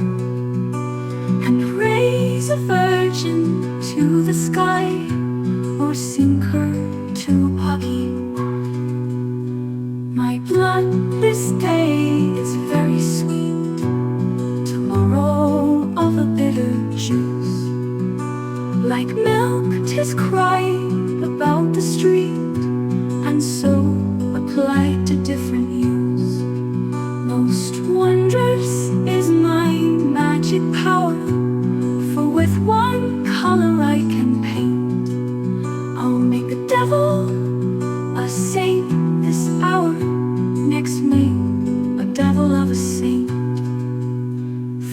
[SPEAKER 3] and raise a virgin to the sky, or sink her to a poppy. My blood this day is very sweet, tomorrow of a bitter juice. Like milk 'tis cried about the street, and so applied to different use. Most wondrous is my magic power, for with one color I can paint. I'll make a devil a saint this hour, next make a devil of a saint.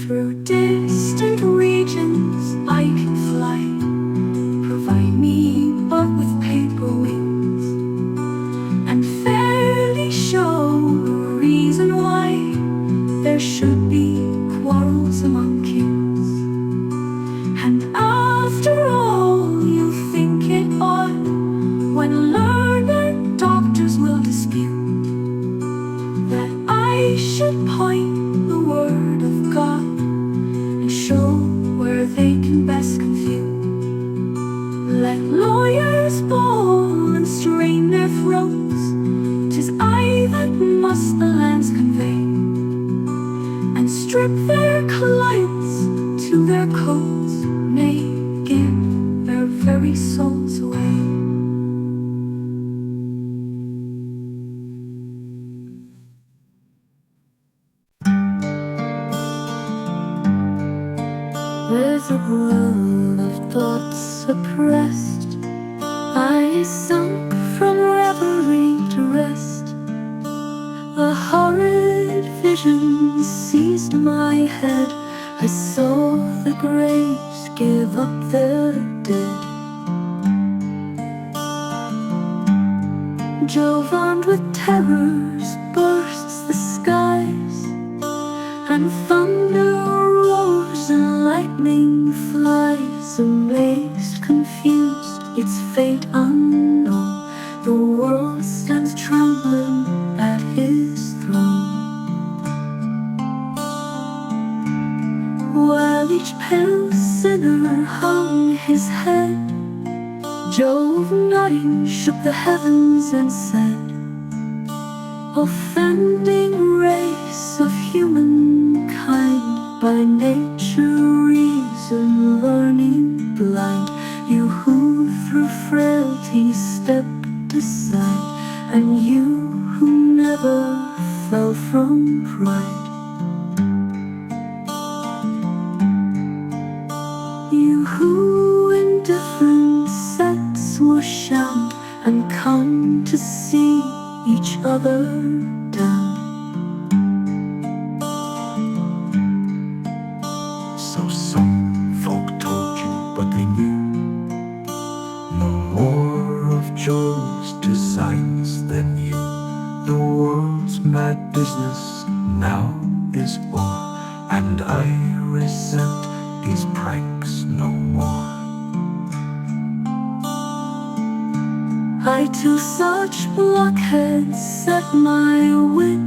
[SPEAKER 3] Through distant regions I can fly, provide me but with paper wings, and fairly show a reason why there should be quarrels among kings. And after all, you'll think it odd when learned doctors will dispute that I should point the word of God and show where they can best confute. Let lawyers bawl and strain their throats, 'tis I that must the lands convey, and strip their clients to their coats, nay, give their very souls away. There's a world of thoughts suppressed, I sunk from reverie to rest. A horrid vision seized my head, I saw the graves give up their dead. Jove armed with terrors bursts the skies, and thunder roars and lightning flies. Amazed, confused, its fate unknown, the world stands trembling at his throne. While each pale sinner hung his head, Jove nodding shook the heavens and said, offending race of humankind, by nature, reason, learning blind, you who through frailty stepped aside, and you who never fell from pride. You who in different sects were shunned, and come to see each other down.
[SPEAKER 2] So some folk told you, but they knew no more of Jove's designs than you. The world's mad business now is o'er, and I resent these pranks no more.
[SPEAKER 3] I to such blockheads set my wit,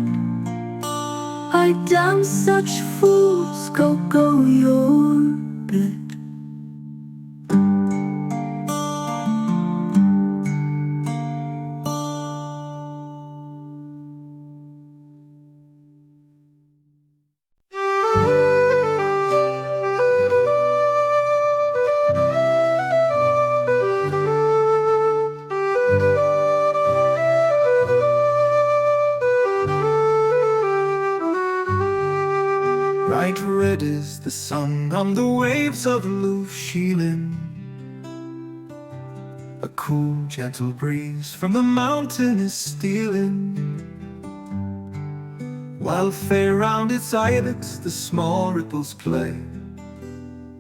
[SPEAKER 3] I damn such fools, go your bit.
[SPEAKER 2] Bright red is the sun on the waves of Lough Sheelin. A cool, gentle breeze from the mountain is stealing, while fair round its islets the small ripples play.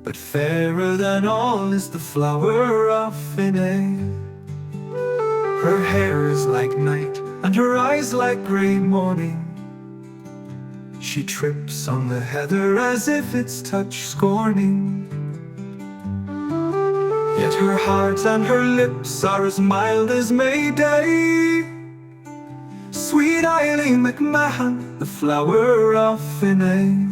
[SPEAKER 2] But fairer than all is the flower of Finney, Her hair is like night, and her eyes like grey morning. She trips on the heather as if it's touch scorning. Yet her heart and her lips are as mild as May Day. Sweet Eileen McMahon, the flower of Finney.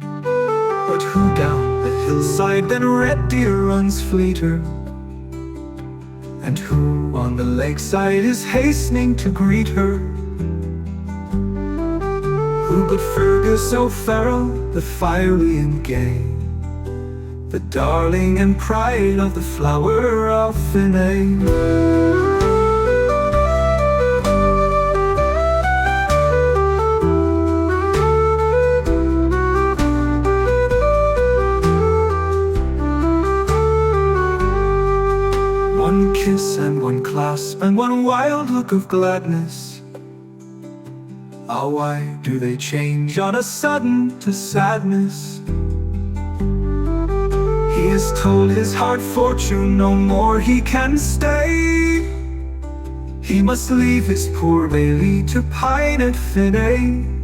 [SPEAKER 2] But who down the hillside then red deer runs fleeter? And who on the lakeside is hastening to greet her? Who but Fergus O'Farrell, the fiery and gay, the darling and pride of the flower of Finney? One kiss and one clasp and one wild look of gladness. Ah, why do they change on a sudden to sadness? He has told his hard fortune no more he can stay. He must leave his poor Bailey to pine at Finney.